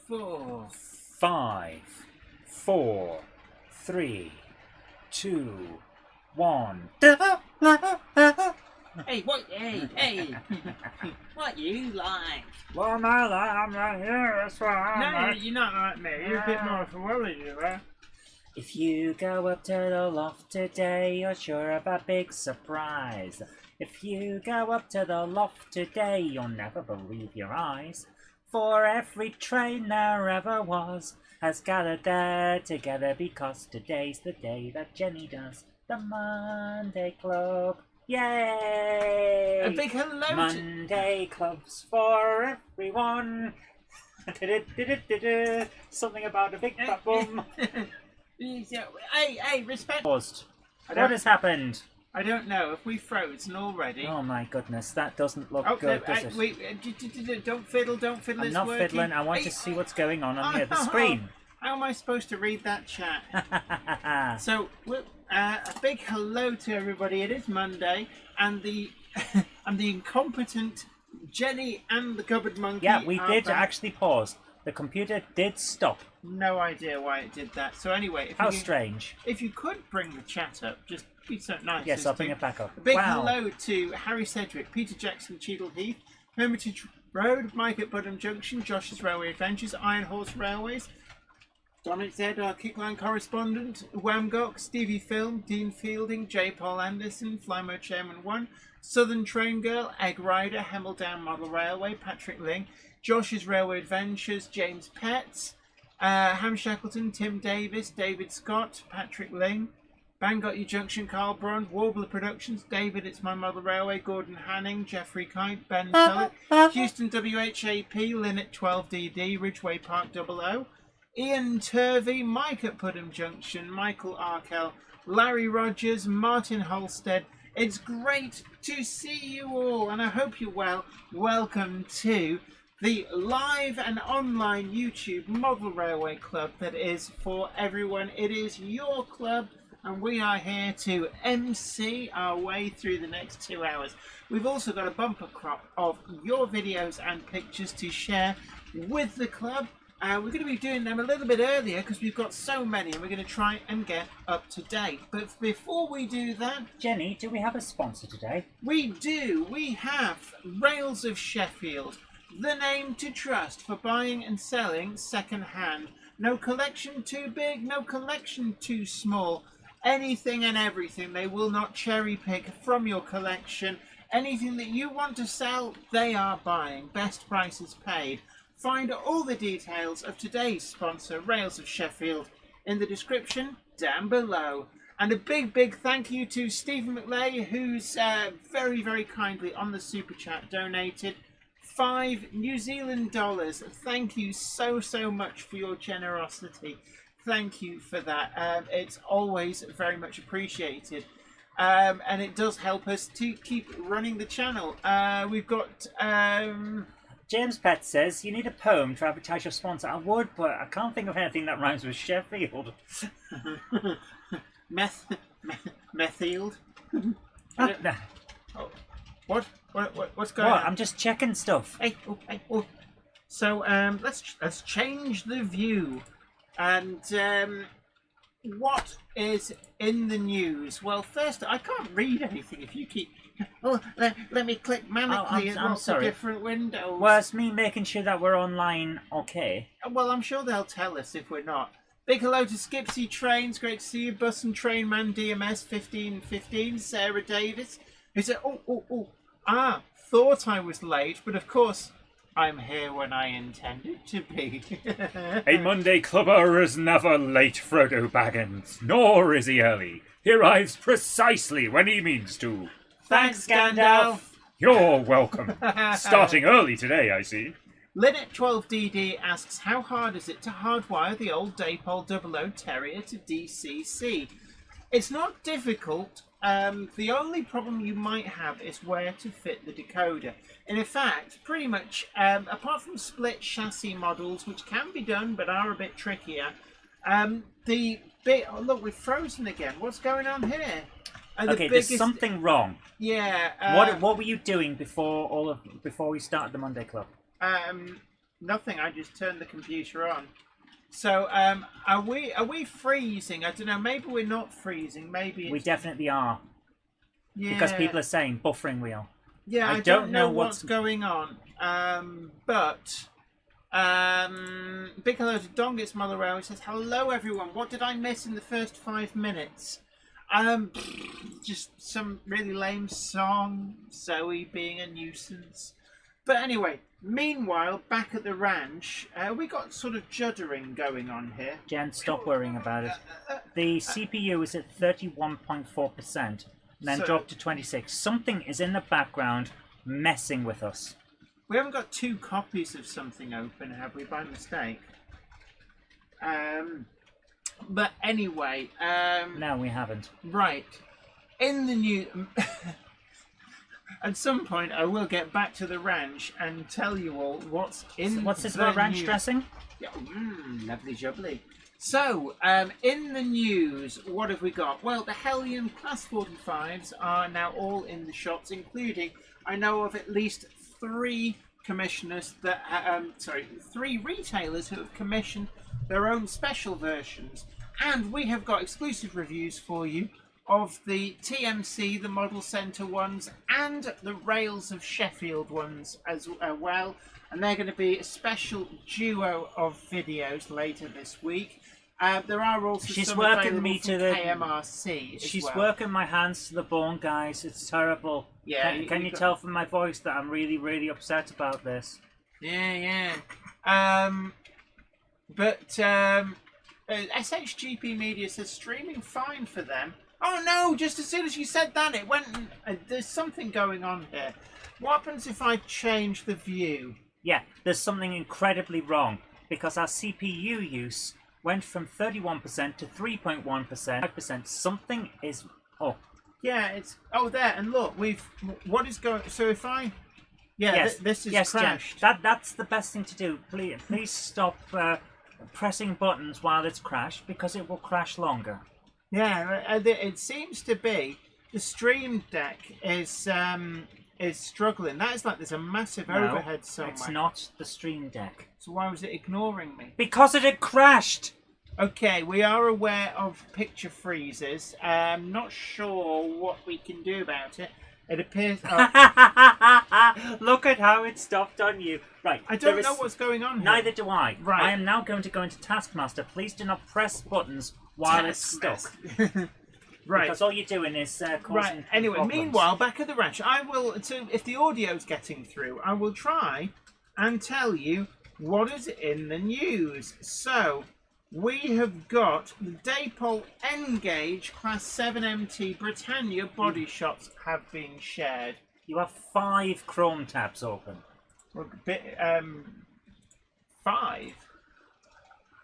4, 5, 4, 3, 2, 1. Hey, what? Hey! What you like? Well, am I like? I'm right here. That's why I'm No, you're not like me. You're a bit more of a worry, you are. If you go up to the loft today, you're sure of a big surprise. If you go up to the loft today, you'll never believe your eyes. For every train there ever was has gathered there together because today's the day that Jenny does the Monday Club. Yay! A big hello Monday Clubs for everyone. Something about a big fat bum. Hey, respect. Paused. What has happened? I don't know. If we frozen already? Oh my goodness, that doesn't look Oh, good, no, does it? wait, don't fiddle. I'm not working. fiddling. I want to see what's going on here, the screen. How am I supposed to read that chat? So, a big hello to everybody. It is Monday, and the and the incompetent Jenny and the Cupboard Monkey. Yeah, we did back. actually pause. The computer did stop. No idea why it did that. So anyway, How strange. If you could bring the chat up, just be so nice. Yes, I'll bring it back up. A big hello to Harry Sedgwick, Peter Jackson, Cheadle Heath, Hermitage Road, Mike at Budham Junction, Josh's Railway Adventures, Iron Horse Railways, Dominic Zed, our Kickline correspondent, Whamgock, Stevie Film, Dean Fielding, J. Paul Anderson, Flymo Chairman 1, Southern Train Girl, Egg Rider, Hemel Down Model Railway, Patrick Ling, Josh's Railway Adventures, James Petts, Ham Shackleton, Tim Davis, David Scott, Patrick Ling, Bangor Junction, Carl Brun, Warbler Productions, David It's My Model Railway, Gordon Hanning, Jeffrey Kite, Ben Tullett, Houston WHAP, Lynn at 12DD, Ridgeway Park 00, Ian Turvey, Mike at Pudham Junction, Michael Arkell, Larry Rogers, Martin Holstead. It's great to see you all, and I hope you're well. Welcome to the live and online YouTube Model Railway Club that is for everyone. It is your club, and we are here to MC our way through the next 2 hours. We've also got a bumper crop of your videos and pictures to share with the club. We're going to be doing them a little bit earlier because we've got so many, and we're going to try and get up to date. But before we do that, Jenny, do we have a sponsor today? We do. We have Rails of Sheffield, the name to trust for buying and selling second hand. No collection too big, no collection too small. Anything and everything. They will not cherry pick from your collection. Anything that you want to sell, they are buying. Best prices paid. Find all the details of today's sponsor, Rails of Sheffield, in the description down below. And a big thank you to Stephen McLay, who's very, very kindly on the Super Chat donated $5 New Zealand. Thank you so much for your generosity. Thank you for that. It's always very much appreciated. And it does help us to keep running the channel. We've got... James Pett says, you need a poem to advertise your sponsor. I would, but I can't think of anything that rhymes with Sheffield. Methield? Oh. What's going on? I'm just checking stuff. Hey. So let's change the view. And what is in the news? Well, first, I can't read anything if you keep... Oh, let me click manically at lots of different windows. Well, it's me making sure that we're online okay. Well, I'm sure they'll tell us if we're not. Big hello to Skipsy Trains. Great to see you. Bus and Train Man DMS 1515. Sarah Davis. Who said, thought I was late, but of course, I'm here when I intended to be. A Monday clubber is never late, Frodo Baggins, nor is he early. He arrives precisely when he means to. Thanks, Gandalf. You're welcome. Starting early today, I see. Lynette 12DD asks, how hard is it to hardwire the old Dapol 00 Terrier to DCC? It's not difficult. The only problem you might have is where to fit the decoder. And in fact, pretty much, apart from split chassis models, which can be done but are a bit trickier, the bit... Oh, look, we've frozen again. What's going on here? Okay, there's something wrong. Yeah. What were you doing before we started the Monday Club? Nothing. I just turned the computer on. So, are we freezing? I don't know. Maybe we're not freezing. Maybe We definitely are. Yeah. Because people are saying buffering wheel. Yeah, I don't know what's going on. But big hello to Dongits Motherwell. Says hello everyone. What did I miss in the first 5 minutes? Just some really lame song. Zoe being a nuisance. But anyway, meanwhile, back at the ranch, we got sort of juddering going on here. Jen, stop worrying about it. The CPU is at 31.4%, and then dropped to 26. Something is in the background messing with us. We haven't got 2 copies of something open, have we, by mistake? But anyway... No, we haven't. Right. In the new... At some point, I will get back to the ranch and tell you all what's in What's this the about ranch news. dressing? Yeah, lovely jubbly. So, in the news, what have we got? Well, the Hellion Class 45s are now all in the shops, including, I know of at least 3 commissioners that, 3 retailers who have commissioned their own special versions. And we have got exclusive reviews for you of the TMC, the Model Centre ones, and the Rails of Sheffield ones as well. And they're going to be a special duo of videos later this week. There are also She's some working available me from to the KMRC as She's well. working my hands to the bone, guys. It's terrible. Yeah, Can you tell from my voice that I'm really, really upset about this? Yeah. SHGP Media says streaming fine for them. Oh no, just as soon as you said that, it went and there's something going on here. What happens if I change the view? Yeah, there's something incredibly wrong because our CPU use went from 31% to 3.1%, 5%. Something is... Oh. Yeah, it's... Oh, there, and look, what is going... So if I... Yeah, Yes, this is yes, crashed. Jen, that's the best thing to do. Please stop pressing buttons while it's crashed because it will crash longer. Yeah, it seems to be the Stream Deck is struggling. That is like there's a massive overhead somewhere. It's not the Stream Deck. So why was it ignoring me? Because it had crashed! Okay, we are aware of picture freezes. I'm not sure what we can do about it. It appears... Look at how it stopped on you. Right. I don't know what's going on here. Neither do I. Right. I am now going to go into Taskmaster. Please do not press buttons while it's stuck. Right. Because all you're doing is causing Right. Anyway, problems. meanwhile, back at the ranch, I will... So if the audio's getting through, I will try and tell you what is in the news. So... We have got the Daypol N-Gauge Class 7MT Britannia body shots have been shared. You have 5 Chrome tabs open. Well, 5?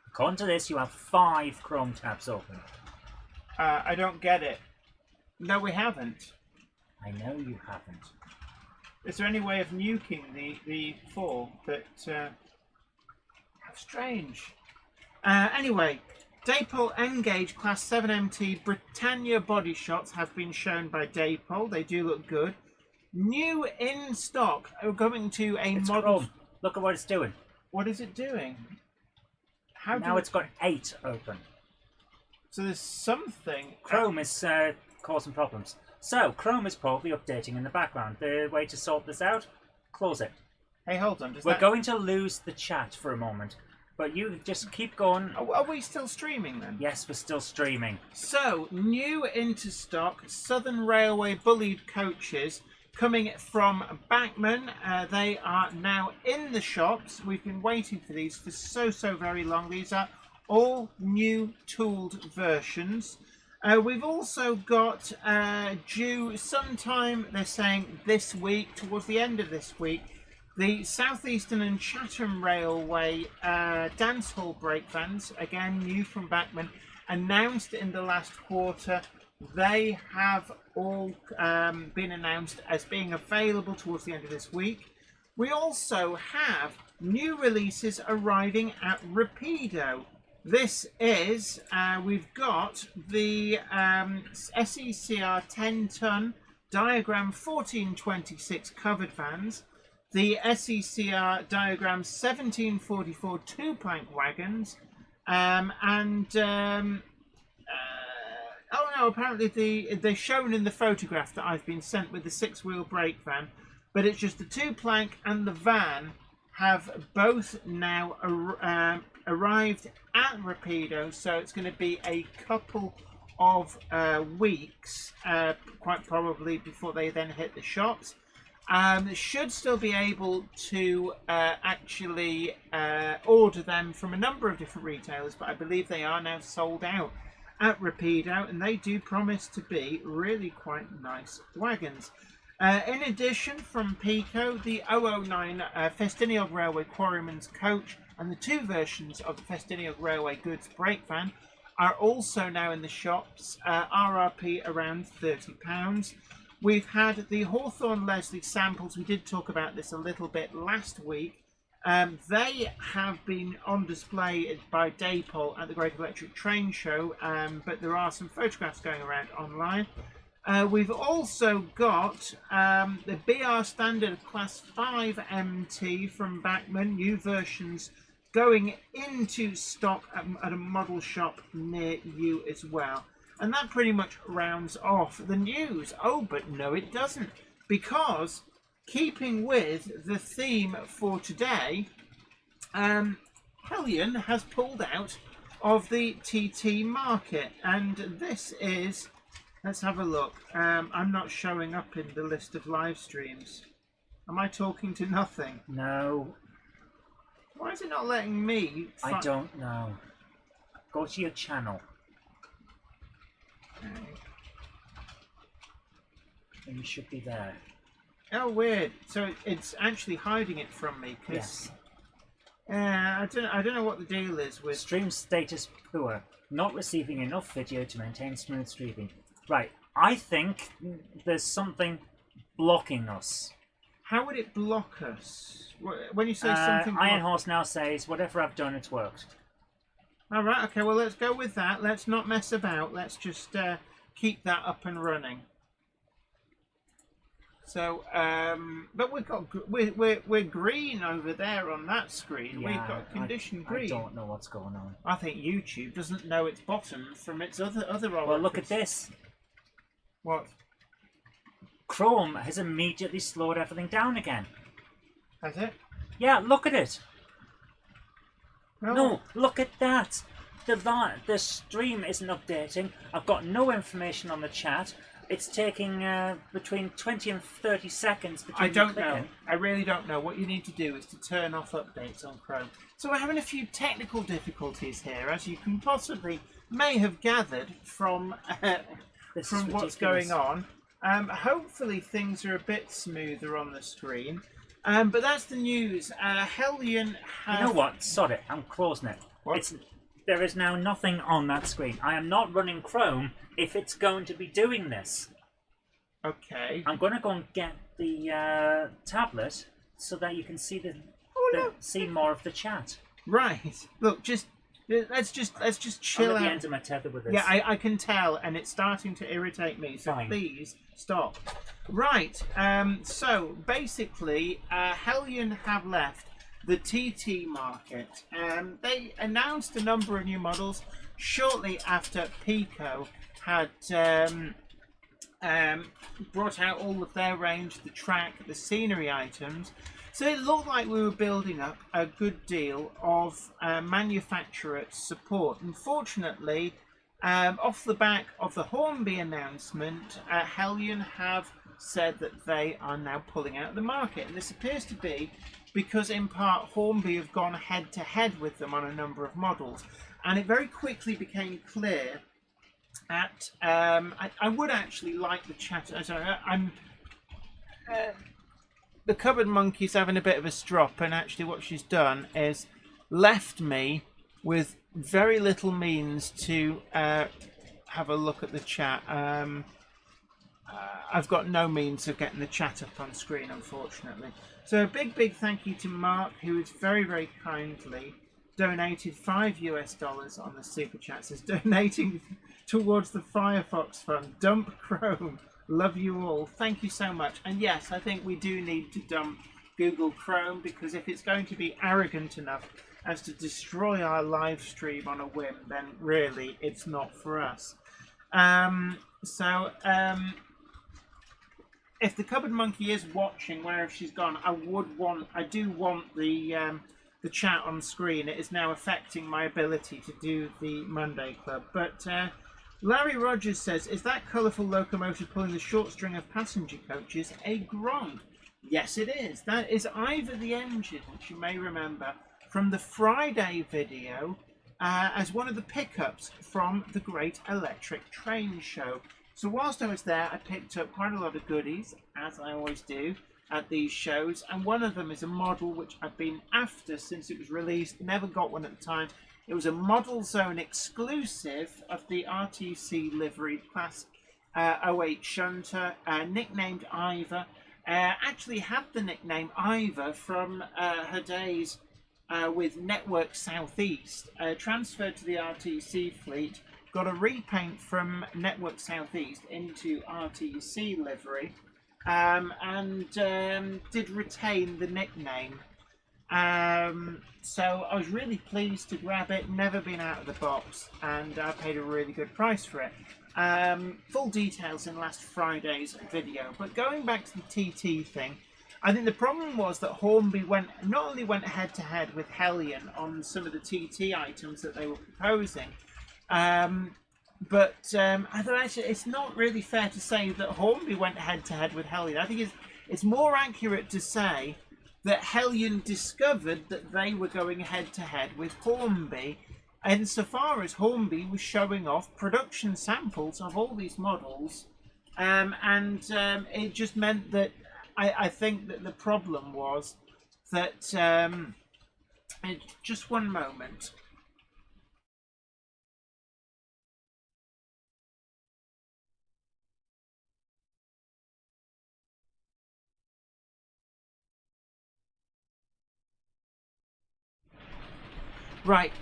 According to this, you have 5 Chrome tabs open. I don't get it. No, we haven't. I know you haven't. Is there any way of nuking the 4? But, how strange. Anyway, Daypol N-Gauge Class 7MT Britannia body shots have been shown by Daypol. They do look good. New in stock are going to a It's model. Chrome. Look at what it's doing. What is it doing? Now it's got 8 open. So there's something. Chrome is causing problems. So, Chrome is probably updating in the background. The way to sort this out, close it. Hey, hold on. We're going to lose the chat for a moment. But you just keep going. Are we still streaming then? Yes, we're still streaming. So, new into stock Southern Railway bullied coaches coming from Bachmann. They are now in the shops. We've been waiting for these for so very long. These are all new tooled versions. We've also got due sometime, they're saying this week, towards the end of this week, the Southeastern and Chatham Railway dance hall brake vans, again new from Bachmann, announced in the last quarter. They have all been announced as being available towards the end of this week. We also have new releases arriving at Rapido. This is, we've got the SECR 10-ton Diagram 1426 covered vans. the SECR diagram 1744 two-plank wagons, oh no, apparently they're shown in the photograph that I've been sent with the 6-wheel brake van, but it's just the two-plank and the van have both now arrived at Rapido, so it's going to be a couple of weeks, quite probably, before they then hit the shops. Should still be able to actually order them from a number of different retailers, but I believe they are now sold out at Rapido, and they do promise to be really quite nice wagons. In addition, from Pico, the 009 Festiniog Railway Quarryman's Coach and the 2 versions of the Festiniog Railway Goods Brake Van are also now in the shops, RRP around £30. We've had the Hawthorne Leslie samples. We did talk about this a little bit last week. They have been on display by Daypol at the Great Electric Train Show, but there are some photographs going around online. We've also got the BR Standard Class 5 MT from Bachmann, new versions going into stock at a model shop near you as well. And that pretty much rounds off the news. Oh, but no, it doesn't. Because, keeping with the theme for today, Hellion has pulled out of the TT market. And this is... Let's have a look. I'm not showing up in the list of live streams. Am I talking to nothing? No. Why is it not letting me? I don't know. Go to your channel. Okay. And you should be there. Oh, weird. So it's actually hiding it from me. Yes. I don't know what the deal is with... Stream status poor. Not receiving enough video to maintain smooth streaming. Right, I think there's something blocking us. How would it block us? When you say something... Iron Horse now says, whatever I've done, it's worked. Alright, okay, well let's go with that. Let's not mess about. Let's just keep that up and running. So, but we're green over there on that screen. Yeah, We've got condition green. I don't know what's going on. I think YouTube doesn't know its bottom from its other Well, look at this. What? Chrome has immediately slowed everything down again. Has it? Yeah, look at it. Oh. No, look at that. The stream isn't updating. I've got no information on the chat. It's taking between 20 and 30 seconds between I don't know. clicking. I really don't know. What you need to do is to turn off updates on Chrome. So we're having a few technical difficulties here, as you can possibly may have gathered from what's going on. Hopefully things are a bit smoother on the screen. But that's the news. Hellion has... You know what? Sod it. I'm closing it. What? There is now nothing on that screen. I am not running Chrome if it's going to be doing this. Okay. I'm going to go and get the tablet so that you can see see more of the chat. Right. Look, let's just chill I'm at out. the end of my tether with this. Yeah, I can tell, and it's starting to irritate me. So Fine. please stop. Right. So basically, Hellion have left the TT market. They announced a number of new models shortly after Pico had brought out all of their range, the track, the scenery items. So it looked like we were building up a good deal of manufacturer support. Unfortunately, off the back of the Hornby announcement, Hellion have said that they are now pulling out of the market. And this appears to be because in part Hornby have gone head to head with them on a number of models. And it very quickly became clear that I would actually like the chat. Sorry, the cupboard monkey's having a bit of a strop, and actually what she's done is left me with very little means to have a look at the chat. I've got no means of getting the chat up on screen, unfortunately. So a big thank you to Mark, who has very kindly donated $5 on the super chat. Says donating towards the Firefox fund. Dump Chrome. Love you all. Thank you so much. And yes, I think we do need to dump Google Chrome, because if it's going to be arrogant enough as to destroy our live stream on a whim, then really it's not for us. If the Cupboard Monkey is watching wherever she's gone, I do want the chat on screen. It is now affecting my ability to do the Monday Club. But Larry Rogers says, is that colourful locomotive pulling the short string of passenger coaches a Grand? Yes, it is. That is Ivor the Engine, which you may remember from the Friday video as one of the pickups from the Great Electric Train Show. So whilst I was there, I picked up quite a lot of goodies, as I always do at these shows, and one of them is a model which I've been after since it was released, never got one at the time. It was a Model Zone exclusive of the RTC livery Class 08 Shunter, nicknamed Ivor. Actually had the nickname Ivor from her days with Network Southeast, transferred to the RTC fleet, got a repaint from Network Southeast into RTC livery, and did retain the nickname. So I was really pleased to grab it, never been out of the box, and I paid a really good price for it. Full details in last Friday's video, but going back to the TT thing, I think the problem was that Hornby not only went head to head with Hellion on some of the TT items that they were proposing, but I thought actually it's not really fair to say that Hornby went head to head with Hellion. I think it's more accurate to say that Hellion discovered that they were going head to head with Hornby, insofar as Hornby was showing off production samples of all these models, and it just meant that I think that the problem was that just one moment. Right,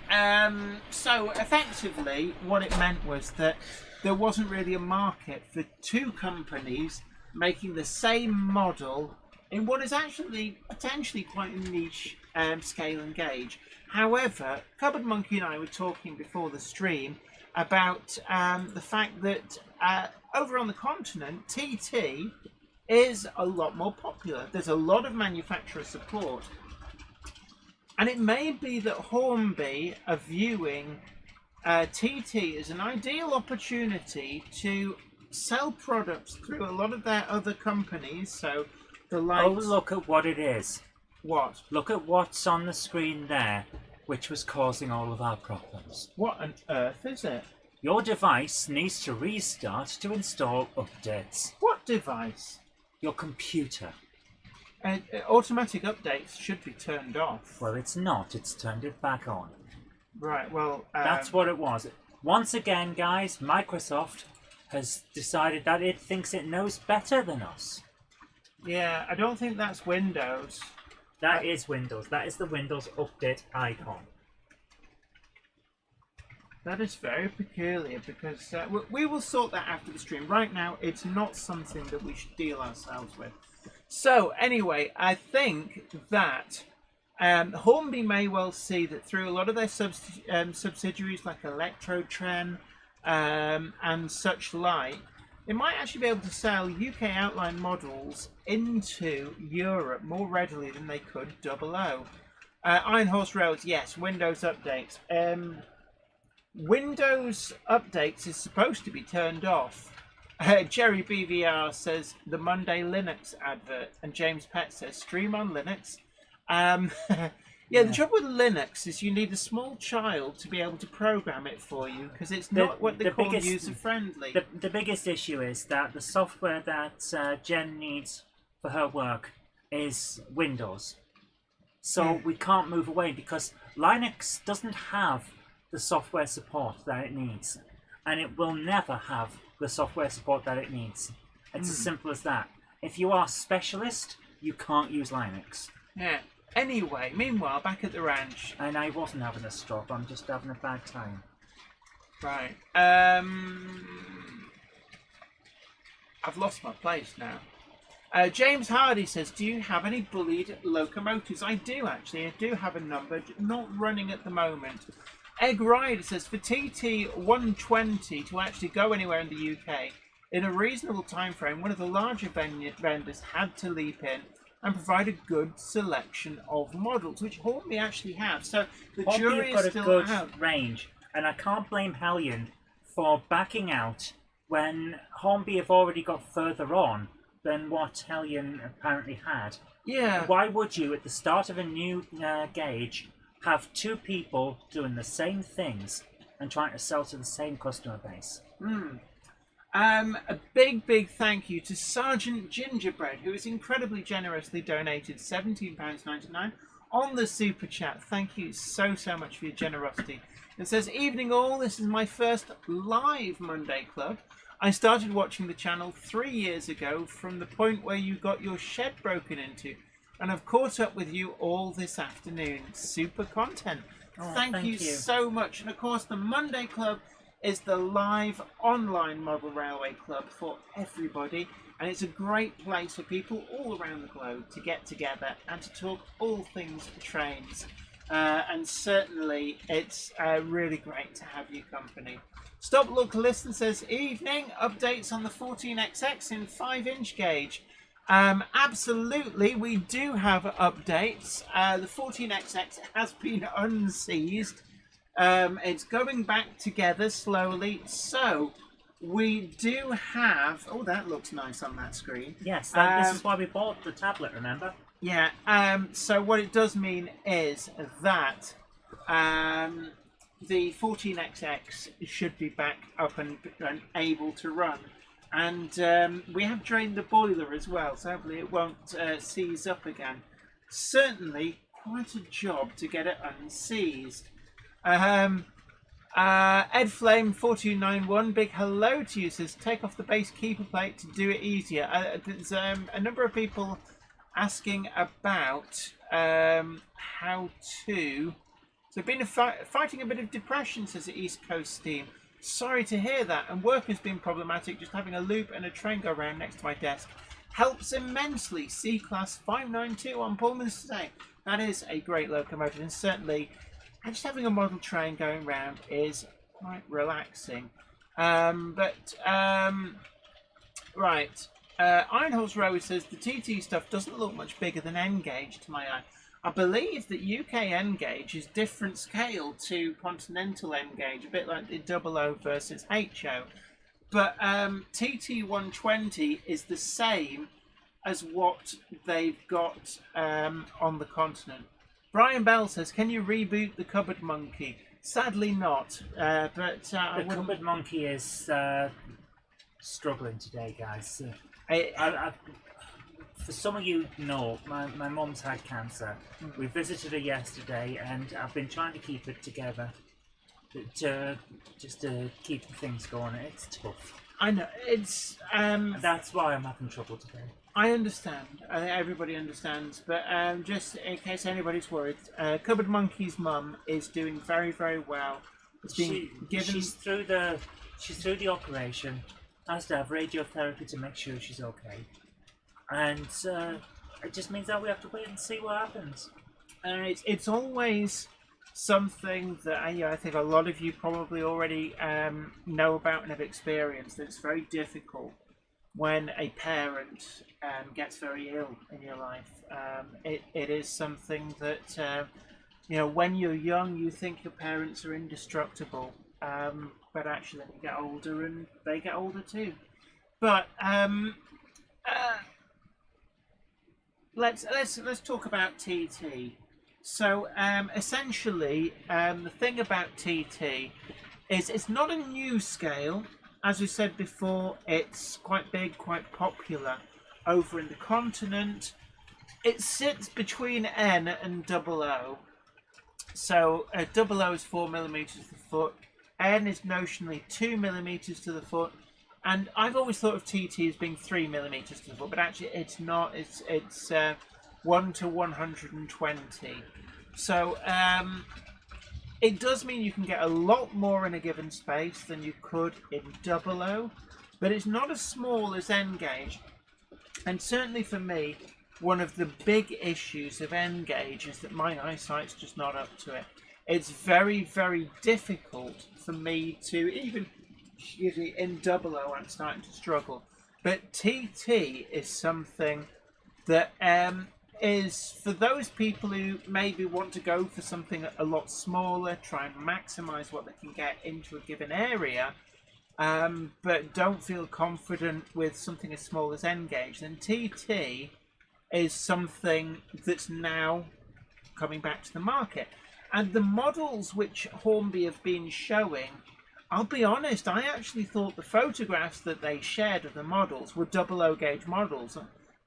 so effectively what it meant was that there wasn't really a market for two companies making the same model in what is actually potentially quite a niche scale and gauge. However, Cupboard Monkey and I were talking before the stream about the fact that over on the continent, TT is a lot more popular. There's a lot of manufacturer support. And it may be that Hornby are viewing TT as an ideal opportunity to sell products through a lot of their other companies. So the likes... Oh, look at what it is. What? Look at what's on the screen there, which was causing all of our problems. What on earth is it? Your device needs to restart to install updates. What device? Your computer. Automatic updates should be turned off. Well, it's not. It's turned it back on. Right, well... That's what it was. Once again, guys, Microsoft has decided that it thinks it knows better than us. Yeah, I don't think that's Windows. That is Windows. That is the Windows Update icon. That is very peculiar, because we will sort that after the stream. Right now, it's not something that we should deal ourselves with. So, anyway, I think that Hornby may well see that through a lot of their subsidiaries like Electrotren and such like, they might actually be able to sell UK outline models into Europe more readily than they could 00. Iron Horse Rails, yes. Windows updates. Windows updates is supposed to be turned off. Jerry BVR says the Monday Linux advert, and James Pett says stream on Linux. Yeah, the trouble with Linux is you need a small child to be able to program it for you, because it's not what they call user-friendly. The biggest issue is that the software that Jen needs for her work is Windows. So we can't move away, because Linux doesn't have the software support that it needs. And it will never have the software support that it needs. It's as simple as that. If you are a specialist, you can't use Linux. Yeah. Anyway, meanwhile, back at the ranch. And I wasn't having a stroke, I'm just having a bad time. Right. I've lost my place now. James Hardy says, do you have any bullied locomotives? I do, actually. I do have a number, not running at the moment. Egg Rider says, for TT 120 to actually go anywhere in the UK in a reasonable time frame, one of the larger vendors had to leap in and provide a good selection of models, which Hornby actually have. So the jury is still got a good out. range, and I can't blame Hellion for backing out when Hornby have already got further on than what Hellion apparently had. Yeah. Why would you, at the start of a new gauge, have two people doing the same things and trying to sell to the same customer base? A big thank you to Sergeant Gingerbread, who has incredibly generously donated £17.99 on the Super Chat. Thank you so much for your generosity. It says, evening all, this is my first live Monday Club. I started watching the channel 3 years ago from the point where you got your shed broken into, and I've caught up with you all this afternoon. Super content. Thank you so much. And of course, the Monday Club is the live online model railway club for everybody, and it's a great place for people all around the globe to get together and to talk all things trains. And certainly it's really great to have your company. Stop, Look, Listen says, evening, updates on the 14XX in 5-inch gauge. Absolutely, we do have updates. The 14XX has been unseized. It's going back together slowly. So we do have... Oh, that looks nice on that screen. Yes, this is why we bought the tablet, remember? Yeah, so what it does mean is that the 14XX should be back up and able to run. And we have drained the boiler as well, so hopefully it won't seize up again. Certainly quite a job to get it unseized. Ed Flame 4291, big hello to you, says take off the base keeper plate to do it easier. There's a number of people asking about how to... So been fighting a bit of depression, says the East Coast team. Sorry to hear that, and work has been problematic. Just having a loop and a train go around next to my desk helps immensely. C-Class 592 on Pullman's today. That is a great locomotive, and certainly just having a model train going round is quite relaxing. Right. Iron Horse Rower says the TT stuff doesn't look much bigger than N gauge to my eye. I believe that UK N gauge is different scale to Continental N gauge, a bit like the 00 versus HO. But TT 120 is the same as what they've got on the continent. Brian Bell says, can you reboot the Cupboard Monkey? Sadly not. But the Cupboard Monkey is struggling today, guys. For some of you know, my mum's had cancer. We visited her yesterday, and I've been trying to keep it together, just to keep things going. It's tough. I know it's. That's why I'm having trouble today. I understand. I think everybody understands, but just in case anybody's worried, Cupboard Monkey's mum is doing very, very well. It's being given. She's through the operation. Has to have radiotherapy to make sure she's okay. And it just means that we have to wait and see what happens. It's always something that I think a lot of you probably already know about and have experienced. That it's very difficult when a parent gets very ill in your life. It is something that when you're young, you think your parents are indestructible, but actually, then you get older and they get older too. But let's talk about TT. So essentially, the thing about TT is it's not a new scale. As we said before, it's quite big, quite popular over in the continent. It sits between N and 00. So 00 is 4mm to the foot. N is notionally 2mm to the foot. And I've always thought of TT as being 3mm to the foot, but actually it's not. It's 1 to 120. So it does mean you can get a lot more in a given space than you could in 00, but it's not as small as N gauge. And certainly for me, one of the big issues of N-Gage is that my eyesight's just not up to it. It's very, very difficult for me to even, excuse me, in double O I'm starting to struggle. But TT is something that is for those people who maybe want to go for something a lot smaller, try and maximise what they can get into a given area, but don't feel confident with something as small as N-Gage, then TT is something that's now coming back to the market. And the models which Hornby have been showing, I'll be honest, I actually thought the photographs that they shared of the models were 00 gauge models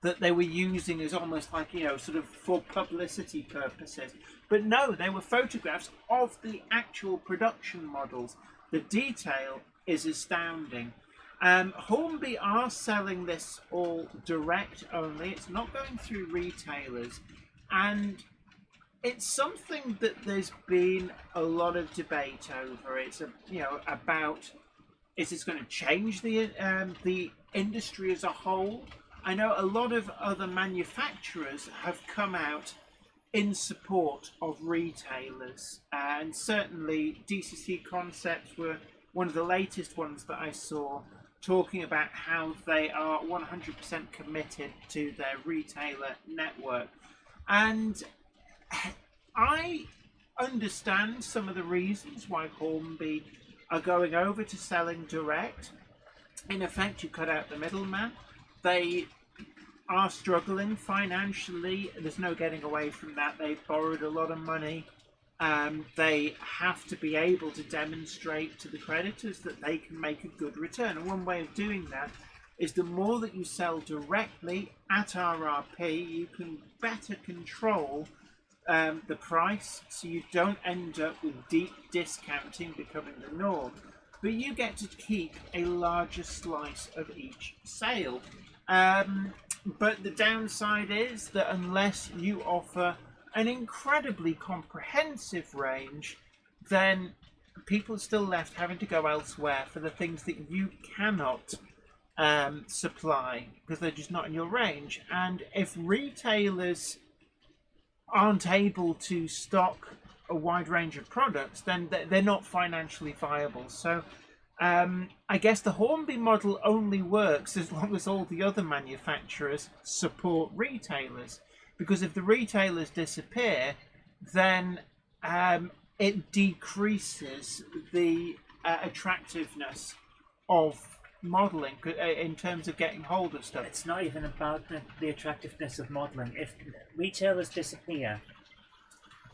that they were using as almost like, you know, sort of for publicity purposes. But no, they were photographs of the actual production models. The detail is astounding. Hornby are selling this all direct only. It's not going through retailers. And it's something that there's been a lot of debate over. It's about, is this going to change the industry as a whole? I know a lot of other manufacturers have come out in support of retailers, and certainly DCC Concepts were one of the latest ones that I saw, talking about how they are 100% committed to their retailer network. And I understand some of the reasons why Hornby are going over to selling direct. In effect, you cut out the middleman. They are struggling financially. There's no getting away from that. They've borrowed a lot of money. They have to be able to demonstrate to the creditors that they can make a good return. And one way of doing that is the more that you sell directly at RRP, you can better control the price, so you don't end up with deep discounting becoming the norm, but you get to keep a larger slice of each sale. But the downside is that unless you offer an incredibly comprehensive range, then people are still left having to go elsewhere for the things that you cannot supply because they're just not in your range. And if retailers aren't able to stock a wide range of products, then they're not financially viable. So I guess the Hornby model only works as long as all the other manufacturers support retailers, because if the retailers disappear, then it decreases the attractiveness of modelling in terms of getting hold of stuff. It's not even about the attractiveness of modelling. If retailers disappear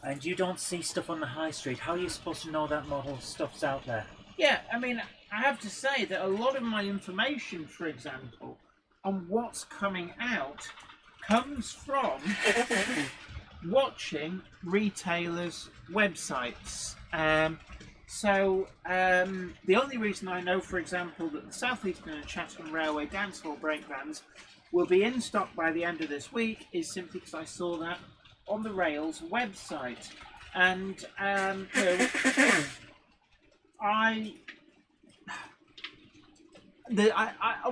and you don't see stuff on the high street, how are you supposed to know that model stuff's out there? Yeah, I mean, I have to say that a lot of my information, for example, on what's coming out comes from watching retailers' websites. So the only reason I know, for example, that the South Eastern and Chatham Railway dancehall breakbands will be in stock by the end of this week is simply because I saw that on the Rails website. And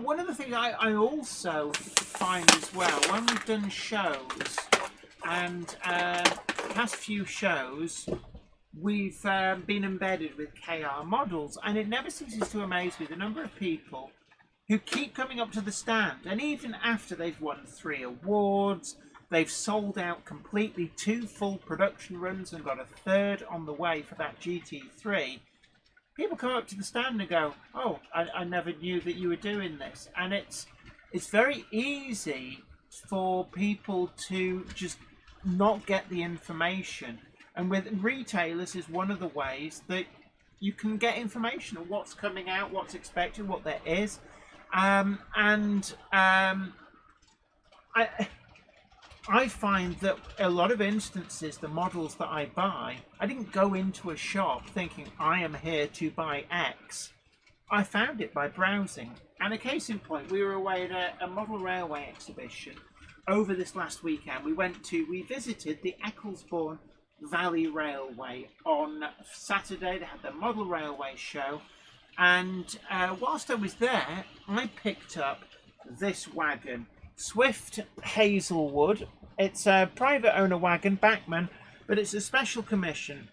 one of the things I also find as well, when we've done shows, and past few shows, we've been embedded with KR models, and it never ceases to amaze me the number of people who keep coming up to the stand, and even after they've won 3 awards, they've sold out completely 2 full production runs and got a 3rd on the way for that GT3. People come up to the stand and go, "Oh, I never knew that you were doing this," and it's very easy for people to just not get the information. And with retailers is one of the ways that you can get information on what's coming out, what's expected, what there is. I find that a lot of instances, the models that I buy, I didn't go into a shop thinking I am here to buy X. I found it by browsing. And a case in point, we were away at a model railway exhibition over this last weekend. We visited the Ecclesbourne Valley Railway on Saturday. They had the model railway show, and whilst I was there, I picked up this wagon. Swift Hazelwood. It's a private owner wagon, Backman, but it's a special commission.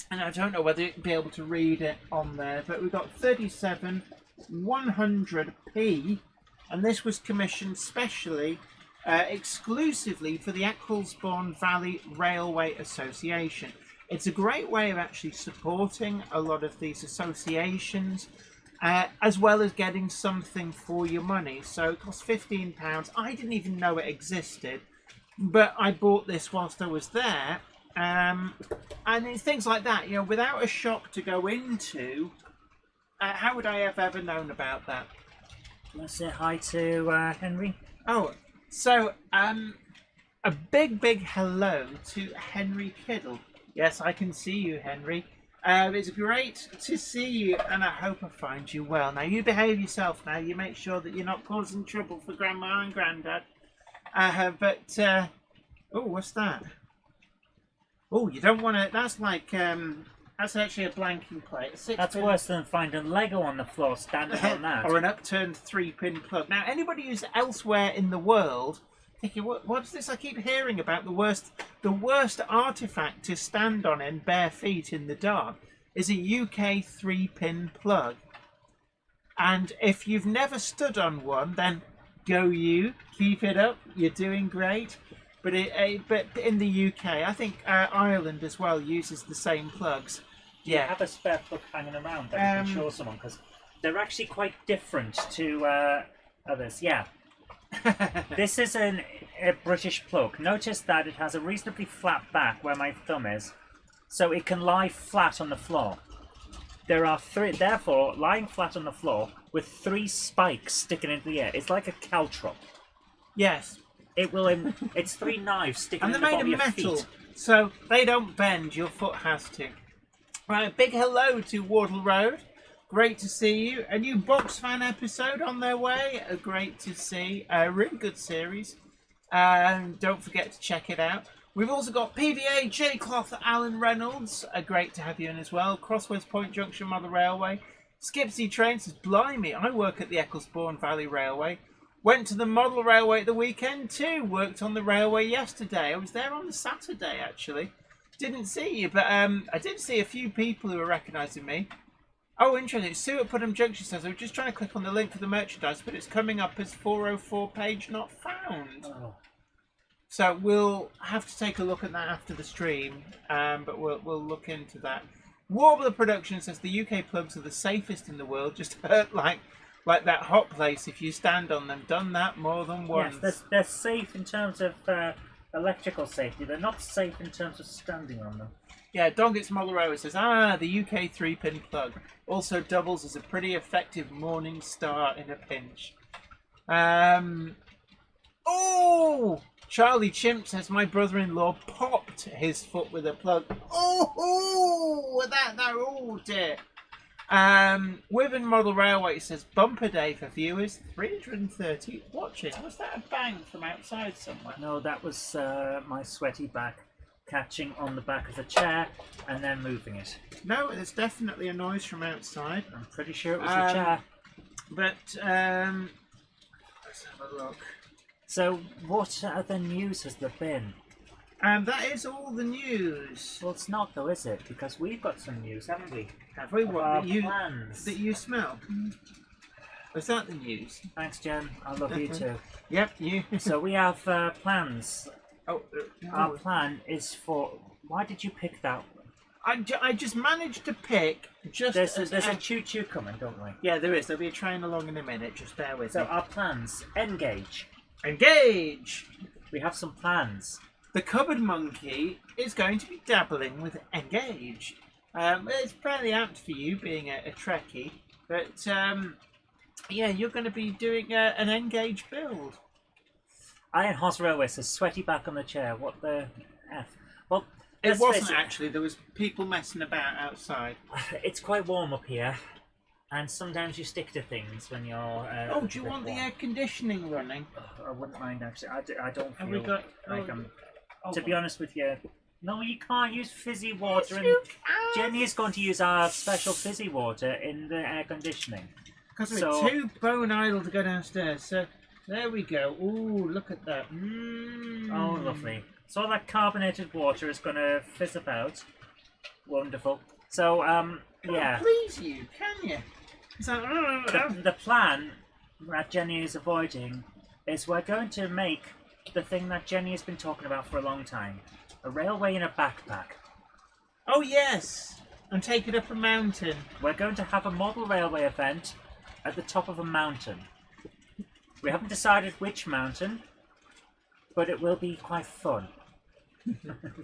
And I don't know whether you'd be able to read it on there, but we've got 37 100p, and this was commissioned specially, exclusively for the Ecclesbourne Valley Railway Association. It's a great way of actually supporting a lot of these associations, as well as getting something for your money. So it costs £15. I didn't even know it existed, but I bought this whilst I was there. And it's things like that, you know, without a shop to go into, how would I have ever known about that? Let's say hi to Henry. Oh, so a big hello to Henry Kiddle. Yes, I can see you, Henry. It's great to see you, and I hope I find you well. Now, you behave yourself now. You make sure that you're not causing trouble for Grandma and Grandad. Oh, what's that? Oh, you don't want to... That's like... that's actually a blanking plate. That's worse than finding Lego on the floor standing on that. Or an upturned 3-pin plug. Now, anybody who's elsewhere in the world thinking, what's this I keep hearing about? The worst artifact to stand on in bare feet in the dark is a UK 3-pin plug. And if you've never stood on one, then go you. Keep it up. You're doing great. But in the UK, I think Ireland as well uses the same plugs. Do you have a spare plug hanging around that you can show someone? Because they're actually quite different to others. Yeah. This is a British plug. Notice that it has a reasonably flat back where my thumb is, so it can lie flat on the floor. There are therefore, lying flat on the floor with 3 spikes sticking into the air. It's like a caltrop. Yes. It's 3 knives sticking in the bottom of your feet. And they're made of metal, feet. so they don't bend. Your foot has to. Right, big hello to Wardle Road. Great to see you. A new Box Fan episode on their way. Great to see. A really good series. Don't forget to check it out. We've also got PVA, J Cloth, Alan Reynolds. Great to have you in as well. Crossways Point Junction Mother Railway. Skipsy Train says, blimey, I work at the Ecclesbourne Valley Railway. Went to the model railway at the weekend too. Worked on the railway yesterday. I was there on the Saturday actually. Didn't see you, but I did see a few people who were recognising me. Oh, interesting. Sue at Putnam Junction says, I was just trying to click on the link for the merchandise, but it's coming up as 404 page not found. Oh. So we'll have to take a look at that after the stream, but we'll look into that. Warbler Production says the UK plugs are the safest in the world. Just hurt like that hot place if you stand on them. Done that more than once. Yes, they're safe in terms of electrical safety. They're not safe in terms of standing on them. Yeah, Dongits Molero says, the UK 3-pin plug also doubles as a pretty effective morning star in a pinch. Oh! Charlie Chimp says, my brother-in-law popped his foot with a plug. Oh, dear. Wigan Model Railway says, bumper day for viewers, 330 watches. Was that a bang from outside somewhere? No, that was my sweaty back catching on the back of the chair and then moving it. No, there's definitely a noise from outside. I'm pretty sure it was the chair. But, let's have a look. So, what other news has there been? That is all the news. Well, it's not though, is it? Because we've got some news, haven't we? Have we? What, plans. That you smell? Is that the news? Thanks, Jen. I love you too. Yep, you. So we have plans. Oh, Our plan is for... Why did you pick that one? I just managed to pick just... There's a choo-choo coming, don't we? Yeah, there is. There'll be a train along in a minute. Just bear with me. So our plans. Engage. Engage! We have some plans. The Cupboard Monkey is going to be dabbling with Engage. It's fairly apt for you, being a Trekkie. But, yeah, you're going to be doing an Engage build. Iron Horse Railway says, sweaty back on the chair. What the F? Well, it wasn't actually. There was people messing about outside. It's quite warm up here. And sometimes you stick to things when you're... do you want the air conditioning running? I wouldn't mind, actually. I don't feel Have we got... like to be honest with you, no, you can't use fizzy water. Yes, you can. Jenny is going to use our special fizzy water in the air conditioning. Because we're too bone idle to go downstairs. So There we go. Ooh, look at that. Mm. Oh, lovely. So that carbonated water is going to fizz out. Wonderful. So, yeah. Please you, can you? So, The plan that Jenny is avoiding is we're going to make the thing that Jenny has been talking about for a long time. A railway in a backpack. oh, yes. And take it up a mountain. We're going to have a model railway event at the top of a mountain. We haven't decided which mountain, but it will be quite fun.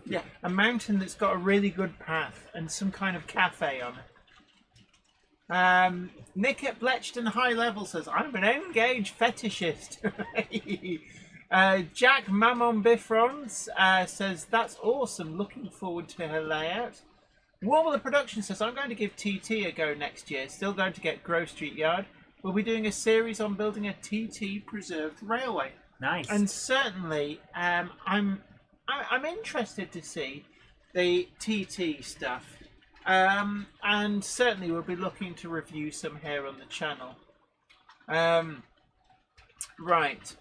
Yeah, a mountain that's got a really good path and some kind of cafe on it. Nick at Bletchton High Level says, I'm an Engage fetishist. Jack Mammon Bifrons says, that's awesome. Looking forward to her layout. Warbler Production says, I'm going to give TT a go next year. Still going to get Grove Street Yard. We'll be doing a series on building a TT preserved railway. Nice. And certainly, I'm interested to see the TT stuff. And certainly we'll be looking to review some here on the channel. Right.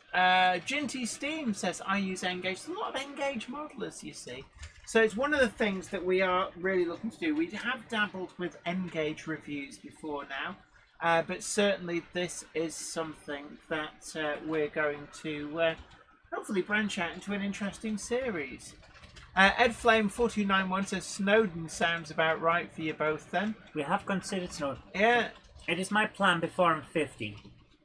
Ginty Steam says, I use Engage. There's a lot of Engage modelers, you see. So it's one of the things that we are really looking to do. We have dabbled with Engage reviews before now. But certainly this is something that we're going to hopefully branch out into an interesting series. Ed Flame 4291 says Snowdon sounds about right for you both then. We have considered Snowdon. Yeah. It is my plan before I'm 50.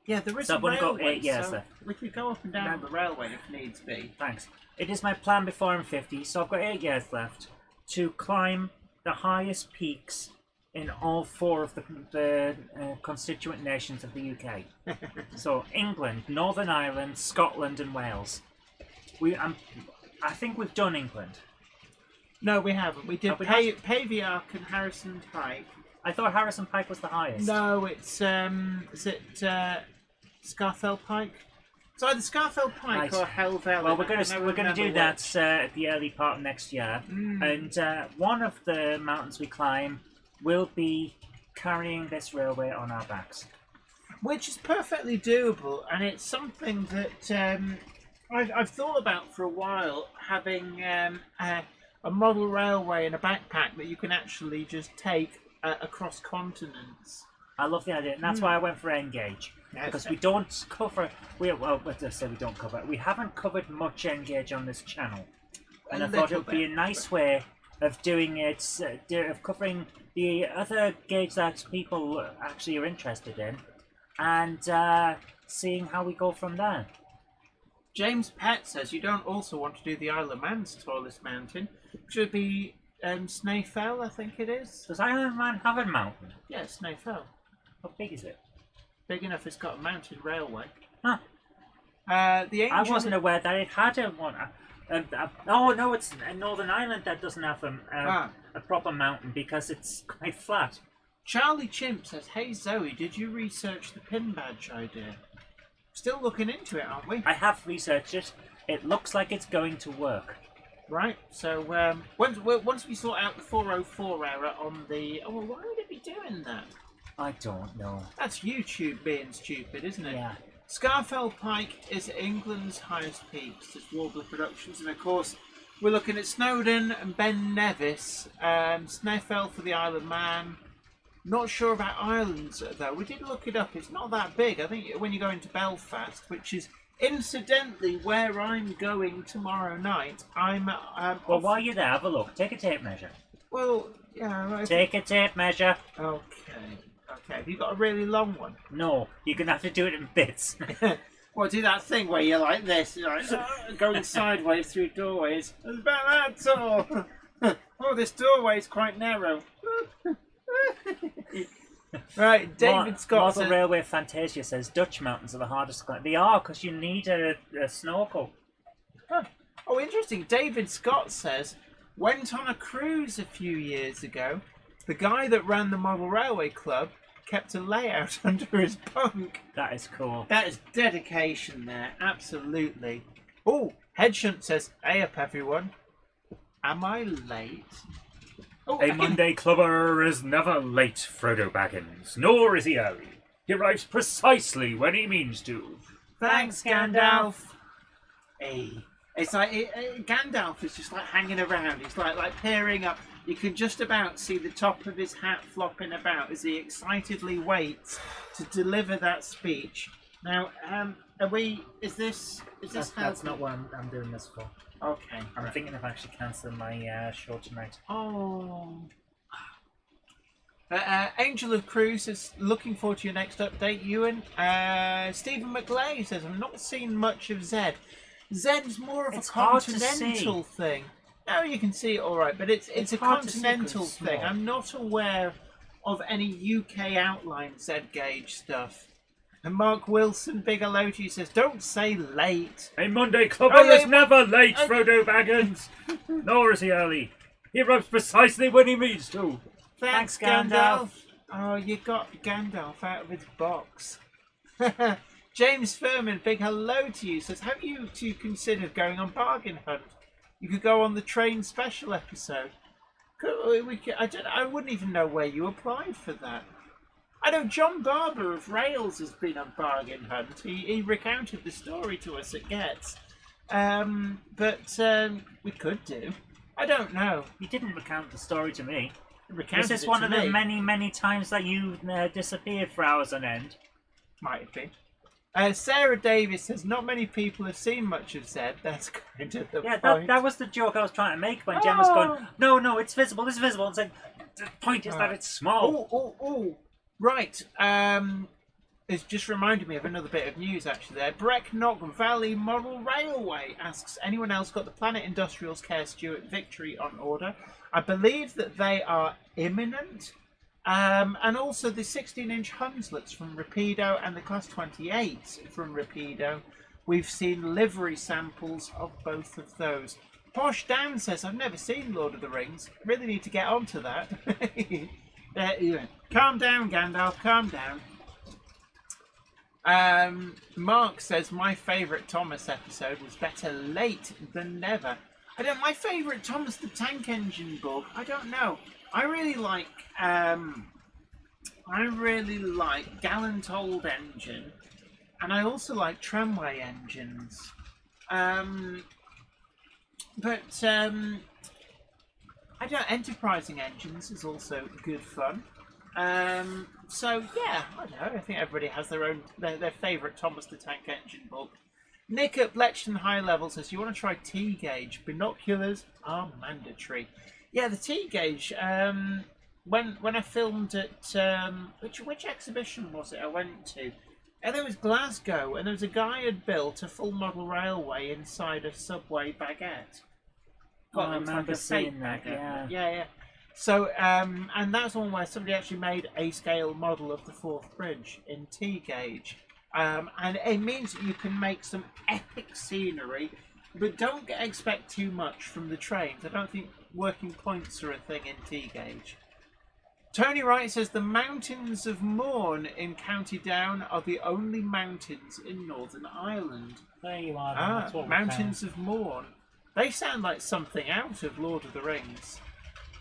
Yeah, there is So a I've only got railway, 8 years so left. we could go up and down the railway if needs be. Thanks. It is my plan before I'm 50, so I've got 8 years left to climb the highest peaks in all 4 of the constituent nations of the UK. So England, Northern Ireland, Scotland and Wales. I think we've done England. No, we haven't. We did Have we Paviark and Harrison Pike. I thought Harrison Pike was the highest. No, it's is it Scarfell Pike? It's either Scarfell Pike Right. or Helvellyn. Well, we're going to do that which. at the early part of next year, and one of the mountains we climb will be carrying this railway on our backs. Which is perfectly doable, and it's something that I've thought about for a while, having a model railway in a backpack that you can actually just take across continents. I love the idea, and that's why I went for Engage. Because we don't cover, we don't cover. We haven't covered much Engage on this channel, and I thought it would be a nice way of doing it, of covering the other gauge that people actually are interested in, and seeing how we go from there. James Pett says you don't also want to do the Isle of Man's tallest mountain, which would be Snaefell, I think it is. Does Isle of Man have a mountain? Yeah, Snaefell. How big is it? Big enough it's got a mountain railway. Huh. I wasn't aware that it had a one. Oh no, it's Northern Ireland that doesn't have a proper mountain because it's quite flat. Charlie Chimp says, hey Zoe, did you research the pin badge idea? Still looking into it, aren't we? I have researched it. It looks like it's going to work. Right, so once we sort out the 404 error on the... Oh, well, why would it be doing that? I don't know. That's YouTube being stupid, isn't it? Yeah. Scarfell Pike is England's highest peak. It's Warbler Productions, and of course we're looking at Snowdon and Ben Nevis, Snaefell for the Isle of Man. Not sure about Ireland though. We did look it up. It's not that big. I think when you go into Belfast, which is incidentally where I'm going tomorrow night, I'm. Well, while you're there, have a look. Take a tape measure. Well, yeah. Right. Take a tape measure. Okay. Okay. Have you got a really long one? No, you're gonna have to do it in bits. Well, do that thing where you're like this, you're like going sideways through doorways. It's about that tall. Oh, this doorway's quite narrow. Right, David Scott Model Railway Fantasia says Dutch mountains are the hardest to climb. They are, because you need a snorkel. Huh. Oh, interesting. David Scott says, went on a cruise a few years ago. The guy that ran the Model Railway Club kept a layout under his bunk. That is cool. That is dedication there, absolutely. Oh, Headshunt says, hey up everyone. Am I late? Oh, A Monday clubber is never late, Frodo Baggins, nor is he early. He arrives precisely when he means to. Thanks, Gandalf. Hey. It's like Gandalf is just like hanging around. He's like peering up. You can just about see the top of his hat flopping about as he excitedly waits to deliver that speech. Now, are we? Is this That's not what I'm doing this for. Okay. I'm thinking of actually cancelling my show tonight. Oh. Angel of Cruz is looking forward to your next update, Ewan. Stephen McLeay says, I've not seen much of Zed. Zed's more of a continental thing. No, you can see it all right, but it's a continental thing. I'm not aware of any UK outline Zed gauge stuff. And Mark Wilson, big hello to you, says, don't say late. A Monday clubber is never late, Frodo Baggins. Nor is he early. He arrives precisely when he means to. Thanks, Gandalf. Oh, you got Gandalf out of his box. James Furman, big hello to you, says, have you two considered going on bargain hunt? You could go on the train special episode. I wouldn't even know where you applied for that. I know John Barber of Rails has been on bargain hunt. He recounted the story to us at Getz. But we could do. I don't know. You didn't recount the story to me. Recounted Is this one of the many, many times that you disappeared for hours on end? Might have been. Sarah Davis says, not many people have seen much of Zed. That's kind of the point. That was the joke I was trying to make when Jen was going, no, it's visible. It's like, the point is that it's small. Oh. Right. It's just reminded me of another bit of news, actually, there. Brecknock Valley Model Railway asks, anyone else got the Planet Industrials Care Stewart Victory on order? I believe that they are imminent. And also the 16-inch Hunslets from Rapido and the Class 28 from Rapido. We've seen livery samples of both of those. Posh Dan says, I've never seen Lord of the Rings. Really need to get onto that. Calm down, Gandalf, calm down. Mark says, my favourite Thomas episode was better late than never. My favourite Thomas the Tank Engine book, I don't know. I really like Gallant Old Engine, and I also like Tramway Engines. Enterprising Engines is also good fun. So yeah, I don't know. I think everybody has their favourite Thomas the Tank Engine book. Nick at Bletchton High Level says, you want to try T-gauge? Binoculars are mandatory. Yeah, the T-gauge. When I filmed at which exhibition was it I went to? And there was Glasgow, and there was a guy had built a full model railway inside a subway baguette. I remember seeing that. Yeah. So, and that's one where somebody actually made a scale model of the Forth Bridge in T-gauge. And it means that you can make some epic scenery, but don't expect too much from the trains. I don't think working points are a thing in T-gauge. Tony Wright says the mountains of Mourne in County Down are the only mountains in Northern Ireland. There you are. That's what Mountains of Mourne. They sound like something out of Lord of the Rings.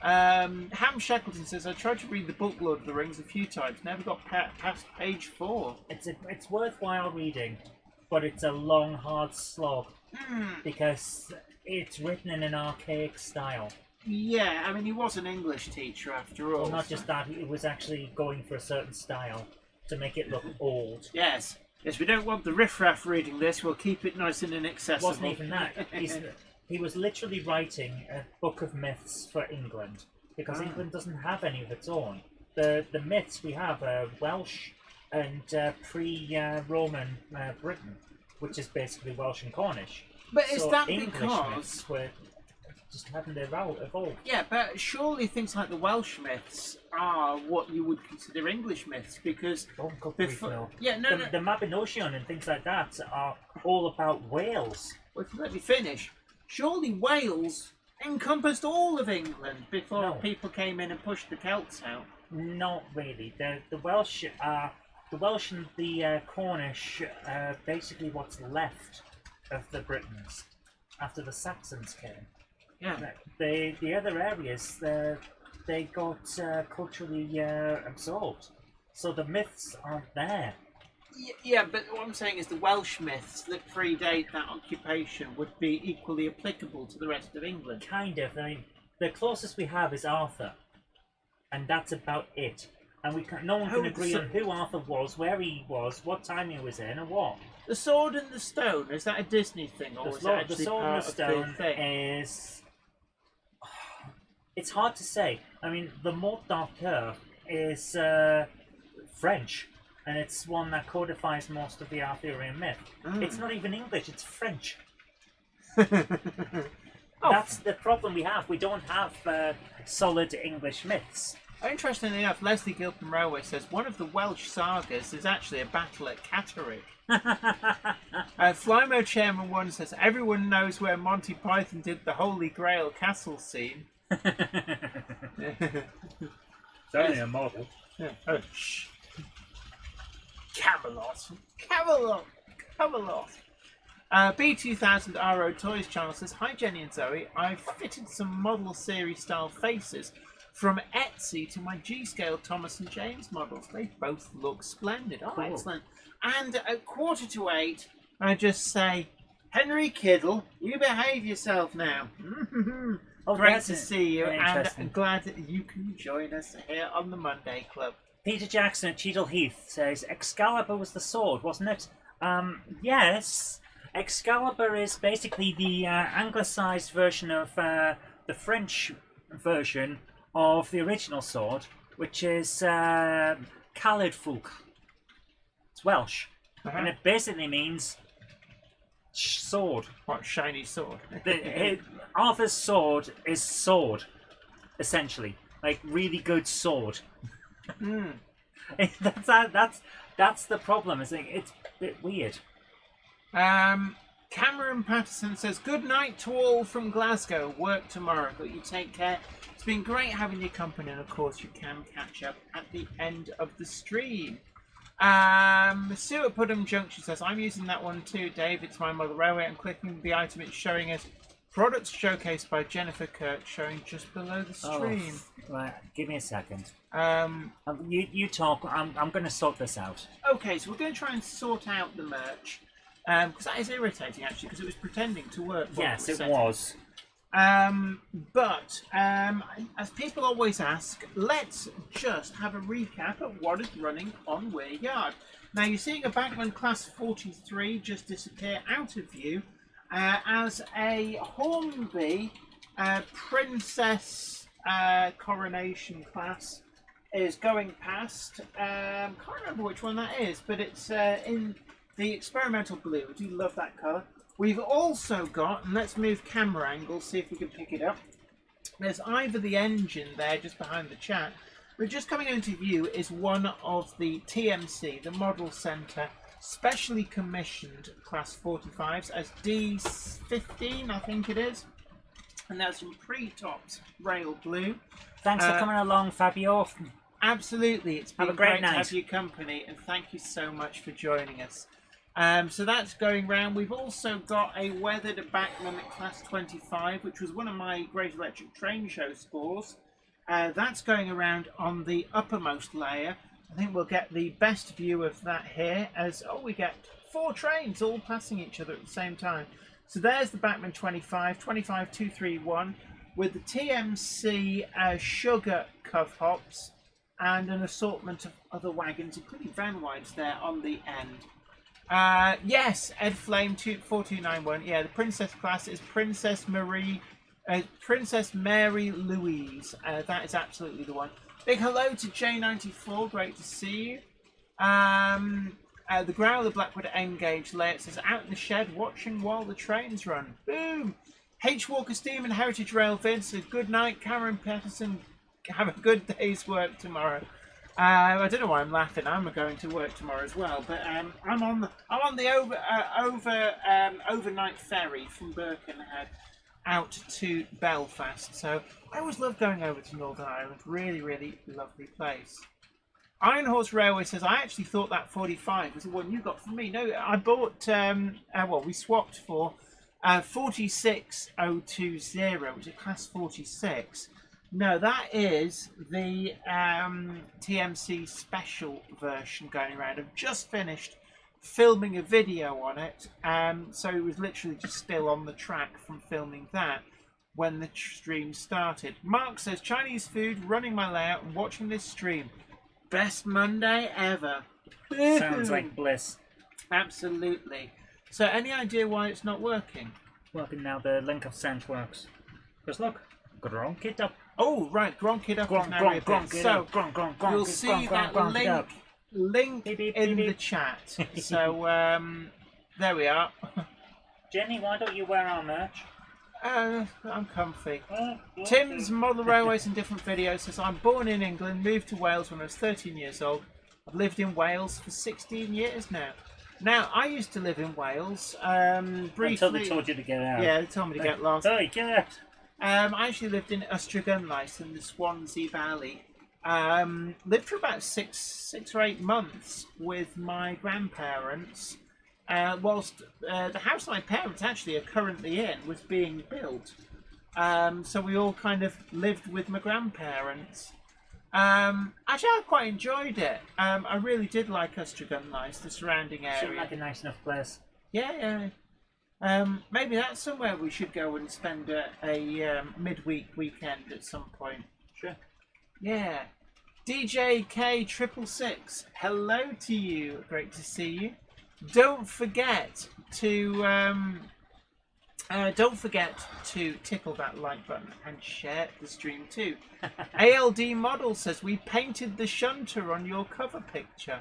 Ham Shackleton says, I tried to read the book Lord of the Rings a few times, never got past page 4. It's worthwhile reading, but it's a long, hard slog because it's written in an archaic style. Yeah, I mean, he was an English teacher after all. Well, not just that, he was actually going for a certain style to make it look old. Yes, we don't want the riffraff reading this, we'll keep it nice and inaccessible. It wasn't even that. He was literally writing a book of myths for England, because England doesn't have any of its own. The myths we have are Welsh and pre-Roman Britain, which is basically Welsh and Cornish. But is that English because... myths were just hadn't evolved? Yeah, but surely things like the Welsh myths are what you would consider English myths, because... Oh, God, the Mabinogion and things like that are all about Wales. Well, if you let me finish... Surely Wales encompassed all of England before people came in and pushed the Celts out. Not really. The Welsh and the Cornish are basically what's left of the Britons after the Saxons came. Yeah. The other areas they got culturally absorbed, so the myths aren't there. Yeah, but what I'm saying is the Welsh myths that predate that occupation would be equally applicable to the rest of England. Kind of. I mean, the closest we have is Arthur, and that's about it. And no one can agree on who Arthur was, where he was, what time he was in, and what. The Sword and the Stone, is that a Disney thing, or is it actually the Sword and part the of Stone the thing? is... It's hard to say. I mean, the Morte d'Arthur is French, and it's one that codifies most of the Arthurian myth. It's not even English, it's French. That's the problem we have. We don't have solid English myths. Interestingly enough, Leslie Gilpin Railway says one of the Welsh sagas is actually a battle at Catterick. Flymo Chairman 1 says everyone knows where Monty Python did the Holy Grail castle scene. It's only a model. Yeah. Oh, shh. Camelot. Camelot. Camelot. B2000RO Toys channel says, hi Jenny and Zoe, I've fitted some model series style faces from Etsy to my G-scale Thomas and James models. They both look splendid. Oh, Cool. excellent. And at 7:45, I just say, Henry Kiddle, you behave yourself now. Oh, Great that's to see you, and interesting. glad that you can join us here on the Monday Club. Peter Jackson at Cheadle Heath says Excalibur was the sword, wasn't it? Yes. Excalibur is basically the anglicised version of the French version of the original sword, which is Calidfwlch. It's Welsh, and it basically means sword. What, shiny sword? Arthur's sword is sword, essentially, like really good sword. That's the problem. It's a bit weird. Cameron Patterson says, good night to all from Glasgow. Work tomorrow, but you take care. It's been great having your company, and of course you can catch up at the end of the stream. Sue at Pudham Junction says, I'm using that one too, Dave. It's my model railway. I'm clicking the item. It's showing us products showcased by Jennifer Kirk, showing just below the stream. Right, give me a second. Um, You talk. I'm going to sort this out. Okay, so we're going to try and sort out the merch. Because that is irritating, actually, because it was pretending to work. Yes, it setting. was. But as people always ask, let's just have a recap of what is running on Weir Yard. Now, you're seeing a Backman Class 43 just disappear out of view as a Hornby Princess Coronation class is going past. Can't remember which one that is, but it's in the experimental blue. I do love that colour. We've also got, and let's move camera angle, see if we can pick it up. There's either the engine there just behind the chat, but just coming into view is one of the TMC, the Model Centre, specially commissioned Class 45s as D15, I think it is. And that's in pre-topped rail blue. Thanks for coming along, Fabio. Absolutely, it's been Have a great great night. to have your company, and thank you so much for joining us. So that's going round. We've also got a weathered Backman at Class 25, which was one of my Great Electric Train Show scores. That's going around on the uppermost layer. I think we'll get the best view of that here as, we get 4 trains all passing each other at the same time. So there's the Backman 25, 231, with the TMC Sugar Cuff Hops and an assortment of other wagons, including van wides there on the end. Yes, Ed Flame 4291. Yeah, the Princess class is Princess Mary Louise. That is absolutely the one. Big hello to J94. Great to see you. The Growler Blackwood Engage layout says out in the shed watching while the trains run. Boom. H Walker Steam and Heritage Rail Vid says good night. Cameron Patterson, have a good day's work tomorrow. I don't know why I'm laughing. I'm going to work tomorrow as well, but I'm on the overnight ferry from Birkenhead out to Belfast. So I always love going over to Northern Ireland. Really, really lovely place. Iron Horse Railway says I actually thought that 45 was the one you got from me. No, I bought. We swapped for 46020, which is class 46. No, that is the TMC special version going around. I've just finished filming a video on it. So it was literally just still on the track from filming that when the stream started. Mark says, Chinese food, running my layout and watching this stream. Best Monday ever. Sounds like bliss. Absolutely. So any idea why it's not working? Working now, the link of sent works. Just look. Gronk it up. Oh, right. Gronk it up. is now reappeared. So you'll see that link Beep, beep, in beep, the beep. chat. So there we are. Jenny, why don't you wear our merch? I'm comfy. Yeah. Tim's Model Railways in different videos says, I'm born in England, moved to Wales when I was 13 years old. I've lived in Wales for 16 years now. Now, I used to live in Wales, briefly. Until they told you to get out. Yeah, they told me to get lost. Sorry, get out. I actually lived in Ustragunlice in the Swansea Valley. Lived for about six or 8 months with my grandparents, whilst the house my parents actually are currently in was being built. So we all kind of lived with my grandparents. Actually, I quite enjoyed it. I really did like Ustragunlice, the surrounding area. Seemed like a nice enough place. Yeah. Maybe that's somewhere we should go and spend a midweek weekend at some point. Sure. Yeah. DJ K666, hello to you. Great to see you. Don't forget to tickle that like button and share the stream too. ALD Model says we painted the shunter on your cover picture.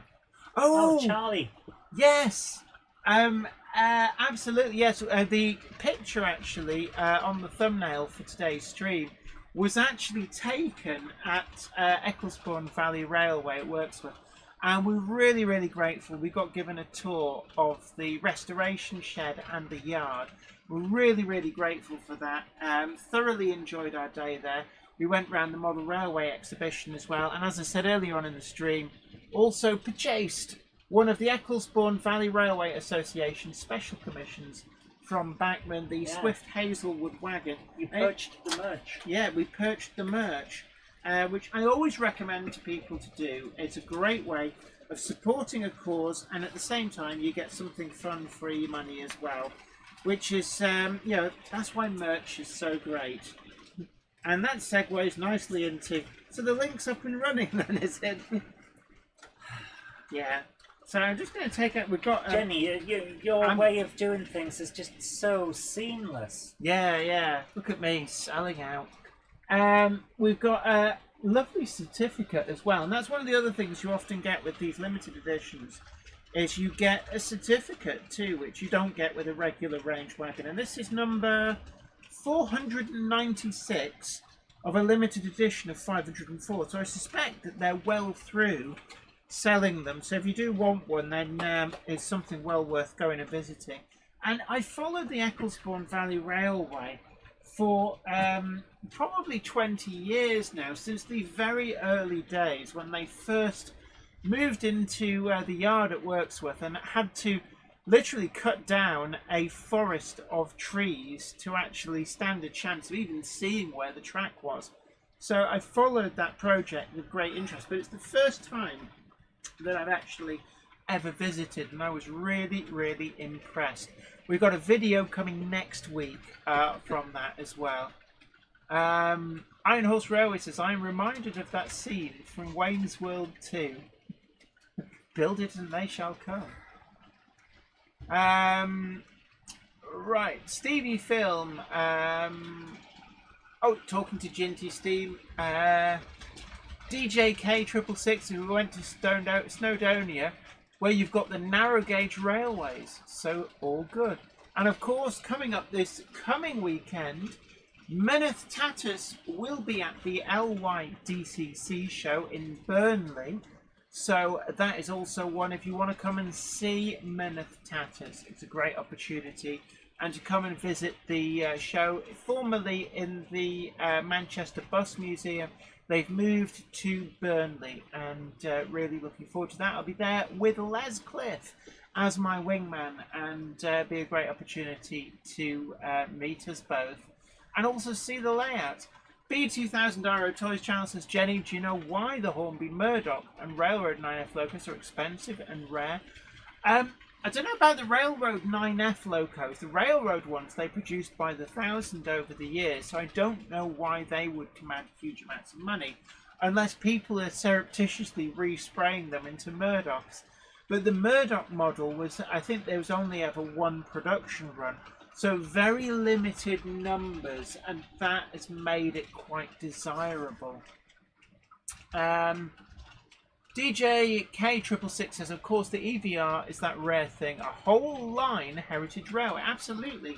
Oh, Charlie. Yes. Absolutely, yes. The picture actually on the thumbnail for today's stream was actually taken at Ecclesbourne Valley Railway at Wirksworth, and we're really, really grateful. We got given a tour of the restoration shed and the yard. We're really, really grateful for that. Thoroughly enjoyed our day there. We went round the Model Railway exhibition as well, and as I said earlier on in the stream, also purchased one of the Ecclesbourne Valley Railway Association special commissions from Backman, the Swift Hazelwood wagon. You purchased the merch. Yeah, we purchased the merch, which I always recommend to people to do. It's a great way of supporting a cause, and at the same time you get something fun for your money as well, which is, that's why merch is so great. And that segues nicely into, so the link's up and running then, is it? Yeah. So I'm just going to take out, we've got... Jenny, your way of doing things is just so seamless. Yeah. Look at me, selling out. We've got a lovely certificate as well. And that's one of the other things you often get with these limited editions, is you get a certificate too, which you don't get with a regular range wagon. And this is number 496 of a limited edition of 504. So I suspect that they're well through selling them, so if you do want one, then it's something well worth going and visiting. And I followed the Ecclesbourne Valley Railway for probably 20 years now, since the very early days when they first moved into the yard at Wirksworth and had to literally cut down a forest of trees to actually stand a chance of even seeing where the track was. So I followed that project with great interest, but it's the first time that I've actually ever visited, and I was really, really impressed. We've got a video coming next week from that as well. Iron Horse Railway says, I'm reminded of that scene from Wayne's World 2. Build it and they shall come. Right, Stevie Film. Talking to Ginty Steam. DJ K666, who went to Snowdonia, where you've got the narrow gauge railways, so all good. And of course, coming up this coming weekend, Meneth Tatters will be at the LYDCC show in Burnley, so that is also one if you want to come and see Meneth Tatters. It's a great opportunity, and to come and visit the show, formerly in the Manchester Bus Museum. They've moved to Burnley, and really looking forward to that. I'll be there with Les Cliff as my wingman, and be a great opportunity to meet us both and also see the layout. B2000 Toys Channel says, Jenny, do you know why the Hornby Murdoch and Railroad 9F Locust are expensive and rare? I don't know about the Railroad 9F locos. The Railroad ones, they produced by the thousand over the years, so I don't know why they would command huge amounts of money, unless people are surreptitiously respraying them into Murdochs. But the Murdoch model was, I think there was only ever one production run, so very limited numbers, and that has made it quite desirable. DJ K666 says, of course, the EVR is that rare thing. A whole line Heritage Railway. Absolutely.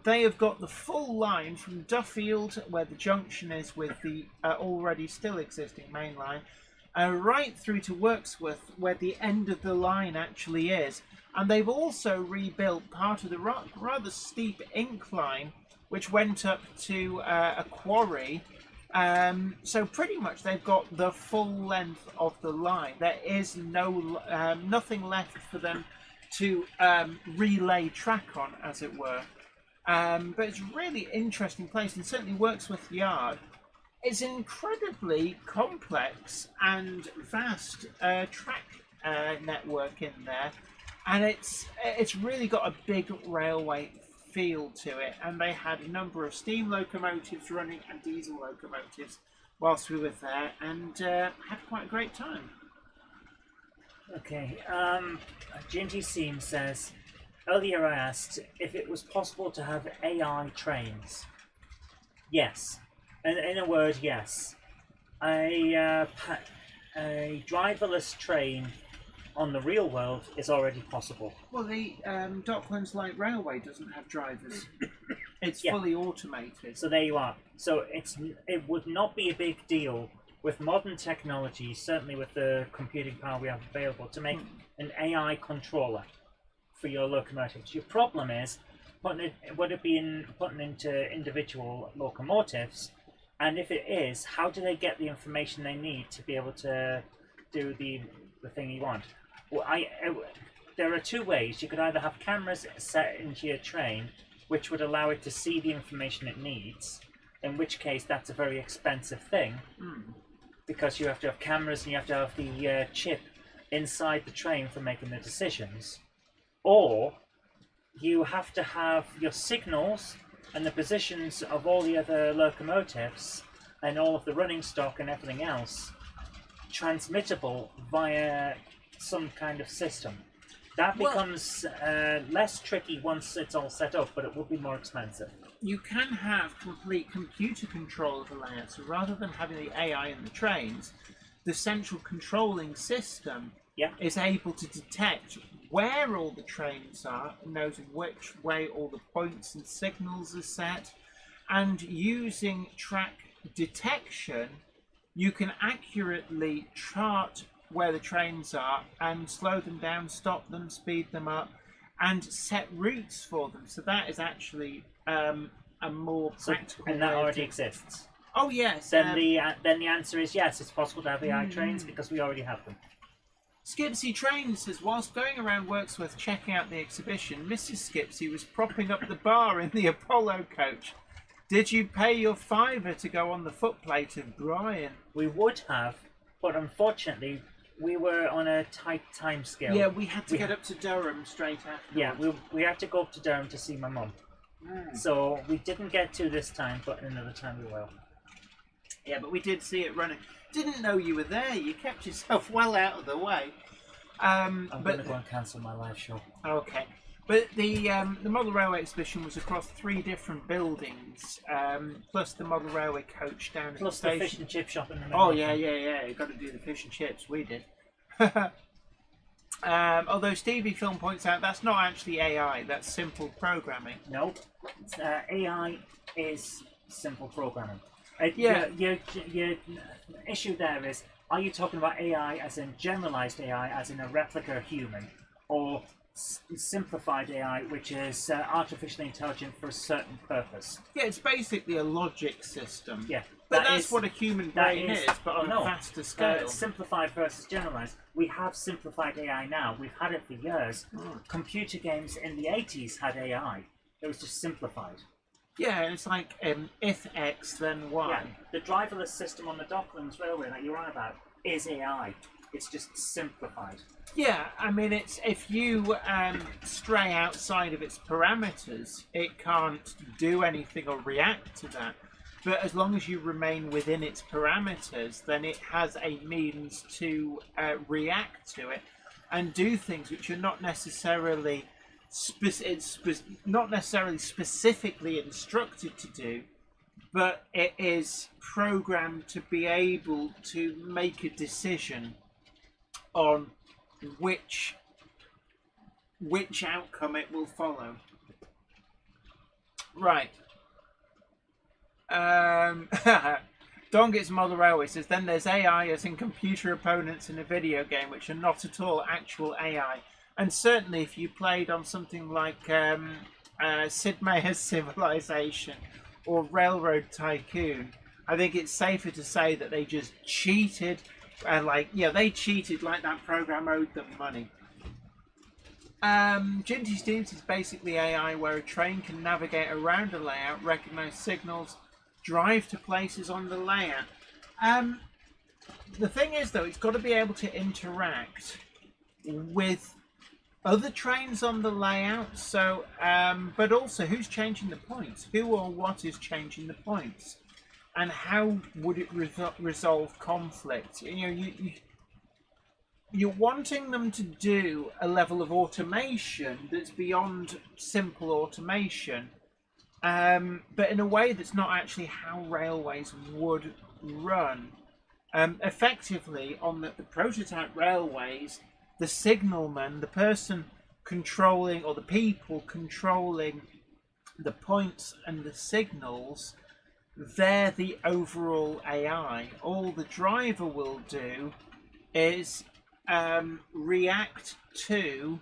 They have got the full line from Duffield, where the junction is with the already still existing main line, right through to Wirksworth, where the end of the line actually is. And they've also rebuilt part of the rather steep incline, which went up to a quarry. So pretty much they've got the full length of the line. There is nothing left for them to relay track on, as it were. But it's a really interesting place, and certainly Wirksworth Yard. It's an incredibly complex and vast track network in there, and it's really got a big railway feel to it, and they had a number of steam locomotives running and diesel locomotives whilst we were there, and had quite a great time. Okay, Ginty Seam says, earlier I asked if it was possible to have AI trains. Yes. In a word, yes. A driverless train on the real world is already possible. Well, the Docklands Light Railway doesn't have drivers. It's Yeah. fully automated. So there you are. So it would not be a big deal with modern technology, certainly with the computing power we have available, to make an AI controller for your locomotives. Your problem is putting into individual locomotives, and if it is, how do they get the information they need to be able to do the thing you want? Well, there are two ways. You could either have cameras set into your train, which would allow it to see the information it needs, in which case that's a very expensive thing, because you have to have cameras and you have to have the chip inside the train for making the decisions. Or you have to have your signals and the positions of all the other locomotives and all of the running stock and everything else transmittable via some kind of system. That becomes less tricky once it's all set up, but it will be more expensive. You can have complete computer control of the layout, so rather than having the AI in the trains, the central controlling system is able to detect where all the trains are, and knows which way all the points and signals are set, and using track detection, you can accurately chart where the trains are and slow them down, stop them, speed them up, and set routes for them. So that is actually a more practical and that way already exists. Oh yes. Then the answer is yes. It's possible to have AI trains because we already have them. Skipsy Train says, whilst going around Wirksworth checking out the exhibition, Mrs. Skipsy was propping up the bar in the Apollo coach. Did you pay your £5 to go on the footplate of Brian? We would have, but unfortunately, we were on a tight time scale. Yeah, we had to get up to Durham straight after. Yeah, we had to go up to Durham to see my mum. So we didn't get to this time, but another time we will. Yeah, but we did see it running. Didn't know you were there. You kept yourself well out of the way. I'm going to go and cancel my live show. Okay. But the Model Railway exhibition was across 3 different buildings, plus the Model Railway coach down at the Plus station. the fish and chip shop in the middle. Oh, yeah. You've got to do the fish and chips. We did. Although Stevie Film points out that's not actually AI, that's simple programming. No, AI is simple programming. Yeah. Your issue there is, are you talking about AI as in generalized AI, as in a replica human, or simplified AI, which is artificially intelligent for a certain purpose? Yeah, it's basically a logic system. Yeah. But that's what a human brain is, but on a faster scale. Simplified versus generalized. We have simplified AI now. We've had it for years. Computer games in the 80s had AI. It was just simplified. Yeah, it's like if X, then Y. Yeah. The driverless system on the Docklands Railway that you're on about is AI. It's just simplified. Yeah, I mean, it's if you stray outside of its parameters, it can't do anything or react to that. But as long as you remain within its parameters, then it has a means to react to it and do things which are not necessarily specifically instructed to do, but it is programmed to be able to make a decision on which outcome it will follow. Right. Dongit's Model Railway says, then there's AI as in computer opponents in a video game, which are not at all actual AI. And certainly if you played on something like Sid Meier's Civilization or Railroad Tycoon, I think it's safer to say that they just cheated. They cheated like that program owed them money. Ginty Steams is basically AI where a train can navigate around a layout, recognize signals, drive to places on the layout. The thing is, though, it's got to be able to interact with other trains on the layout. So, but also, who's changing the points? Who or what is changing the points? And how would it resolve conflict? You're wanting them to do a level of automation that's beyond simple automation, but in a way that's not actually how railways would run. Effectively, on the prototype railways, the signalman, the person controlling, or the people controlling the points and the signals, they're the overall AI. All the driver will do is react to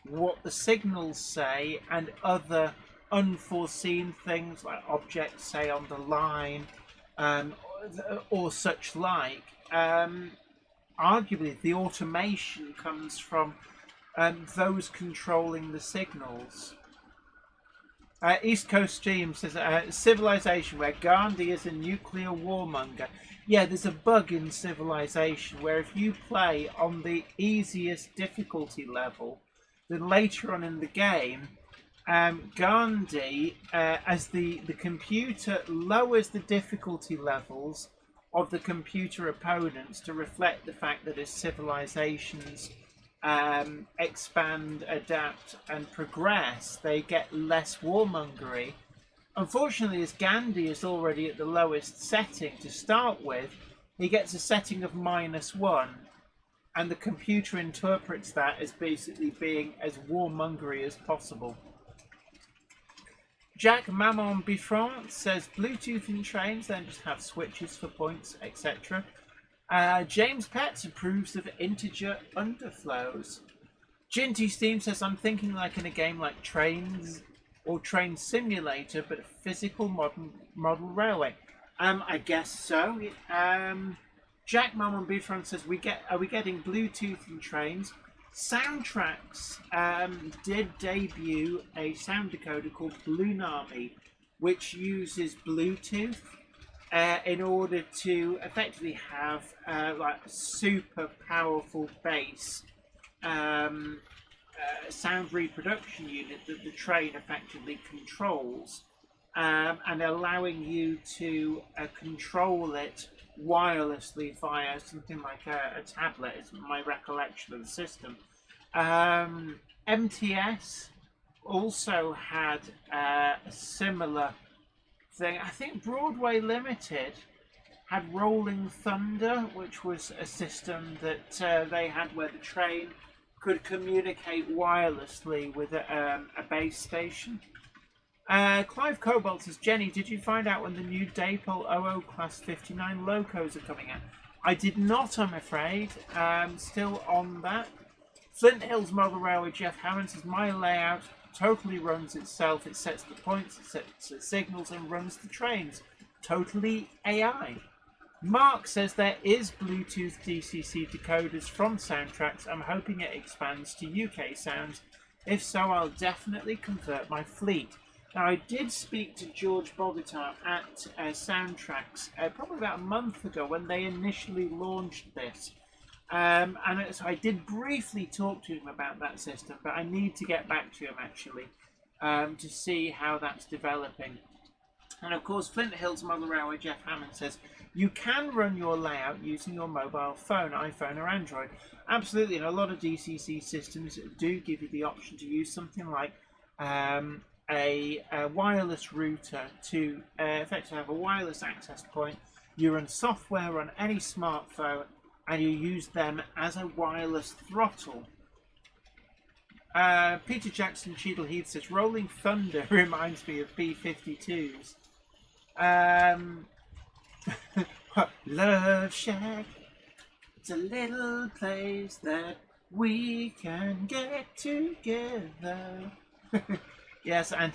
what the signals say and other unforeseen things like objects, say, on the line, or such like. Arguably, the automation comes from those controlling the signals. East Coast Stream says, Civilization, where Gandhi is a nuclear warmonger. Yeah, there's a bug in Civilization where if you play on the easiest difficulty level, then later on in the game, Gandhi, as the computer lowers the difficulty levels of the computer opponents to reflect the fact that as civilizations expand, adapt, and progress, they get less warmongery. Unfortunately, as Gandhi is already at the lowest setting to start with, he gets a setting of -1, and the computer interprets that as basically being as warmongery as possible. Jack Mammon Bifront says Bluetooth in trains, then just have switches for points, etc. James Petts approves of integer underflows. Ginty Steam says, I'm thinking like in a game like Trains or Train Simulator, but a physical model railway. I guess so. Jack Mammon Bifront says, are we getting Bluetooth in trains? Soundtracks did debut a sound decoder called Bluenami, which uses Bluetooth in order to effectively have like super powerful bass sound reproduction unit that the train effectively controls, and allowing you to control it wirelessly via something like a tablet is my recollection of the system. MTS also had a similar thing. I think Broadway Limited had Rolling Thunder, which was a system that they had where the train could communicate wirelessly with a base station. Clive Cobalt says, Jenny, did you find out when the new Dapol 00 Class 59 locos are coming out? I did not, I'm afraid. Still on that. Flint Hills Model Railway Jeff Hammond says, my layout totally runs itself. It sets the points, it sets the signals, and runs the trains. Totally AI. Mark says there is Bluetooth DCC decoders from Soundtracks. I'm hoping it expands to UK sounds. If so, I'll definitely convert my fleet. Now, I did speak to George Bogatar at Soundtracks probably about a month ago when they initially launched this. I did briefly talk to him about that system, but I need to get back to him actually to see how that's developing. And of course, Flint Hills Model Railway Jeff Hammond says you can run your layout using your mobile phone, iPhone or Android. Absolutely, and a lot of DCC systems do give you the option to use something like a wireless router to effectively have a wireless access point. You run software on any smartphone and you use them as a wireless throttle. Peter Jackson Cheadle Heath says Rolling Thunder reminds me of B-52s. Love Shack, it's a little place that we can get together. Yes, and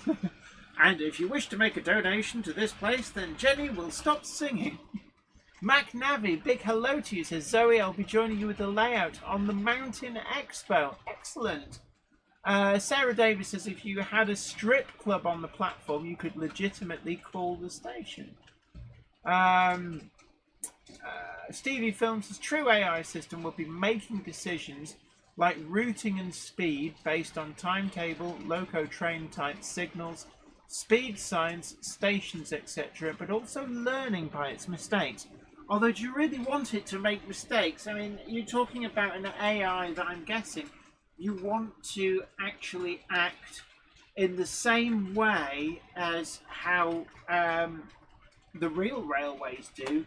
if you wish to make a donation to this place, then Jenny will stop singing. Mac Navi, big hello to you, says Zoe, I'll be joining you with the layout on the Mountain Expo. Excellent. Sarah Davis says if you had a strip club on the platform, you could legitimately call the station. Stevie Films says true AI system will be making decisions like routing and speed based on timetable, loco train type signals, speed signs, stations, etc., but also learning by its mistakes. Although, do you really want it to make mistakes? I mean, you're talking about an AI that I'm guessing you want to actually act in the same way as how the real railways do.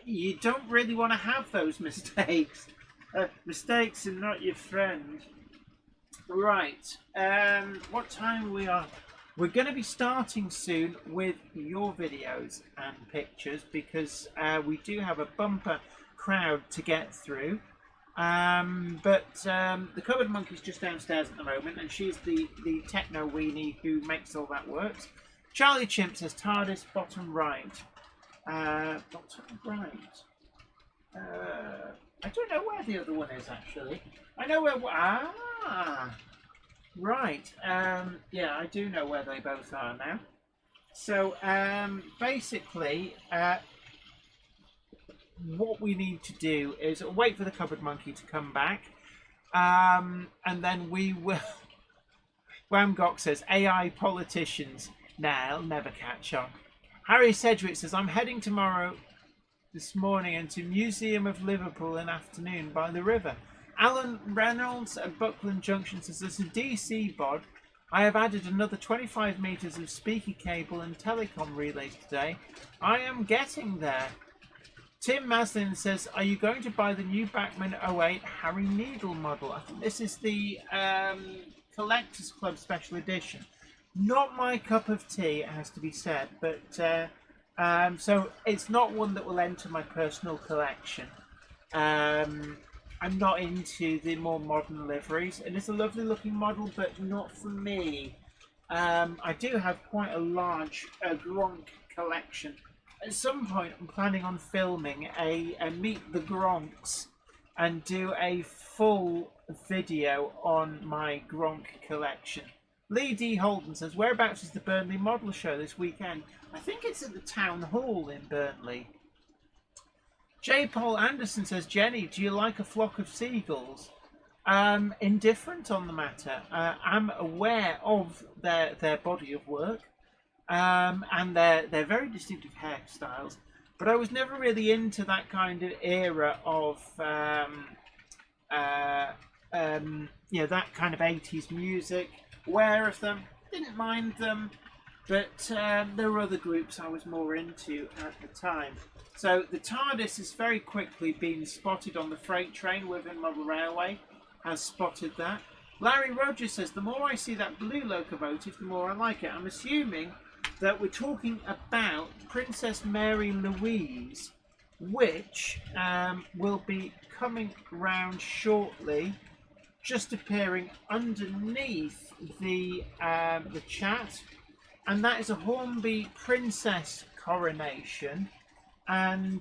You don't really want to have those mistakes. Mistakes are not your friend. Right, what time are we on? We're going to be starting soon with your videos and pictures because we do have a bumper crowd to get through. But the Cupboard Monkey's just downstairs at the moment, and she's the techno weenie who makes all that work. Charlie Chimp says TARDIS bottom right. Bottom right. I don't know where the other one is actually. I know where. Right. Yeah, I do know where they both are now. So basically, what we need to do is wait for the Cupboard Monkey to come back, and then we will. Whamgok says AI politicians now never catch on. Harry Sedgwick says I'm heading tomorrow this morning into Museum of Liverpool in afternoon by the river. Alan Reynolds at Buckland Junction says there's a DC bod. I have added another 25 metres of speaker cable and telecom relays today. I am getting there. Tim Maslin says, are you going to buy the new Bachmann 08 Harry Needle model? I think this is the Collectors Club Special Edition. Not my cup of tea, it has to be said, but so it's not one that will enter my personal collection. I'm not into the more modern liveries, and it's a lovely looking model, but not for me. I do have quite a large Gronk collection. At some point, I'm planning on filming a Meet the Gronks and do a full video on my Gronk collection. Lee D. Holden says, whereabouts is the Burnley Model Show this weekend? I think it's at the Town Hall in Burnley. J. Paul Anderson says, Jenny, do you like A Flock of Seagulls? Indifferent on the matter. I'm aware of their body of work and their very distinctive hairstyles, but I was never really into that kind of era of you know, that kind of 80s music. Aware of them, didn't mind them, but there were other groups I was more into at the time. So the TARDIS has very quickly been spotted on the freight train. Wigan Model Railway has spotted that. Larry Rogers says, the more I see that blue locomotive, the more I like it. I'm assuming that we're talking about Princess Mary Louise, which will be coming round shortly, just appearing underneath the chat, and that is a Hornby Princess coronation, and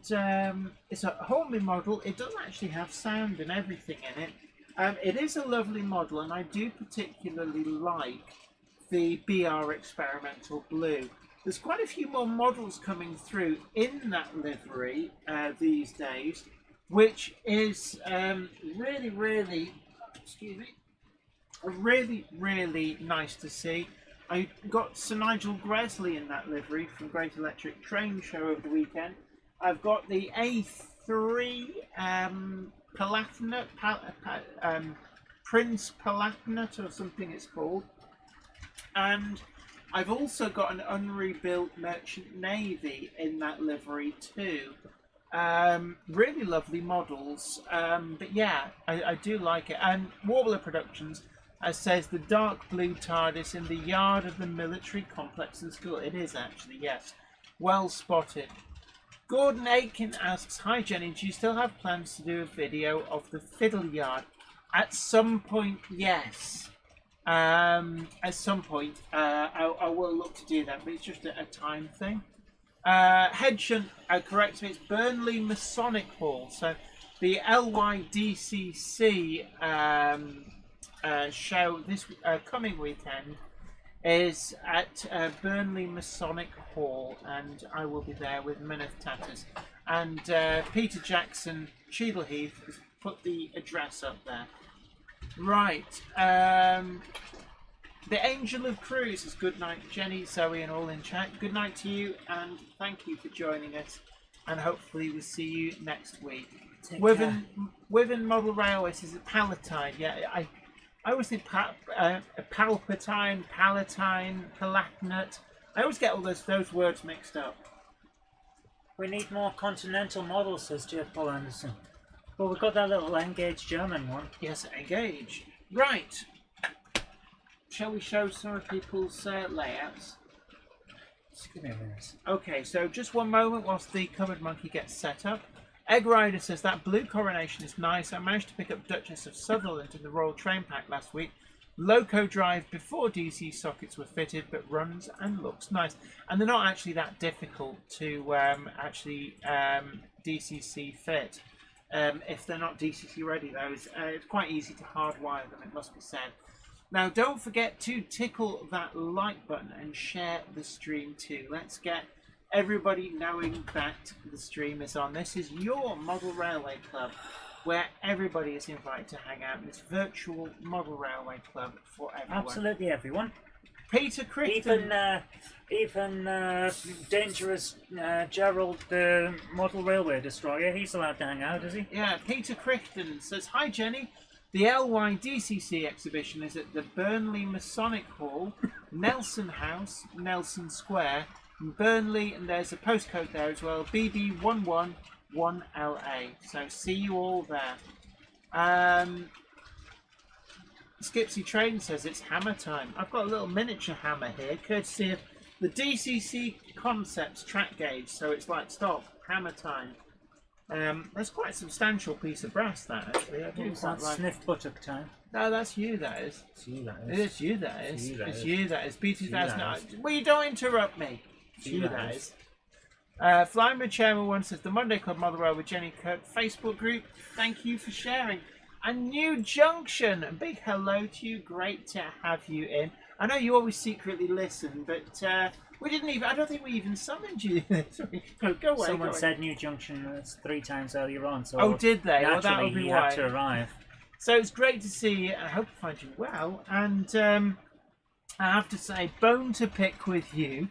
it's a Hornby model. It does actually have sound and everything in it. It is a lovely model, and I do particularly like the BR Experimental Blue. There's quite a few more models coming through in that livery these days. which is really, really, excuse me, really nice to see. I got Sir Nigel Gresley in that livery from Great Electric Train Show over the weekend. I've got the A3 Prince Palatinate or something it's called. And I've also got an unrebuilt Merchant Navy in that livery too. Really lovely models. But yeah, I do like it. And Warbler Productions says the dark blue TARDIS in the yard of the military complex and school. It is actually, yes. Well spotted. Gordon Aiken asks, hi Jenny, do you still have plans to do a video of the Fiddle Yard? At some point, yes. At some point, I will look to do that, but it's just a time thing. Headshunt corrects me, it's Burnley Masonic Hall. So the LYDCC show this coming weekend is at Burnley Masonic Hall, and I will be there with Mineth Tatters. And Peter Jackson, Cheadle Heath, has put the address up there. Right. The Angel of Cruise is good night, Jenny, Zoe, and all in chat. Good night to you, and thank you for joining us. And hopefully we'll see you next week. Wigan Model Railway says Palatine. Yeah, I always think Palpatine, Palatine, Palatinate. I always get all those words mixed up. We need more continental models, says Jeff Paul Anderson. Well, we've got that little Engage German one. Yes, Engage. Right. Shall we show some of people's layouts? Just give me a minute. Okay, so just one moment whilst the Covered Monkey gets set up. Egg Rider says that blue coronation is nice. I managed to pick up Duchess of Sutherland in the Royal Train Pack last week. Loco drive before DC sockets were fitted, but runs and looks nice. And they're not actually that difficult to DCC fit. If they're not DCC ready, though, it's quite easy to hardwire them, it must be said. Now, don't forget to tickle that like button and share the stream too. Let's get everybody knowing that the stream is on. This is your Model Railway Club, where everybody is invited to hang out in this virtual Model Railway Club for everyone. Absolutely everyone. Peter Crichton. Even dangerous Gerald, the Model Railway Destroyer, he's allowed to hang out, is he? Yeah, Peter Crichton says, hi Jenny. The LYDCC exhibition is at the Burnley Masonic Hall, Nelson House, Nelson Square, in Burnley, and there's a postcode there as well, BB111LA. So see you all there. Skipsy Train says it's hammer time. I've got a little miniature hammer here, courtesy of the DCC Concepts track gauge. So it's like, stop, hammer time. That's quite a substantial piece of brass, that actually. I do quite like. Sniff buttock time. No, that's you, that is. It's you, that is. It is you, that is. It's you, that is. B2000. Well, you don't interrupt me. It's you, that is. Flyman Chairman 1 says, the Monday Club Model Rail with Jenny Kirk Facebook group. Thank you for sharing. And New Junction, a big hello to you. Great to have you in. I know you always secretly listen, but we didn't even, I don't think we even summoned you. No, go away. Someone said New Junction 3 times earlier on. So oh, did they? Well, that would be he why. had to arrive. So it's great to see you. I hope I find you well. And I have to say, bone to pick with you.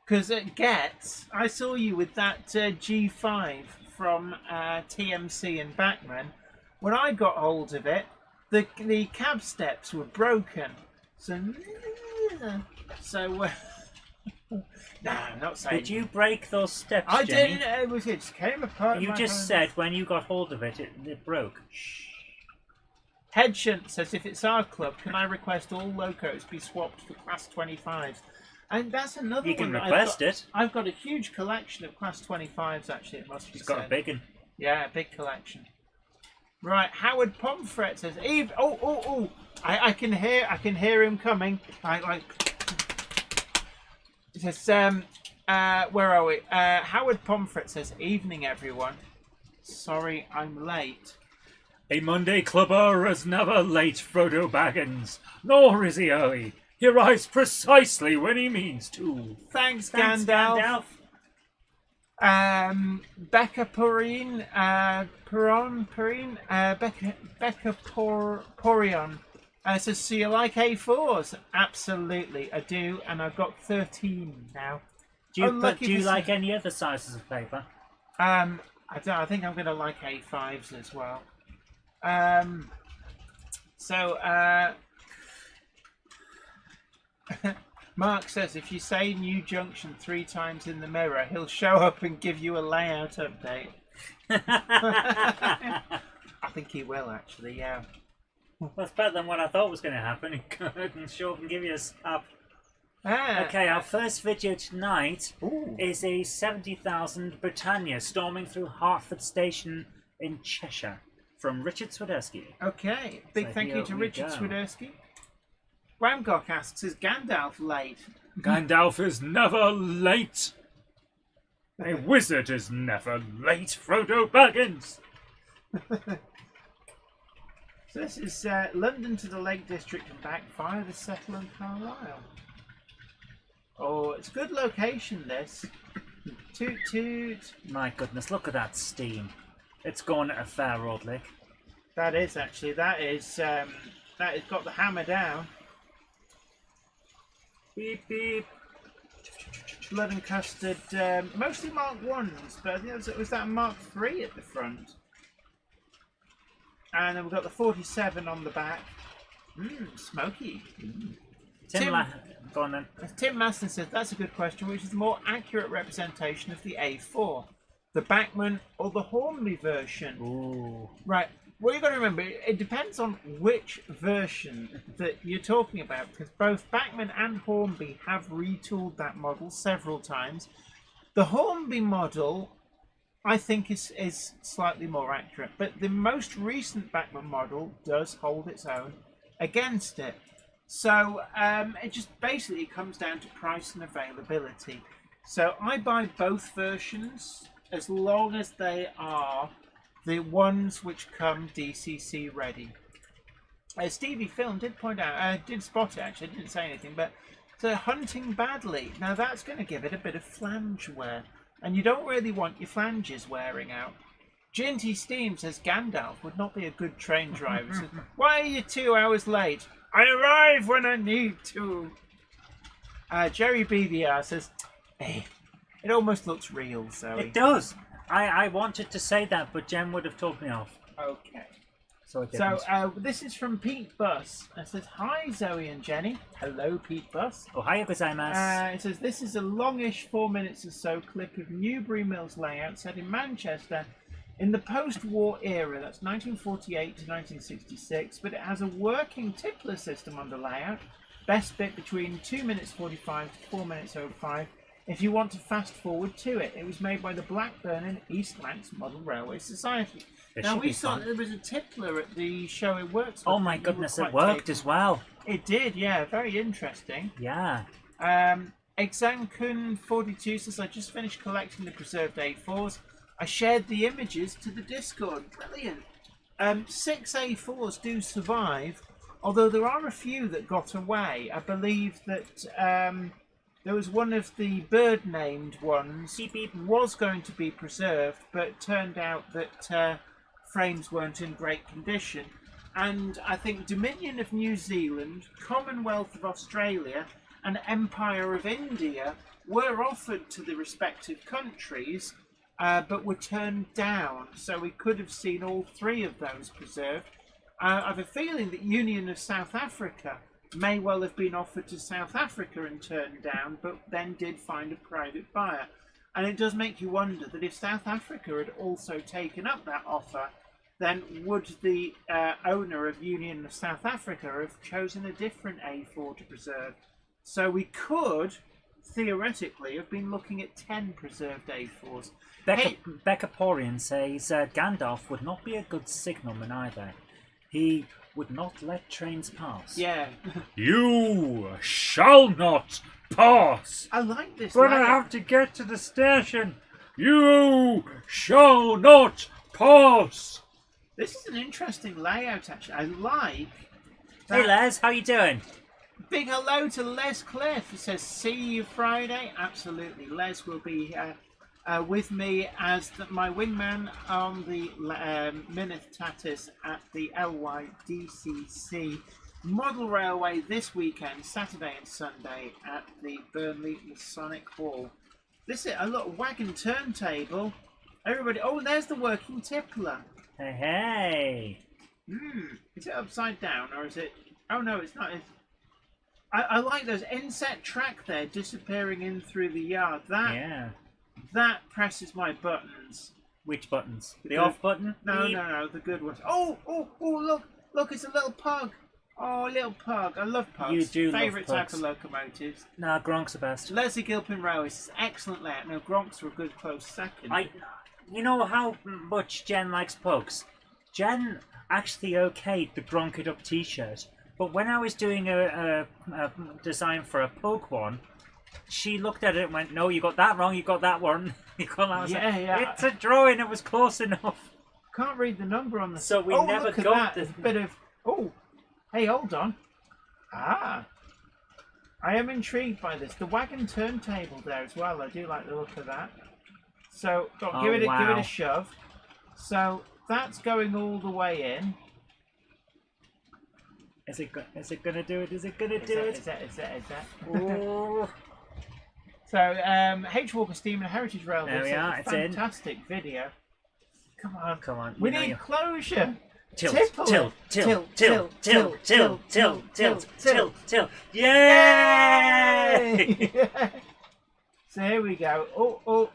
Because at Getz, I saw you with that G5 from TMC and Backman. When I got hold of it, the cab steps were broken. So no, I'm not saying. Did you break those steps, I Jenny? didn't. It just came apart. You just said when you got hold of it, it broke. Headshunt says, if it's our club, can I request all locos be swapped for Class 25s? And that's another You one. can request it. I've got a huge collection of Class 25s, actually, it must be It's said. got a big one. Yeah, a big collection. Right, Howard Pomfret says, Eve, I can hear him coming. It says, where are we? Howard Pomfret says, evening everyone. Sorry I'm late. A Monday clubber is never late, Frodo Baggins, nor is he early. He arrives precisely when he means to. Thanks Gandalf. Becca Porion, Porion. Says, so you like A4s? Absolutely, I do, and I've got 13 now. Do you like any other sizes of paper? I think I'm going to like A5s as well. Mark says if you say New Junction 3 times in the mirror, he'll show up and give you a layout update. I think he will, actually, yeah. That's better than what I thought was going to happen. He can show up and give you a slap. Okay, our first video tonight is a 70,000 Britannia storming through Hertford Station in Cheshire from Richard Swiderski. Okay, big thank you to Richard Swiderski. Wamgok asks, is Gandalf late? Gandalf is never late. A wizard is never late, Frodo Baggins. So this is London to the Lake District and back via the Settle and Carlisle. Oh, it's a good location, this. Toot toot. My goodness, look at that steam. It's going at a fair old lick. That is actually, that has got the hammer down. Beep beep. Blood and custard, mostly Mark 1s, but I think it was that Mark 3 at the front. And then we've got the 47 on the back. Smoky. Go on then. Tim Maston says, that's a good question. Which is the more accurate representation of the A4? The Bachmann or the Hornby version? Ooh. Right. What you've got to remember, it depends on which version that you're talking about, because both Bachmann and Hornby have retooled that model several times. The Hornby model, I think, is slightly more accurate, but the most recent Bachmann model does hold its own against it. So it just basically comes down to price and availability. So I buy both versions as long as they are the ones which come DCC ready. Stevie Film did point out, did spot it actually, didn't say anything, but so hunting badly. Now that's going to give it a bit of flange wear, and you don't really want your flanges wearing out. Ginty Steam says Gandalf would not be a good train driver. Says, why are you 2 hours late? I arrive when I need to. Jerry BBR says, hey, it almost looks real, Zoe. It does. I wanted to say that, but Jen would have told me off. Okay. So it didn't. So this is from Pete Buss. It says, hi Zoe and Jenny. Hello Pete Buss. Ohio gozaimasu. It says, this is a longish 4 minutes or so clip of Newbury Mills layout set in Manchester in the post-war era. That's 1948 to 1966, but it has a working tippler system on the layout. Best bit between 2 minutes 45 to 4 minutes 05. If you want to fast forward to it, it was made by the Blackburn and East Lancs Model Railway Society. Now we saw there was a tippler at the show it works. Oh my goodness, it worked as well. It did, yeah, very interesting. Yeah. Exankun 42 says, I just finished collecting the preserved A4s. I shared the images to the Discord. Brilliant. 6 A4s do survive, although there are a few that got away. I believe that there was one of the bird-named ones was going to be preserved, but turned out that frames weren't in great condition. And I think Dominion of New Zealand, Commonwealth of Australia, and Empire of India were offered to the respective countries, but were turned down. So we could have seen all 3 of those preserved. I have a feeling that Union of South Africa may well have been offered to South Africa and turned down, but then did find a private buyer. And it does make you wonder that if South Africa had also taken up that offer, then would the owner of Union of South Africa have chosen a different A4 to preserve? So we could, theoretically, have been looking at 10 preserved A4s. Becca Porian says Gandalf would not be a good signalman either. He would not let trains pass. Yeah. You shall not pass. I like this. But I have to get to the station. You shall not pass. This is an interesting layout, actually. I like. Hey Les, how you doing? Big hello to Les Cliff. It says, see you Friday. Absolutely. Les will be here. with me as my wingman on the Minith Tatis at the LYDCC Model Railway this weekend, Saturday and Sunday at the Burnley Masonic Hall. This is a little wagon turntable. Everybody, oh, there's the working tippler. Hey. Is it upside down or is it? Oh no, it's not. I like those inset track there disappearing in through the yard. That presses my buttons. Which buttons? The off button? No, the good ones. Oh, look, it's a little pug. Oh, a little pug. I love pugs. You do Favourite love type pugs. of locomotives. Nah, Gronk's the best. Leslie Gilpin Railways is excellent layout. No, Gronks are a good close second. You know how much Jen likes pugs? Jen actually okayed the Gronk It Up t-shirt, but when I was doing a design for a pug one, she looked at it and went, "No, you got that wrong. You got that one. You got that." Yeah. It's a drawing. It was close enough. Can't read the number on the. So we never look at got that. A bit of. Oh, hey, hold on. I am intrigued by this. The wagon turntable there as well. I do like the look of that. So, give it a shove. So that's going all the way in. Is it gonna do it? Is it gonna do it? Is that? Oh. So, H. Walker Steam and Heritage Railway. There we are, it's in. Fantastic video. Come on. We need closure. Tilt. Yay! So here we go. Oh.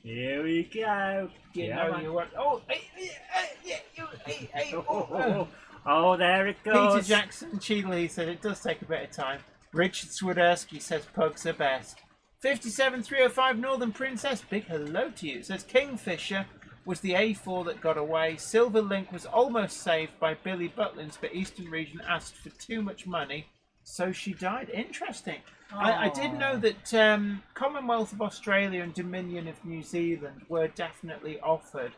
Here we go. You know you want. Oh, Oh, there it goes. Peter Jackson Cheadley said it does take a bit of time. Richard Swiderski says pugs are best. 57305 Northern Princess, big hello to you. Says Kingfisher was the A4 that got away. Silver Link was almost saved by Billy Butlins, but Eastern Region asked for too much money, so she died. Interesting. I did know that Commonwealth of Australia and Dominion of New Zealand were definitely offered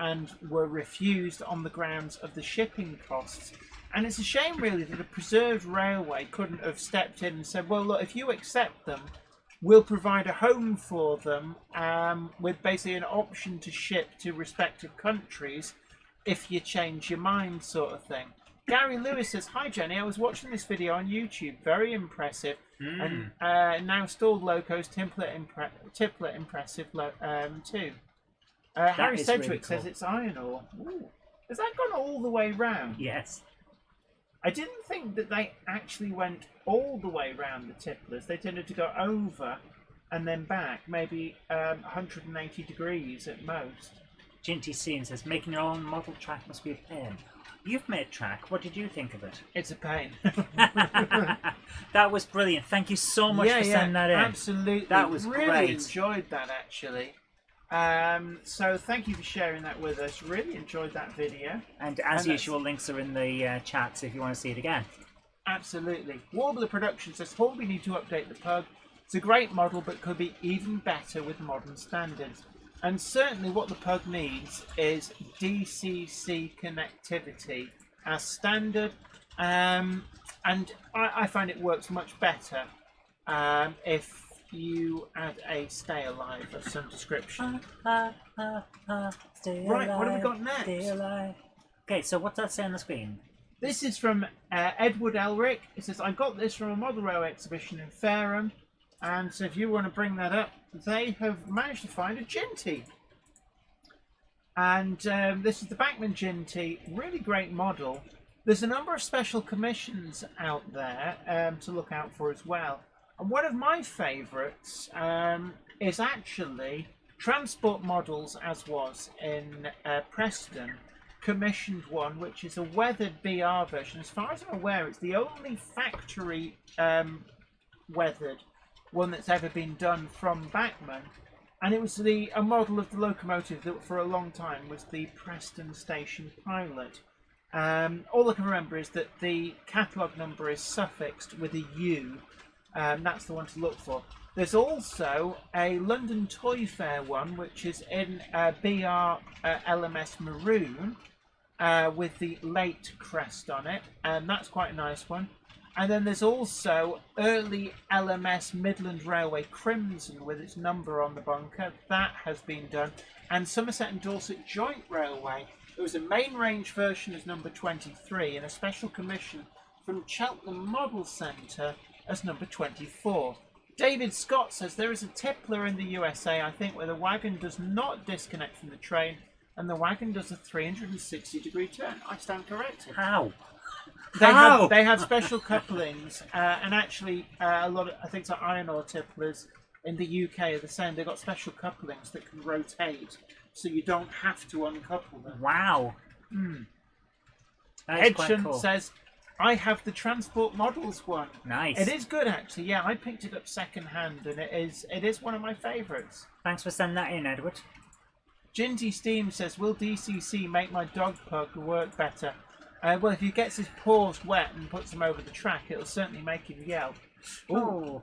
and were refused on the grounds of the shipping costs. And it's a shame, really, that a preserved railway couldn't have stepped in and said, well, look, if you accept them, we'll provide a home for them with basically an option to ship to respective countries if you change your mind, sort of thing. Gary Lewis says, hi Jenny, I was watching this video on YouTube, very impressive. And now stalled locos, Tiplet impressive too. Harry Sedgwick really cool. says it's iron ore. Ooh. Has that gone all the way round? Yes. I didn't think that they actually went all the way round the tipplers. They tended to go over and then back, maybe 180 degrees at most. Ginty Scene says, making your own model track must be a pain. You've made track. What did you think of it? It's a pain. That was brilliant. Thank you so much for sending that in. Absolutely. That was really great. Enjoyed that, actually. So thank you for sharing that with us. Really enjoyed that video. And as usual, links are in the chat if you want to see it again. Absolutely. Warbler Productions says, Paul, we need to update the pug. It's a great model, but could be even better with modern standards. And certainly what the pug needs is DCC connectivity as standard. And I find it works much better if you add a stay alive of some description. Stay alive, right, what have we got next? Stay alive. Okay, so what's that say on the screen? This is from Edward Elric. It says, I got this from a model railway exhibition in Fareham. And so if you want to bring that up, they have managed to find a Ginty. And this is the Bachmann Ginty, really great model. There's a number of special commissions out there to look out for as well. And one of my favourites is actually Transport Models, as was in Preston, commissioned one, which is a weathered BR version. As far as I'm aware, it's the only factory weathered one that's ever been done from Bachmann, and it was a model of the locomotive that for a long time was the Preston Station Pilot. All I can remember is that the catalogue number is suffixed with a U. That's the one to look for. There's also a London Toy Fair one, which is in BR LMS Maroon with the late crest on it, and that's quite a nice one. And then there's also early LMS Midland Railway Crimson with its number on the bunker. That has been done. And Somerset and Dorset Joint Railway. There was a main range version as number 23 and a special commission from Cheltenham Model Centre as number 24. David Scott says there is a tippler in the USA, I think, where the wagon does not disconnect from the train and the wagon does a 360-degree turn. I stand corrected. How? They have special couplings, and actually a lot of, I think, so iron ore tipplers in the UK are the same. They've got special couplings that can rotate, so you don't have to uncouple them. Wow. That is quite Hedgen cool. says, I have the Transport Models one. Nice. It is good, actually. Yeah, I picked it up second hand, and it is one of my favourites. Thanks for sending that in, Edward. Ginty Steam says, will DCC make my dog pug work better? Well, if he gets his paws wet and puts them over the track, it'll certainly make him yell. Oh.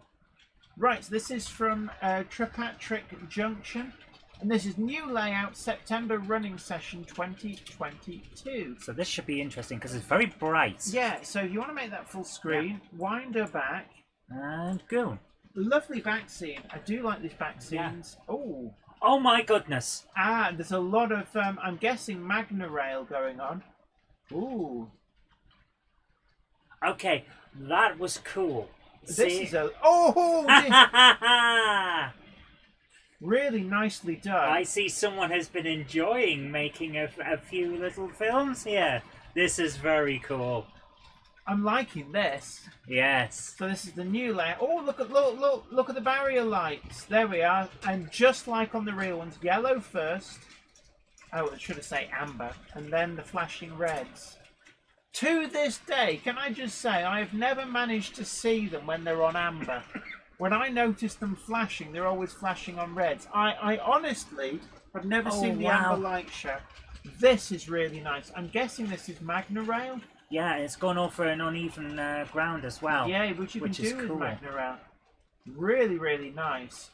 Right, so this is from Trepatrick Junction. And this is new layout, September running session 2022. So this should be interesting because it's very bright. Yeah, so you want to make that full screen, wind her back. And go. Lovely back scene. I do like these back scenes. Yeah. Oh. Oh my goodness. Ah, there's a lot of, I'm guessing, Magna Rail going on. Ooh. Okay, that was cool. This is a... Oh! Really nicely done. I see someone has been enjoying making a few little films here. This is very cool. I'm liking this. Yes. So this is the new layout. Oh, look at the barrier lights. There we are. And just like on the real ones, yellow first. Oh, I should have said amber. And then the flashing reds. To this day, can I just say, I have never managed to see them when they're on amber. When I notice them flashing, they're always flashing on reds. I honestly have never seen the amber light show. This is really nice. I'm guessing this is Magna Rail. Yeah, it's gone over an uneven ground as well. Yeah, which you can do with Magna Rail. Really, really nice.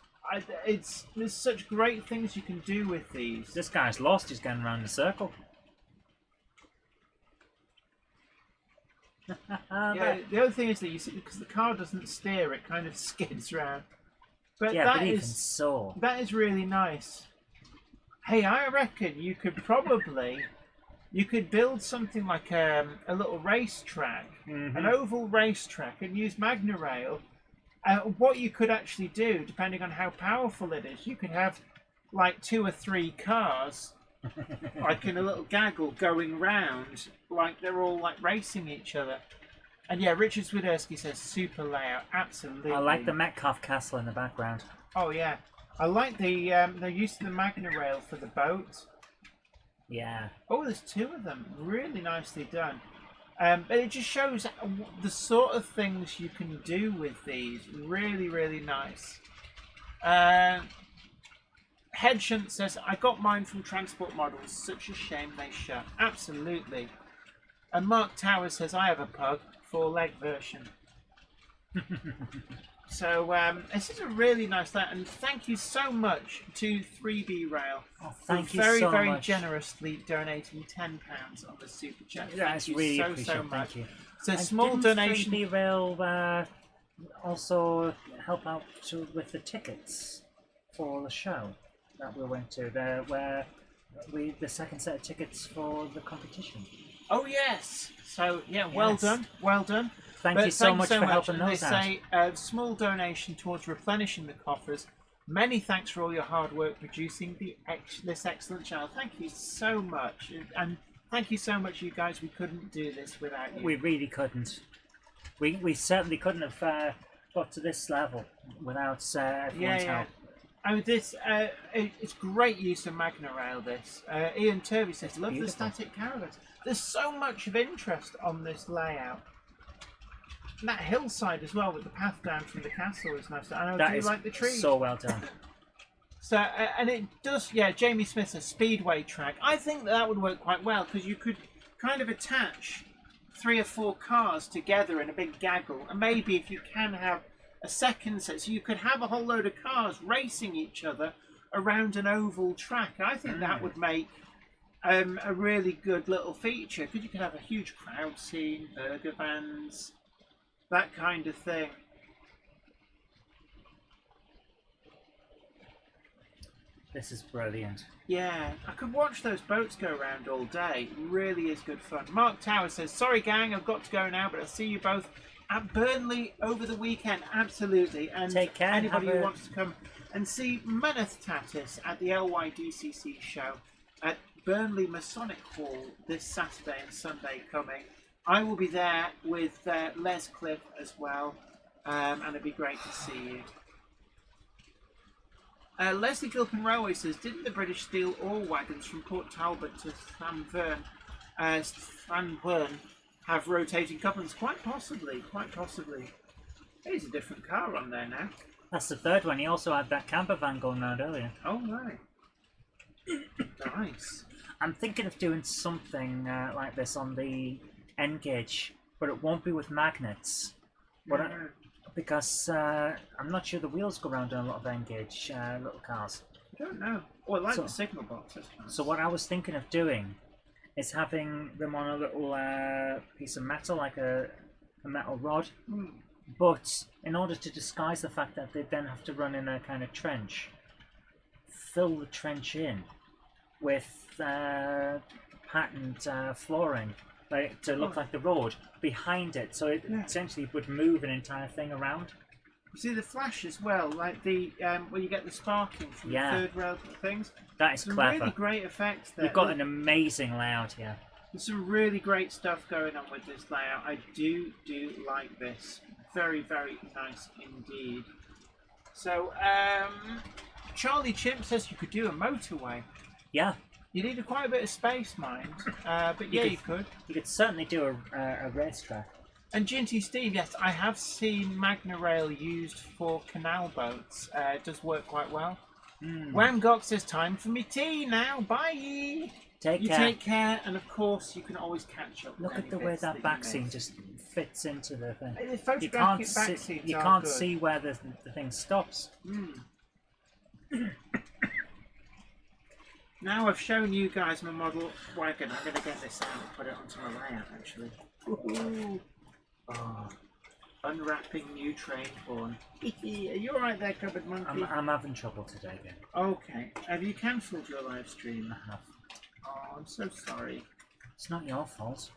There's such great things you can do with these. This guy's lost. He's going around the circle. Yeah, the other thing is that you see, because the car doesn't steer, it kind of skids around. But yeah, that but even is so, that is really nice. Hey, I reckon you could probably build something like a little racetrack, an oval racetrack, and use Magna Rail. What you could actually do, depending on how powerful it is, you could have like 2 or 3 cars, like in a little gaggle, going round, like they're all like racing each other. And yeah, Richard Swiderski says super layout, absolutely. I like the Metcalfe Castle in the background. Oh yeah, I like the use of the Magna Rail for the boat. Yeah. Oh, there's 2 of them, really nicely done. But it just shows the sort of things you can do with these. Really, really nice. Headshunt says, I got mine from Transport Models. Such a shame they shut. Absolutely. And Mark Towers says, I have a pug, 4-leg version. So this is a really nice layout, and thank you so much to 3B Rail for very generously donating £10 on the super chat. That's really appreciated. Thank you. So and small donation. 3B Rail also help out with the tickets for the show that we went to, the second set of tickets for the competition. Oh yes. So yeah, well done, well done. Thank you so much for helping those out. They say a small donation towards replenishing the coffers. Many thanks for all your hard work producing this excellent channel. Thank you so much, and thank you so much, you guys. We couldn't do this without you. We really couldn't. We certainly couldn't have got to this level without everyone's help. I mean, it's great use of Magna Rail. This Ian Turvey says, "Love the static caravans." There's so much of interest on this layout. And that hillside as well, with the path down from the castle, is nice. I know, do you like the trees? So well done. So, and it does, yeah. Jamie Smith says speedway track. I think that would work quite well because you could kind of attach 3 or 4 cars together in a big gaggle, and maybe if you can have a second set, so you could have a whole load of cars racing each other around an oval track. I think that would make a really good little feature because you could have a huge crowd scene, burger vans. that kind of thing. This is brilliant. Yeah, I could watch those boats go around all day. It really is good fun. Mark Tower says, sorry gang, I've got to go now, but I'll see you both at Burnley over the weekend. Absolutely. And take care. Anybody who wants to come and see Meneth Tatis at the LYDCC show at Burnley Masonic Hall this Saturday and Sunday coming. I will be there with Les Cliff as well, and it'd be great to see you. Leslie Gilpin Railway says, didn't the British steal all wagons from Port Talbot to Llanvern have rotating couplings? Quite possibly, quite possibly. There's a different car on there now. That's the third one. He also had that camper van going around earlier. Oh, right. Nice. I'm thinking of doing something like this on the N gauge, but it won't be with magnets. But because I'm not sure the wheels go around on a lot of N gauge little cars. I don't know. Oh, I like the signal box. So what I was thinking of doing is having them on a little piece of metal, like a metal rod. But in order to disguise the fact that they then have to run in a kind of trench, fill the trench in with patterned flooring, like, to look like the road behind it, so it essentially would move an entire thing around. You see the flash as well, like the when you get the sparking from the third rail things. That is some clever. Really great effects there. You've got an amazing layout here. There's some really great stuff going on with this layout. I do like this. Very, very nice indeed. So, Charlie Chimp says you could do a motorway. Yeah. You need quite a bit of space, mind. But yeah, you could. You could certainly do a racetrack. And Ginty Steve, yes, I have seen Magna Rail used for canal boats. It does work quite well. Wham Gok says, time for me tea now. Bye. Take care. Take care, and of course, you can always catch up. Look at the way that back scene just fits into the thing. You can't see where the thing stops. Now I've shown you guys my model wagon. I'm going to get this out and put it onto my layout, actually. Ooh. Oh. Unwrapping new train horn. Are you alright there, Cupboard Monkey? I'm having trouble today again. Okay. Have you cancelled your live stream? I have. Oh, I'm so sorry. It's not your fault.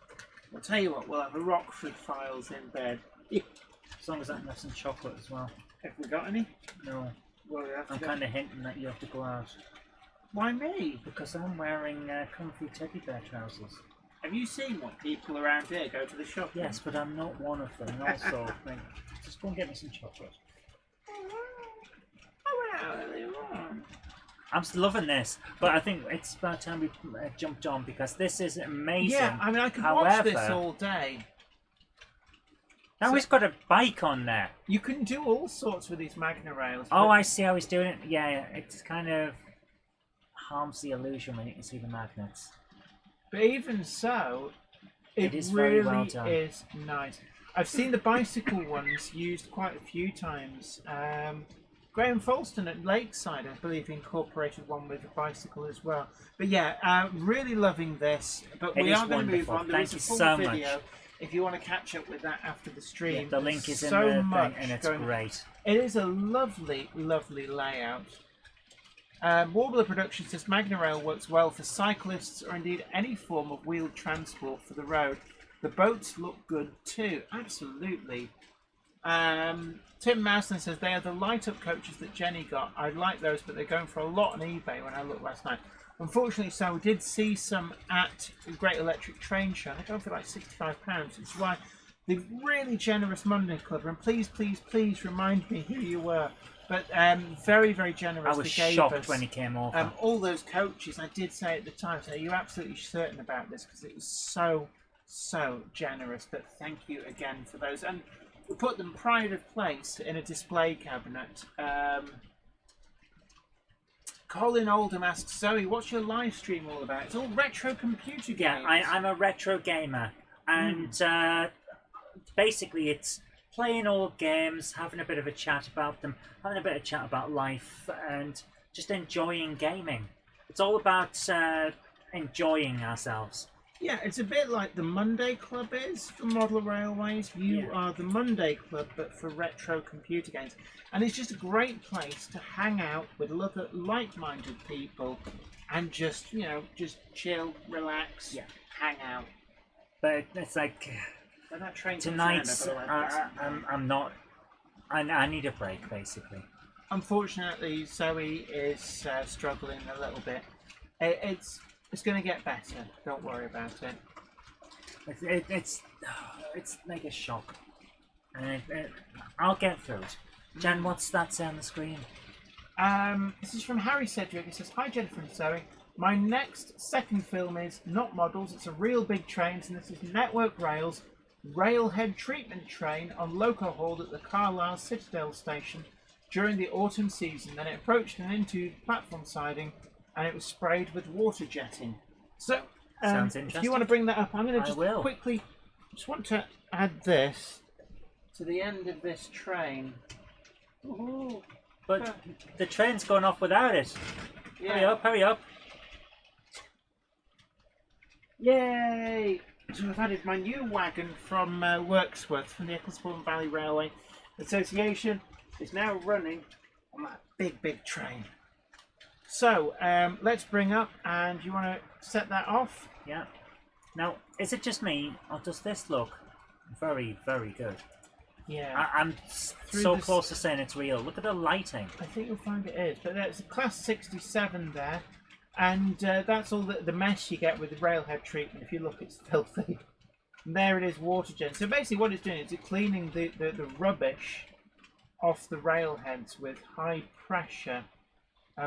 I'll tell you what, we'll have a Rockford Files in bed. As long as I can have some chocolate as well. Have we got any? No. Well, I'm kind of hinting that you have to go out. Why me? Because I'm wearing comfy teddy bear trousers. Have you seen what people around here go to the shop? Yes, but I'm not one of them. And also, just go and get me some chocolate. I'm still loving this, but I think it's about time we jumped on because this is amazing. Yeah, I mean, I could watch this all day. Now he's got a bike on there. You can do all sorts with these Magna Rails. Oh, I see how he's doing it. Yeah, it kind of harms the illusion when you can see the magnets. But even so, it is really very well done. is nice. I've seen the bicycle ones used quite a few times. Graham Folston at Lakeside, I believe, incorporated one with a bicycle as well. But yeah, really loving this. But we are going to move on. There is a full video if you want to catch up with that after the stream. Yeah, the link is in so the much thing, and it's great. It is a lovely, lovely layout. Warbler Productions says Magna Rail works well for cyclists or indeed any form of wheeled transport for the road. The boats look good too. Absolutely. Tim Mousen says they are the light-up coaches that Jenny got. I like those, but they're going for a lot on eBay when I looked last night. Unfortunately, so we did see some at the Great Electric Train Show. They're going for like £65, which is why the really generous Monday Club. And please, please, please remind me who you were. But very, very generous. I was shocked when he came over. All those coaches, I did say at the time, so you're absolutely certain about this because it was so, so generous. But thank you again for those. And we put them pride of place in a display cabinet. Colin Oldham asks, Zoe, what's your live stream all about? It's all retro computer games. Yeah, I'm a retro gamer. And basically it's playing old games, having a bit of a chat about them, having a bit of chat about life, and just enjoying gaming. It's all about enjoying ourselves. Yeah, it's a bit like the Monday Club is for model railways. You are the Monday Club, but for retro computer games. And it's just a great place to hang out with other like-minded people and just, just chill, relax, hang out. But it's like When that train tonight, comes in, I've got to I'm not. I need a break, basically. Unfortunately, Zoe is struggling a little bit. It's going to get better. Don't worry about it. It's like a shock, and I'll get through it. Jen, what's that say on the screen? This is from Harry Cedric. It says, "Hi Jennifer and Zoe. My next second film is not models. It's a real big train, and this is Network Rail's Railhead Treatment Train on Loco Hold at the Carlisle Citadel Station during the autumn season. Then it approached and into platform siding, and it was sprayed with water jetting." So, Sounds if interesting. you want to bring that up, I'm going to just will. quickly want to add this to the end of this train. Ooh. But the train's going off without it. Yeah. Hurry up! Hurry up! Yay! So I've added my new wagon from Worksworth, from the Ecclesbourne Valley Railway Association. It's now running on that big train. So, let's bring up, and you want to set that off? Yeah. Now, is it just me, or does this look very, very good? Yeah. I'm Through so this- close to saying it's real. Look at the lighting. I think you'll find it is, but there's a Class 67 there, and that's all the mess you get with the railhead treatment. If you look, it's filthy. And there it is, water jet. So basically what it's doing is it's cleaning the rubbish off the railheads with high pressure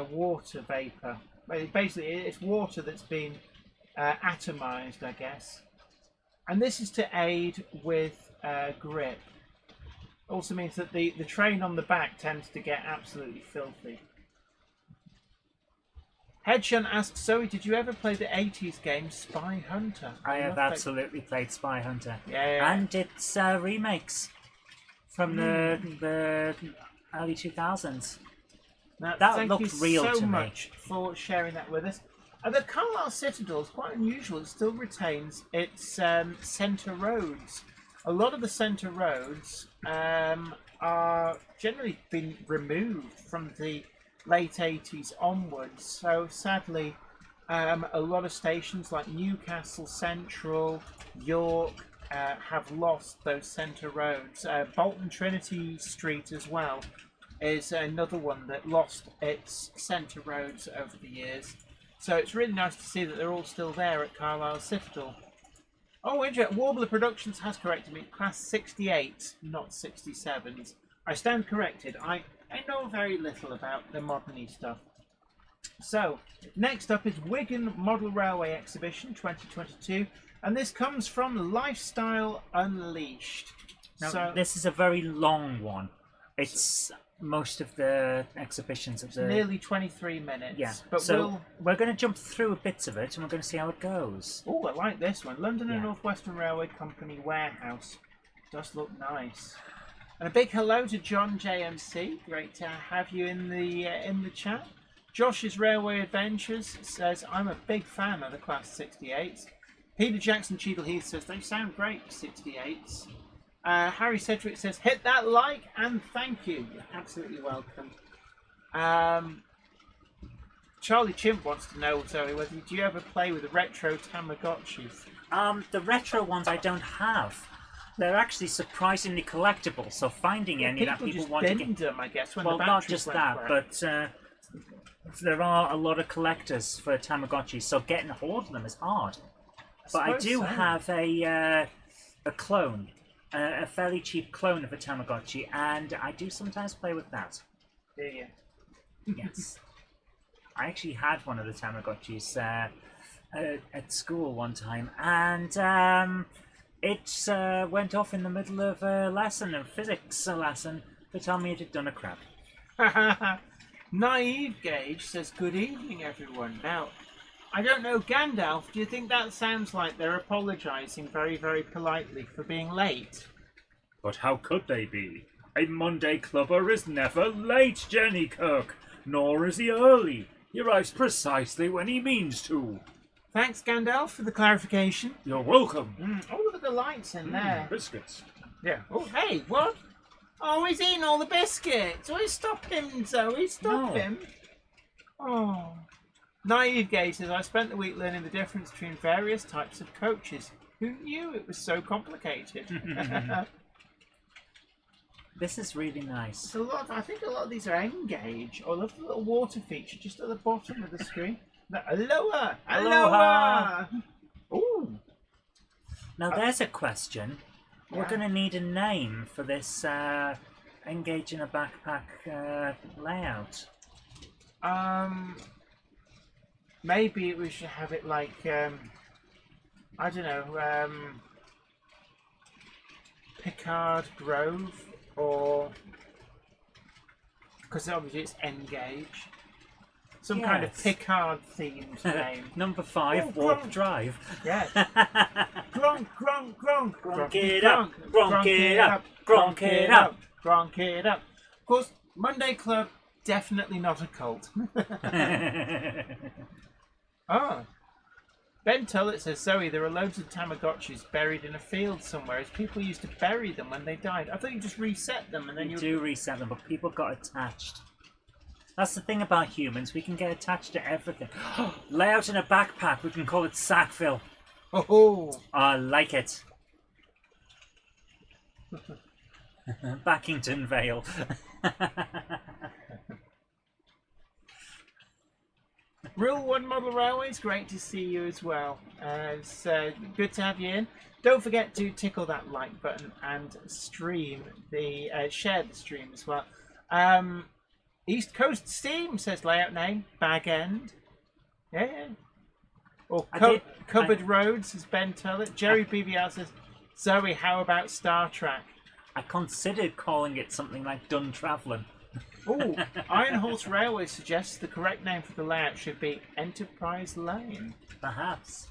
water vapour. Basically, it's water that's been atomized, I guess. And this is to aid with grip. Also means that the train on the back tends to get absolutely filthy. Headshun asks, Zoe, did you ever play the 80s game Spy Hunter? I have love absolutely played Spy Hunter. Yeah. And it's remakes from the early 2000s. Now, That thank looked you real so to me. much for sharing that with us. The Carlisle Citadel is quite unusual. It still retains its centre roads. A lot of the centre roads are generally been removed from the late 80s onwards. So sadly, a lot of stations like Newcastle Central, York, have lost those centre roads. Bolton Trinity Street as well is another one that lost its centre roads over the years. So it's really nice to see that they're all still there at Carlisle Citadel. Oh, interesting. Warbler Productions has corrected me. Class 68, not 67s. I stand corrected. I know very little about the modern stuff. So, next up is Wigan Model Railway Exhibition 2022. And this comes from Lifestyle Unleashed. Now, So, this is a very long one. It's most of the exhibitions of the... nearly 23 minutes. Yeah, But so we're going to jump through bits of it and we're going to see how it goes. Oh, I like this one. London and Yeah. North Western Railway Company warehouse. Does look nice. And a big hello to John JMC. Great to have you in the chat. Josh's Railway Adventures says, I'm a big fan of the Class 68s. Peter Jackson Cheadle Heath says, they sound great, 68s. Harry Cedric says, hit that like and thank you. You're absolutely welcome. Charlie Chimp wants to know, Zoe, whether do you ever play with the retro Tamagotchis? The retro ones I don't have. They're actually surprisingly collectible, so finding any that people just want to binned get... them, I guess, when Well, the not batteries just went that, flat. but there are a lot of collectors for Tamagotchis, so getting a hold of them is hard. But I suppose do so. have a clone, a fairly cheap clone of a Tamagotchi, and I do sometimes play with that. Do you? Yes. I actually had one of the Tamagotchis at school one time, and it went off in the middle of a lesson, a physics lesson, to tell me it had done a crap. Naive Gauge says, good evening, everyone. Now, I don't know, Gandalf, do you think that sounds like they're apologising very, very politely for being late? But how could they be? A Monday clubber is never late, Jenny Kirk, nor is he early. He arrives precisely when he means to. Thanks, Gandalf, for the clarification. You're welcome. Oh, look at the lights in there. Biscuits. Yeah. Oh, hey, what? Oh, he's eating all the biscuits. Oh, stop him, Zoe. Stop him. Oh. Naive Gay says, I spent the week learning the difference between various types of coaches. Who knew it was so complicated? This is really nice. It's a lot. I think a lot of these are Engage. Oh, I love the little water feature just at the bottom of the screen. Aloha! Aloha! Ooh. Now there's a question. Yeah. We're going to need a name for this Engage in a Backpack layout. Maybe we should have it like, I don't know, Picard Grove, or, because obviously it's Engage. Some kind of Picard themed name. Number 5, Oh, Warp Gronk. Drive. Yes. Gronk, Gronk, Gronk. Gronk it up, Gronk it up, Gronk it up. Gronk it up. Of course, Monday Club, definitely not a cult. Oh. Ben Tullett says, Zoe, there are loads of Tamagotchis buried in a field somewhere, as people used to bury them when they died. I thought you just reset them and then You do reset them, but people got attached. That's the thing about humans, we can get attached to everything. Layout in a backpack, we can call it Sackville. Oh. I like it. Backington Vale. Rule 1 Model Railways, great to see you as well. It's good to have you in. Don't forget to tickle that like button and stream the share the stream as well. East Coast Steam says layout name Bag End. Yeah. Or Cupboard Road says Ben Tullett. Jerry BBR says, Zoe, how about Star Trek? I considered calling it something like Done Travelling. Oh, Iron Horse Railway suggests the correct name for the layout should be Enterprise Lane. Perhaps.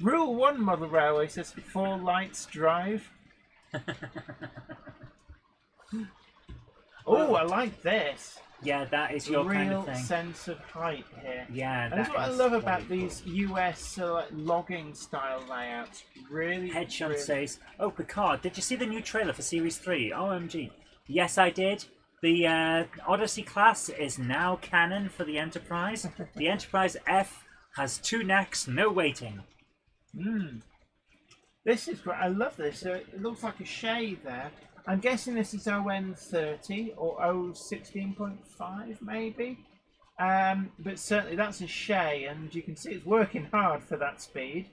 Rule 1 Model Railway says 4 Lights Drive. Oh, I like this. Yeah, that is your Real kind of thing. sense of height here. Yeah, And that's what I is love very about cool. these US logging style layouts. Really, Headshot really... says, oh, Picard, did you see the new trailer for Series 3? OMG. Yes, I did. The Odyssey class is now canon for the Enterprise. The Enterprise F has 2 necks, no waiting. This is great. I love this. So it looks like a shade there. I'm guessing this is ON30 or O16.5 maybe. But certainly that's a Shay, and you can see it's working hard for that speed.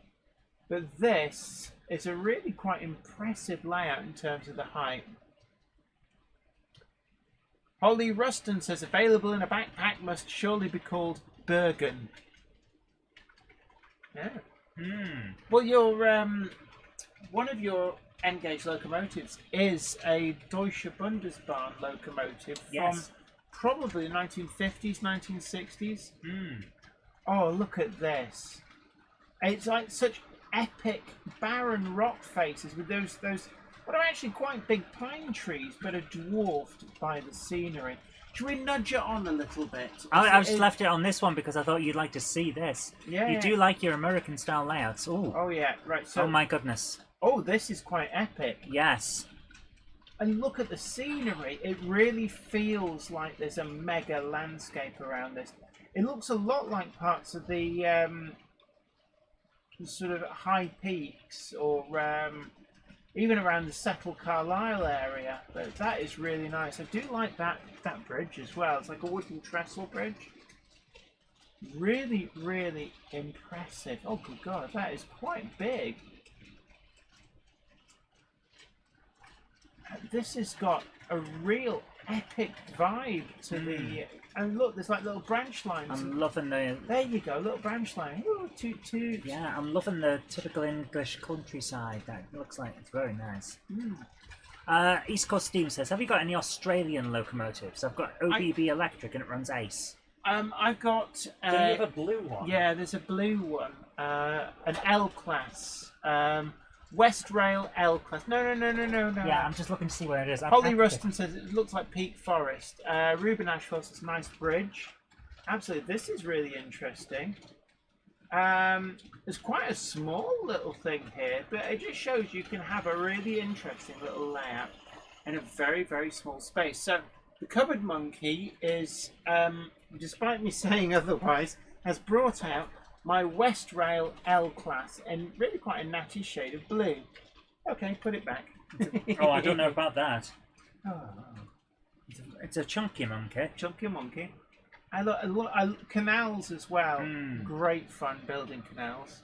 But this is a really quite impressive layout in terms of the height. Holly Ruston says, available in a backpack must surely be called Bergen. Yeah. Well, your one of your N-gauge locomotives is a Deutsche Bundesbahn locomotive from probably the 1950s, 1960s. Oh, look at this. It's like such epic barren rock faces with those what are actually quite big pine trees, but are dwarfed by the scenery. Should we nudge it on a little bit? I just left it on this one because I thought you'd like to see this. Yeah. You do like your American style layouts. Ooh. Oh yeah, right. So, Oh my goodness. oh, this is quite epic. Yes. And look at the scenery. It really feels like there's a mega landscape around this. It looks a lot like parts of the sort of high peaks, or even around the Settle Carlisle area. But that is really nice. I do like that bridge as well. It's like a wooden trestle bridge. Really, really impressive. Oh good God, that is quite big. This has got a real epic vibe to the... And look, there's like little branch lines. I'm loving the... There you go, little branch line. Ooh, toot toot. Yeah, I'm loving the typical English countryside. That looks like it's very nice. East Coast Steam says, have you got any Australian locomotives? I've got OBB Electric and it runs ACE. I've got... Do you have a blue one? Yeah, there's a blue one. An L-class. West Rail L-class. No. Yeah, I'm just looking to see where it is. Holly Ruston says it looks like Peak Forest. Ruben Ashwell says nice bridge. Absolutely, this is really interesting. There's quite a small little thing here, but it just shows you can have a really interesting little layout in a very, very small space. So the Cupboard Monkey is, despite me saying otherwise, has brought out my West Rail L class in really quite a natty shade of blue. Okay, put it back. Oh, I don't know about that. Oh. It's a chunky monkey. Chunky monkey. Canals as well. Great fun building canals.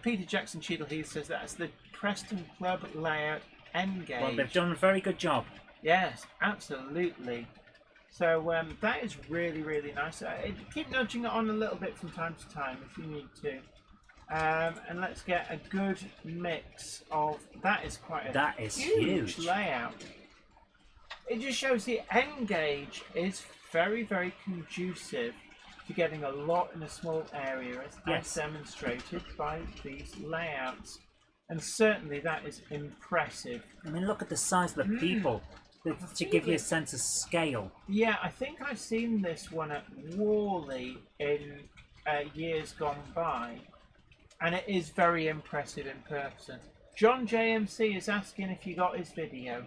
Peter Jackson Cheadle Heath says that's the Preston Club layout N-gauge. Well, they've done a very good job. Yes, absolutely. So that is really, really nice. Keep nudging it on a little bit from time to time if you need to. And let's get a good mix of... That is quite a huge layout. It just shows the N-gauge is very, very conducive to getting a lot in a small area, as demonstrated by these layouts. And certainly that is impressive. I mean, look at the size of the people to give you a sense of scale. Yeah, I think I've seen this one at Worley in years gone by, and it is very impressive in person. John JMC is asking if you got his video.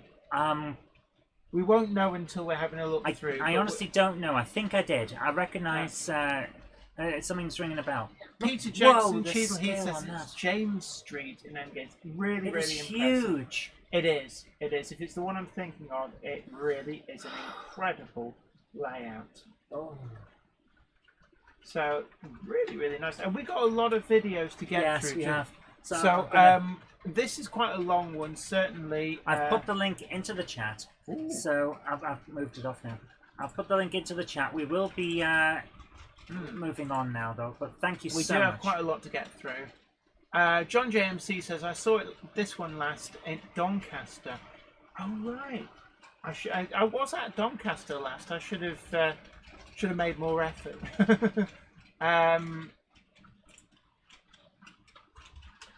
We won't know until we're having a look through. I honestly don't know. I think I did. I recognise something's ringing a bell. Peter Jackson Cheadle Heath says it's James Street in Endgate. Really, really impressive. Huge. It is. It is. If it's the one I'm thinking of, it really is an incredible layout. Oh. So really, really nice. And we got a lot of videos to get through. Yes, we have. So this is quite a long one, certainly. I've put the link into the chat. Ooh. So I've moved it off now. I've put the link into the chat. We will be moving on now, though. But thank you so much. We do have quite a lot to get through. John JMC says, I saw this one last in Doncaster. Oh, right. I was at Doncaster last. I should have made more effort.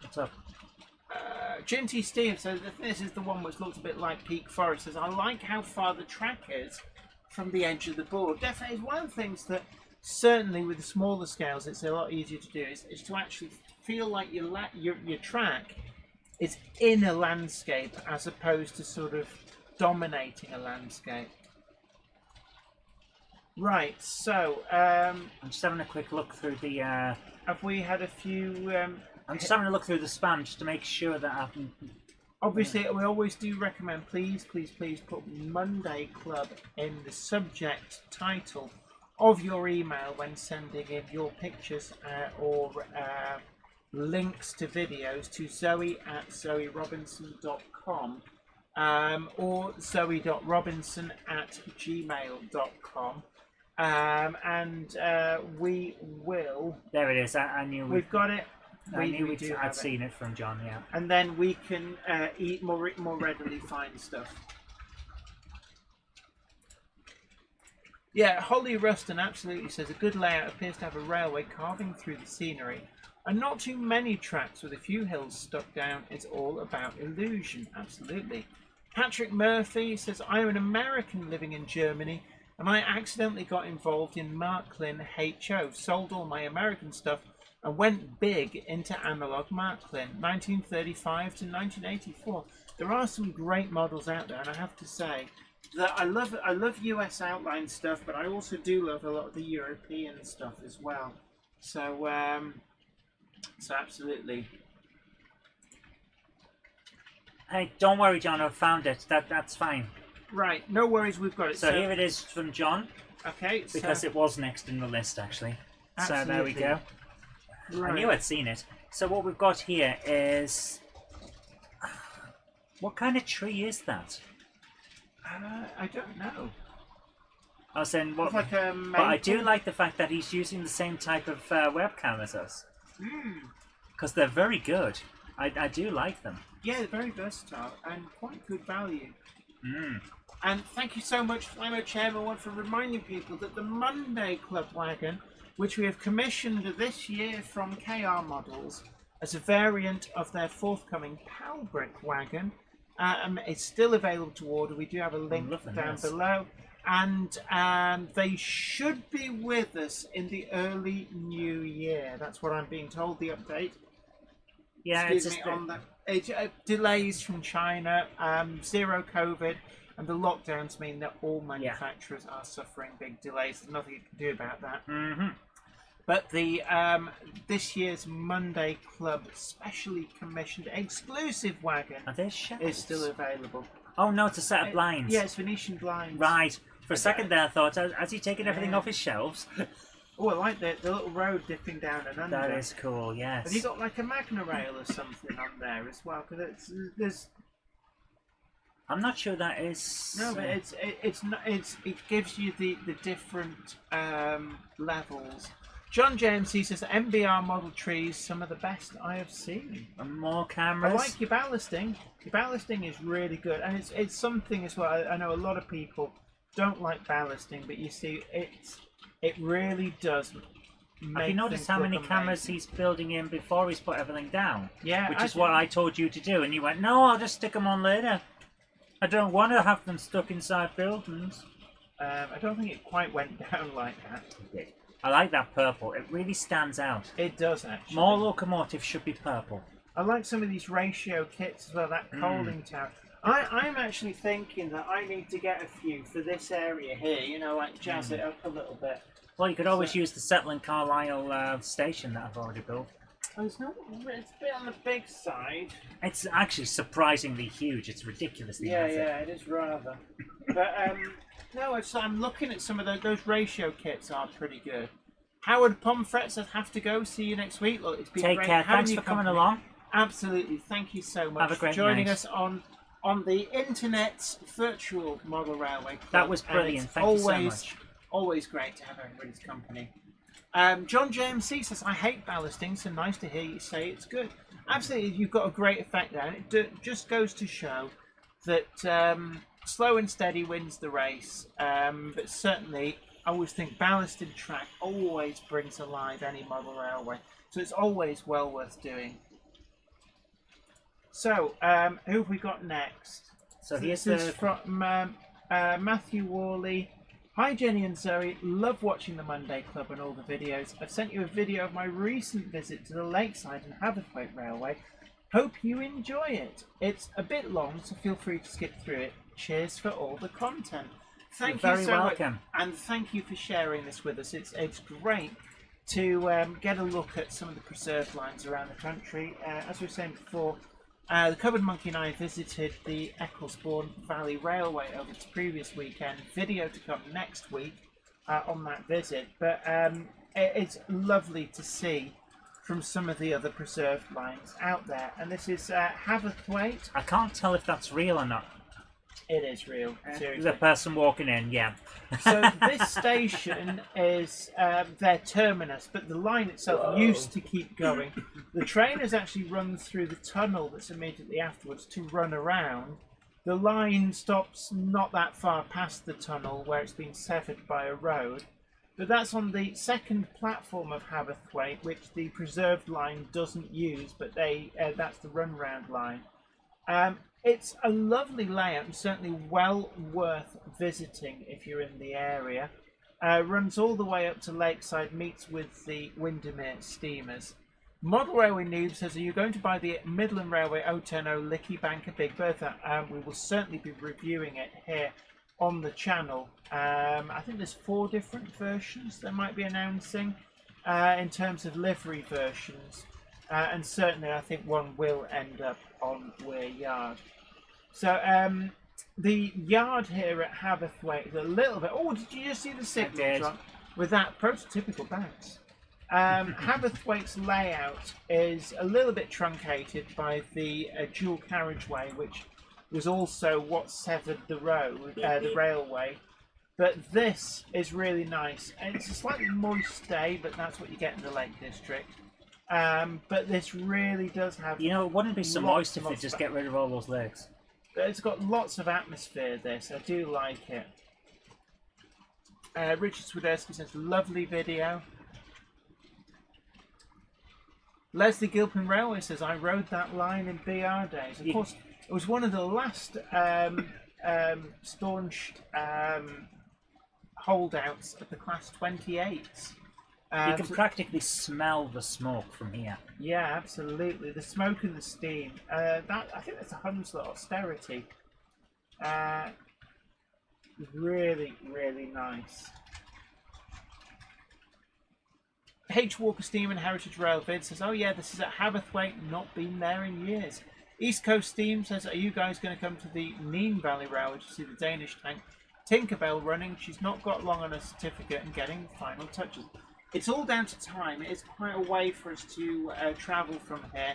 What's up? Ginty Steve says this is the one which looks a bit like Peak Forest. Says I like how far the track is from the edge of the board. Definitely, one of the things that certainly with the smaller scales it's a lot easier to do is to actually feel like your track is in a landscape as opposed to sort of dominating a landscape. Right, so I'm just having a quick look through the. Have we had a few? I'm just having a look through the spam just to make sure that I've. Obviously, we always do recommend, please put Monday Club in the subject title of your email when sending in your pictures or links to videos to zoe@zoerobinson.com or zoe.robinson@gmail.com. And we will. There it is. I knew we've got it. I'd seen it from John, yeah. And then we can more readily find stuff. Yeah, Holly Ruston absolutely says a good layout appears to have a railway carving through the scenery, and not too many tracks with a few hills stuck down. It's all about illusion. Absolutely. Patrick Murphy says I'm an American living in Germany, and I accidentally got involved in Marklin HO, sold all my American stuff, and went big into analog Marklin, 1935 to 1984. There are some great models out there, and I have to say that I love US outline stuff, but I also do love a lot of the European stuff as well. So, so absolutely. Hey, don't worry, John. I've found it. That's fine. Right, no worries. We've got it. So here it is from John. Okay. Because it was next in the list, actually. Absolutely. So there we go. Right. I knew I'd seen it. So what we've got here is... What kind of tree is that? I don't know. I was saying, what? Like a but I do like the fact that he's using the same type of webcam as us. Because they're very good. I do like them. Yeah, they're very versatile and quite good value. And thank you so much, Flymo Chairman One, for reminding people that the Monday Club wagon, which we have commissioned this year from KR Models as a variant of their forthcoming Palbrick wagon, is still available to order. We do have a link down below. and they should be with us in the early new year. That's what I'm being told. The update. Yeah, Excuse me on the delays from China, zero COVID, and the lockdowns mean that all manufacturers are suffering big delays. There's nothing you can do about that. Mm-hmm. But the this year's Monday Club specially commissioned exclusive wagon is still available. Oh no, it's a set of blinds. Yeah, it's Venetian blinds. Right. For a second there, I thought, has he taken everything off his shelves? Oh, I like the little road dipping down and under. That is cool, yes. Have you got like a Magna rail or something on there as well? Because there's. I'm not sure that is. No, but it gives you the different levels. John JMC says MBR model trees, some of the best I have seen. And more cameras. I like your ballasting. Your ballasting is really good, and it's something as well. I know a lot of people don't like ballasting, but you see, it really does. Have you noticed how many cameras he's building in before he's put everything down? Yeah, which is what I told you to do, and you went, "No, I'll just stick them on later. I don't want to have them stuck inside buildings." I don't think it quite went down like that. I like that purple. It really stands out. It does, actually. More locomotives should be purple. I like some of these ratio kits as well, that coaling tower. I'm actually thinking that I need to get a few for this area here, you know, like jazz it up a little bit. Well, you could always use the Settle Carlisle station that I've already built. Oh, it's a bit on the big side. It's actually surprisingly huge. It's ridiculously massive. Yeah, it is rather. But, no, I'm looking at some of those ratio kits are pretty good. Howard Pomfret says, have to go. See you next week. Look, it's been Take great care. having Thanks you for coming company. along. Absolutely. Thank you so much Have a great for joining night. us on the Internet's virtual model railway club. That was brilliant. Thank you so much. Always great to have everybody's company. John JMC says, I hate ballasting, so nice to hear you say it's good. Absolutely, you've got a great effect there. And it just goes to show that slow and steady wins the race. But certainly, I always think ballasted track always brings alive any model railway. So it's always well worth doing. So, who have we got next? So This is from Matthew Worley. Hi Jenny and Zoe, love watching the Monday Club and all the videos. I've sent you a video of my recent visit to the Lakeside and Haverthwaite Railway. Hope you enjoy it. It's a bit long, so feel free to skip through it. Cheers for all the content. Thank you very so welcome. much, and thank you for sharing this with us. It's great to get a look at some of the preserved lines around the country. As we were saying before, the Covered Monkey and I visited the Ecclesbourne Valley Railway over the previous weekend. Video to come next week on that visit. But it's lovely to see from some of the other preserved lines out there. And this is Haverthwaite. I can't tell if that's real or not. It is real, seriously. The person walking in, yeah. So this station is their terminus, but the line itself used to keep going. The train has actually run through the tunnel that's immediately afterwards to run around. The line stops not that far past the tunnel where it's been severed by a road. But that's on the second platform of Haverthwaite, which the preserved line doesn't use, but that's the run round line. It's a lovely layout and certainly well worth visiting if you're in the area. Runs all the way up to Lakeside, meets with the Windermere steamers. Model Railway Noob says, are you going to buy the Midland Railway 010 Licky Banker Big Bertha? We will certainly be reviewing it here on the channel. I think there's 4 different versions they might be announcing in terms of livery versions. And certainly I think one will end up on Weir Yard. So the yard here at Haverthwaite is a little bit... Oh, did you just see the signal drop? With that prototypical bounce. Haverthwaite's layout is a little bit truncated by the dual carriageway, which was also what severed the road, the railway. But this is really nice. And it's a slightly moist day, but that's what you get in the Lake District. But this really does have... You know, it wouldn't be so moist if they just get rid of all those legs. It's got lots of atmosphere, this. I do like it. Richard Swiderski says, lovely video. Leslie Gilpin Railway says, I rode that line in BR days. Of course, it was one of the last staunch holdouts of the Class 28s. You can practically smell the smoke from here. Yeah, absolutely. The smoke and the steam. I think that's a Hunslet Austerity. Really, really nice. H. Walker Steam and Heritage Rail Vid says, oh yeah, this is at Haverthwaite, not been there in years. East Coast Steam says, are you guys going to come to the Neen Valley Railway to see the Danish tank Tinkerbell running? She's not got long on her certificate and getting the final touches. It's all down to time. It is quite a way for us to travel from here.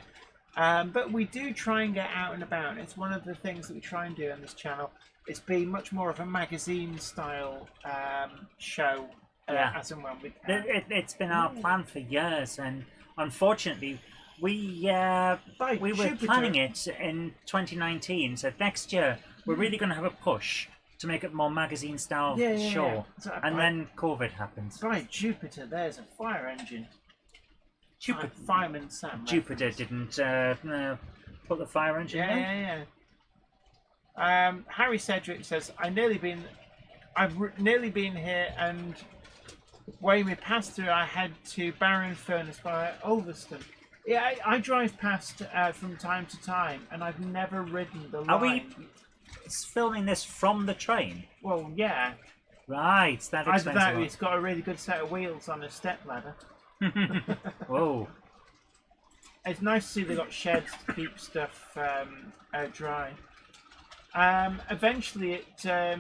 But we do try and get out and about. It's one of the things that we try and do on this channel. It's been much more of a magazine style show as and when we can. It's been our plan for years, and unfortunately we were planning it in 2019, so next year we're really going to have a push to make it more magazine style show. So, and then COVID happens. By Jupiter, there's a fire engine. Fireman Sam. Jupiter didn't put the fire engine in. Yeah. Harry Cedric says, I've nearly been here, and when we passed through, I head to Barrow Furnace by Ulverston. Yeah, I drive past from time to time, and I've never ridden the line. Are we filming this from the train? Well, yeah. Right, that explains either that a or lot. it's got a really good set of wheels on a step ladder. Whoa. It's nice to see they've got sheds to keep stuff dry. Eventually, I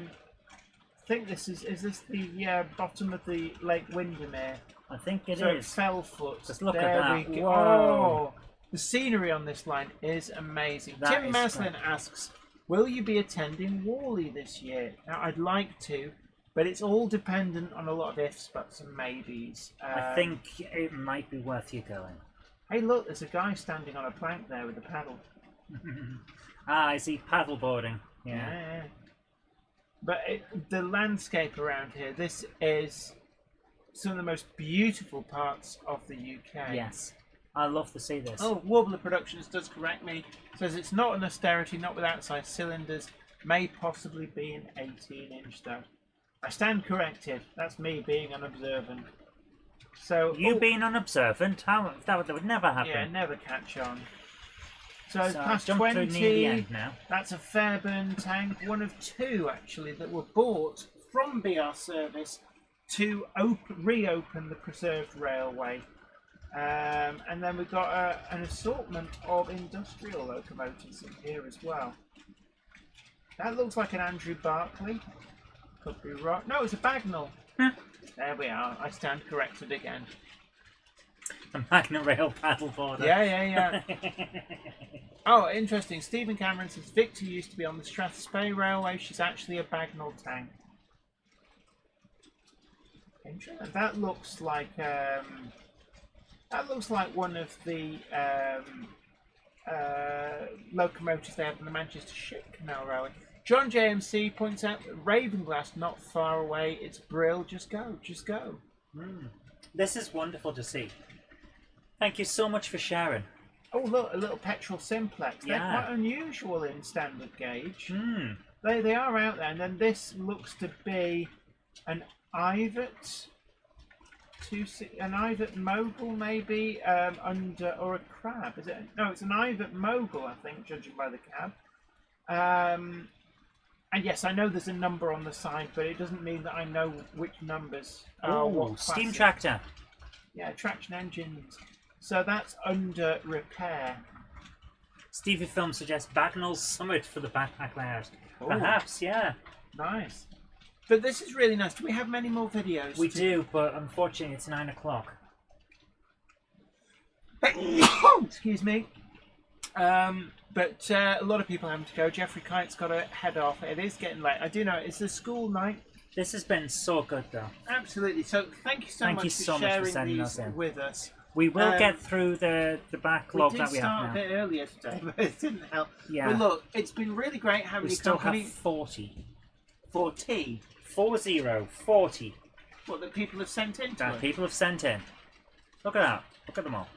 think this is this the bottom of the Lake Windermere? I think it so is. Fellfoot. Just look there at we that. go. Whoa. Oh, the scenery on this line is amazing. That Tim is Maslin great. asks, will you be attending Worley this year? Now, I'd like to, but it's all dependent on a lot of ifs, buts and maybes. I think it might be worth you going. Hey, look, there's a guy standing on a plank there with a paddle. I see paddleboarding. Yeah. Yeah. But the landscape around here, this is some of the most beautiful parts of the UK. Yes. I love to see this. Oh, Warbler Productions does correct me. Says it's not an austerity, not with outside cylinders. May possibly be an 18-inch though. I stand corrected. That's me being unobservant. So You being unobservant? How that would never happen. yeah, never catch on. So So past jump through near the 20. end now. That's a Fairburn tank, one of two actually that were bought from BR Service to reopen the preserved railway. And then we've got an assortment of industrial locomotives in here as well. That looks like an Andrew Barclay. Could be right. No, it's a Bagnall. There we are. I stand corrected again. The Magna Rail paddleboarder. Yeah. Oh, interesting. Stephen Cameron says Victor used to be on the Strathspey Railway. She's actually a Bagnall tank. Interesting. That looks like one of the locomotives they have on the Manchester Ship Canal Railway. John JMC points out that Ravenglass not far away. It's Brill. Just go. This is wonderful to see. Thank you so much for sharing. Oh look, a little petrol simplex. They're Yeah. quite unusual in standard gauge. Hmm. They are out there, and then this looks to be an Ivet, an Ivet Mogul maybe, or a Crab. Is it? No, it's an Ivet Mogul, I think, judging by the cab. And yes, I know there's a number on the side, but it doesn't mean that I know which numbers are what steam classic. tractor. Yeah, traction engines. So that's under repair. Stevie Film suggests Bagnall's Summit for the backpack layers. Ooh. Perhaps, yeah. Nice. But this is really nice. Do we have many more videos? We do, but unfortunately it's 9 o'clock. Excuse me. But a lot of people having to go. Jeffrey Kite's got to head off. It is getting late. I do know it's a school night. This has been so good, though. Absolutely. So thank you so much for sharing sending these us in. with us. We will get through the backlog that we did start have a now. bit earlier today, but it didn't help. Yeah. But look, it's been really great having We you still company have 40. for tea. 40. What that people have sent in to That us. people have sent in. Look at that. Look at them all.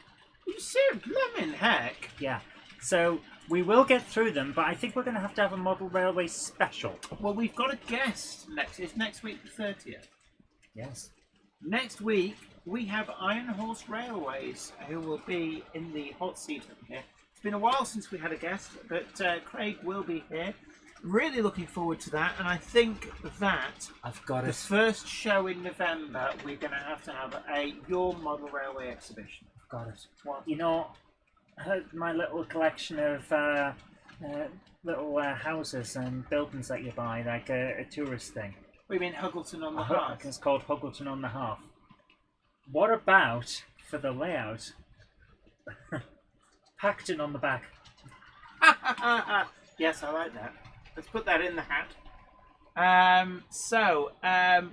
You serious? Lemon heck. Yeah. So we will get through them, but I think we're going to have a model railway special. Well, we've got a guest next. It's next week, the 30th. Yes. Next week, we have Iron Horse Railways, who will be in the hot seat up here. It's been a while since we had a guest, but Craig will be here. Really looking forward to that, and I think that I've got the it. first show in November, we're going to have a Your Model Railway exhibition. I've got it. What? You know, my little collection of little houses and buildings that you buy, like a tourist thing. We mean Huggleton on the Hearth. It's called Huggleton on the Hearth. What about for the layout? Packton on the back. Yes, I like that. Let's put that in the hat.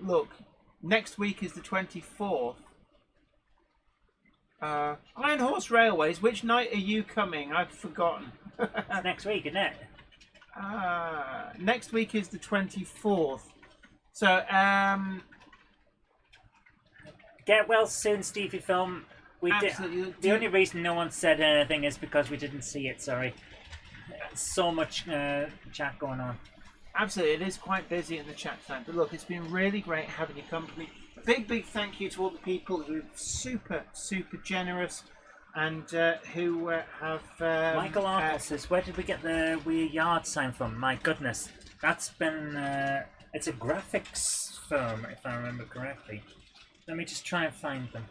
Look, next week is the 24th. Iron Horse Railways, which night are you coming? I've forgotten. It's next week, isn't it? Next week is the 24th. So, Get well soon, Stevie Film. absolutely. The only reason no one said anything is because we didn't see it, sorry. So much chat going on. Absolutely, it is quite busy in the chat time. But look, it's been really great having your company. A big thank you to all the people who are super generous and who have... Michael Arkle says, where did we get the weird yard sign from? My goodness. That's been... it's a graphics firm, if I remember correctly. Let me just try and find them.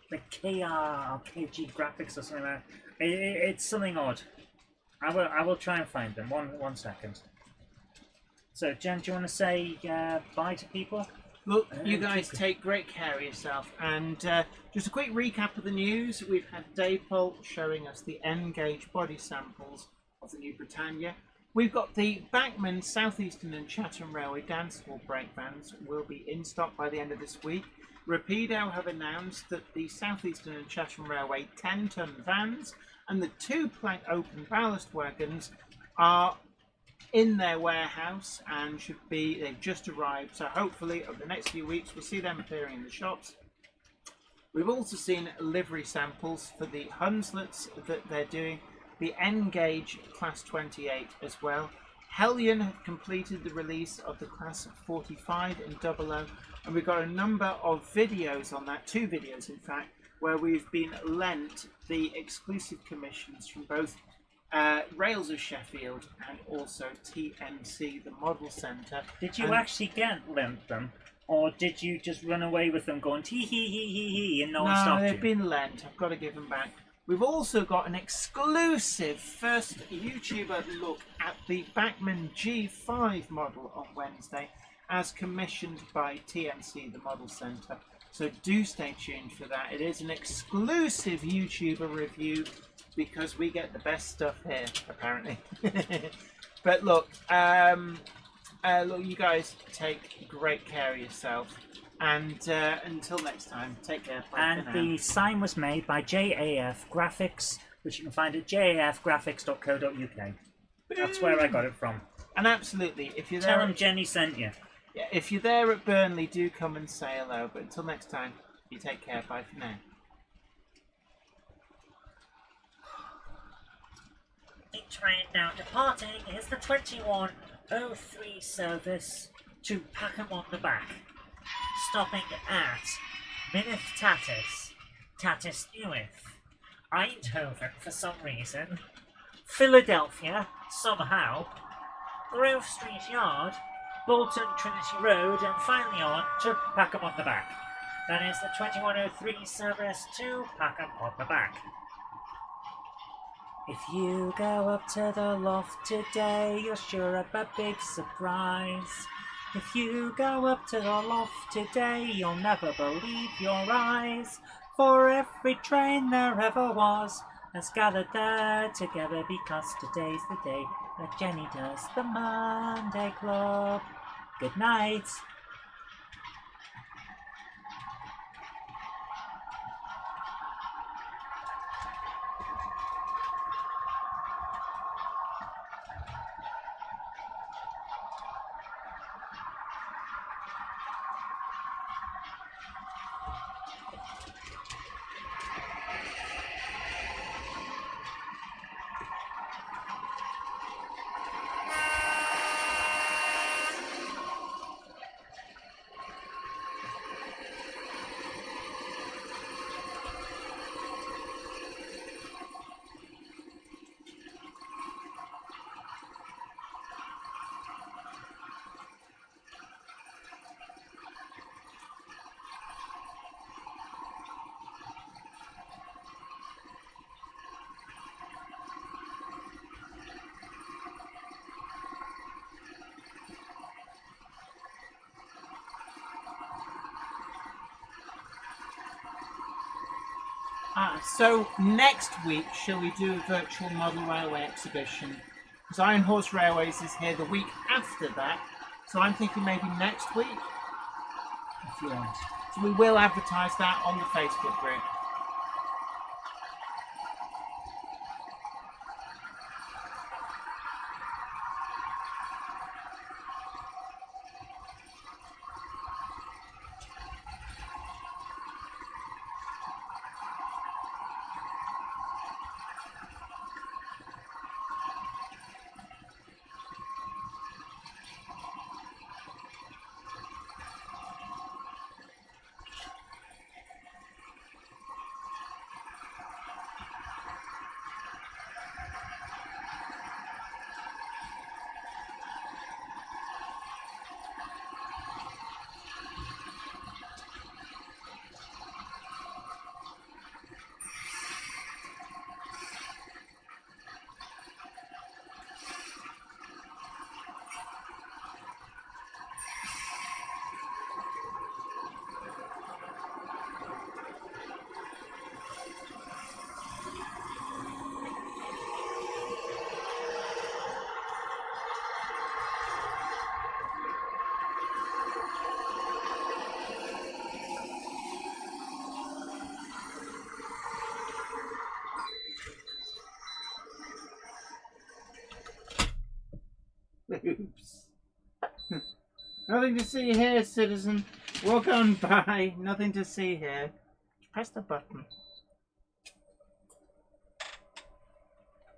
The KR or KG graphics or something like that. It's something odd. I will try and find them. One second. So, Jen, do you want to say bye to people? Look, you guys take great care of yourself. And just a quick recap of the news. We've had Daypol showing us the N-gauge body samples of the new Britannia. We've got the Bachmann, Southeastern and Chatham Railway dance hall brake vans will be in stock by the end of this week. Rapido have announced that the Southeastern and Chatham Railway 10-ton vans and the 2-plank open ballast wagons are in their warehouse and they've just arrived. So hopefully over the next few weeks we'll see them appearing in the shops. We've also seen livery samples for the Hunslets that they're doing, the N-gauge Class 28 as well. Hellion have completed the release of the Class 45 in 00, and we've got a number of videos on that, 2 videos in fact, where we've been lent the exclusive commissions from both Rails of Sheffield and also TMC, the Model Centre. Did you actually get lent them? Or did you just run away with them going tee hee hee hee hee and no one stopped you? No, they've been lent. I've got to give them back. We've also got an exclusive first YouTuber look at the Bachmann G5 model on Wednesday, as commissioned by TMC, the Model Centre. So do stay tuned for that. It is an exclusive YouTuber review because we get the best stuff here, apparently. But look, you guys take great care of yourself. And until next time, take care. Bye and the sign was made by JAF Graphics, which you can find at jafgraphics.co.uk. That's where I got it from. And absolutely, if you're there, Tell them Jenny sent you. Yeah, if you're there at Burnley, do come and say hello. But until next time, you take care. Bye for now. The train now departing is the 2103 service to Packham on the Back, stopping at Minith Tatis, Tatis Newith, Eindhoven for some reason, Philadelphia somehow, Grove Street Yard, Bolton Trinity Road, and finally on to Packham on the Back. That is the 2103 service to Packham on the Back. If you go up to the loft today, you're sure of a big surprise. If you go up to the loft today, you'll never believe your eyes. For every train there ever was has gathered there together, because today's the day that Jenny does the Monday Club. Good night. So next week, shall we do a virtual model railway exhibition? Because Iron Horse Railways is here the week after that. So I'm thinking maybe next week, if you want. So we will advertise that on the Facebook group. Oops. Nothing to see here, citizen. Walk on by. Nothing to see here. Press the button.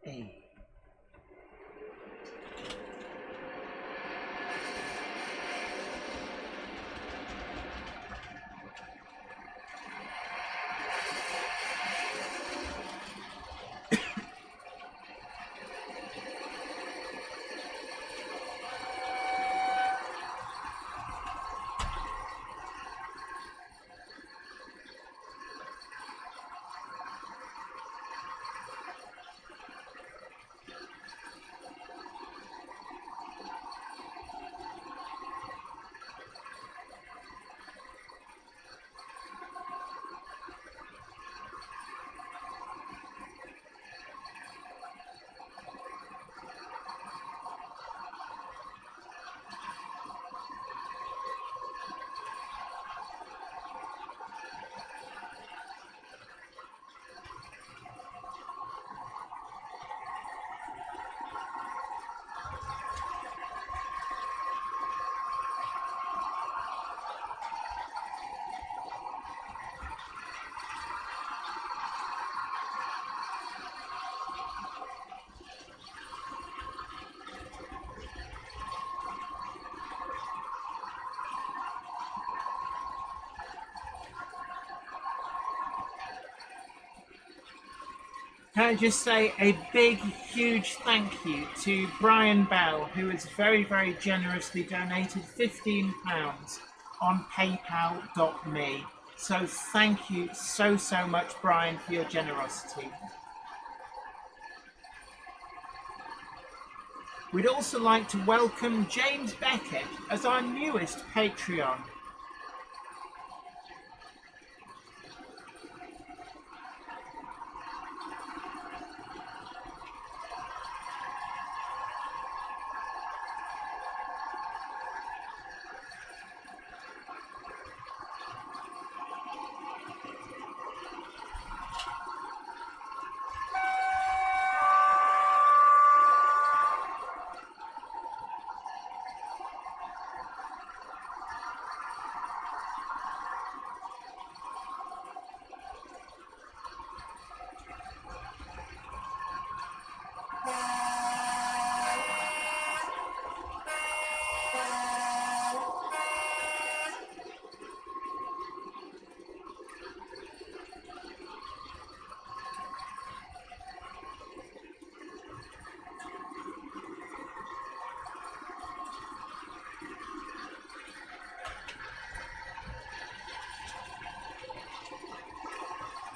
Hey. Can I just say a big, huge thank you to Brian Bell, who has very, very generously donated £15 on paypal.me. So thank you so much, Brian, for your generosity. We'd also like to welcome James Beckett as our newest Patreon.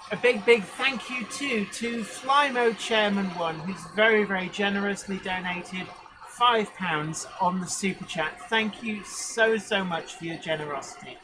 A big thank you too to Flymo Chairman 1, who's very, very generously donated £5 on the Super Chat. Thank you so much for your generosity.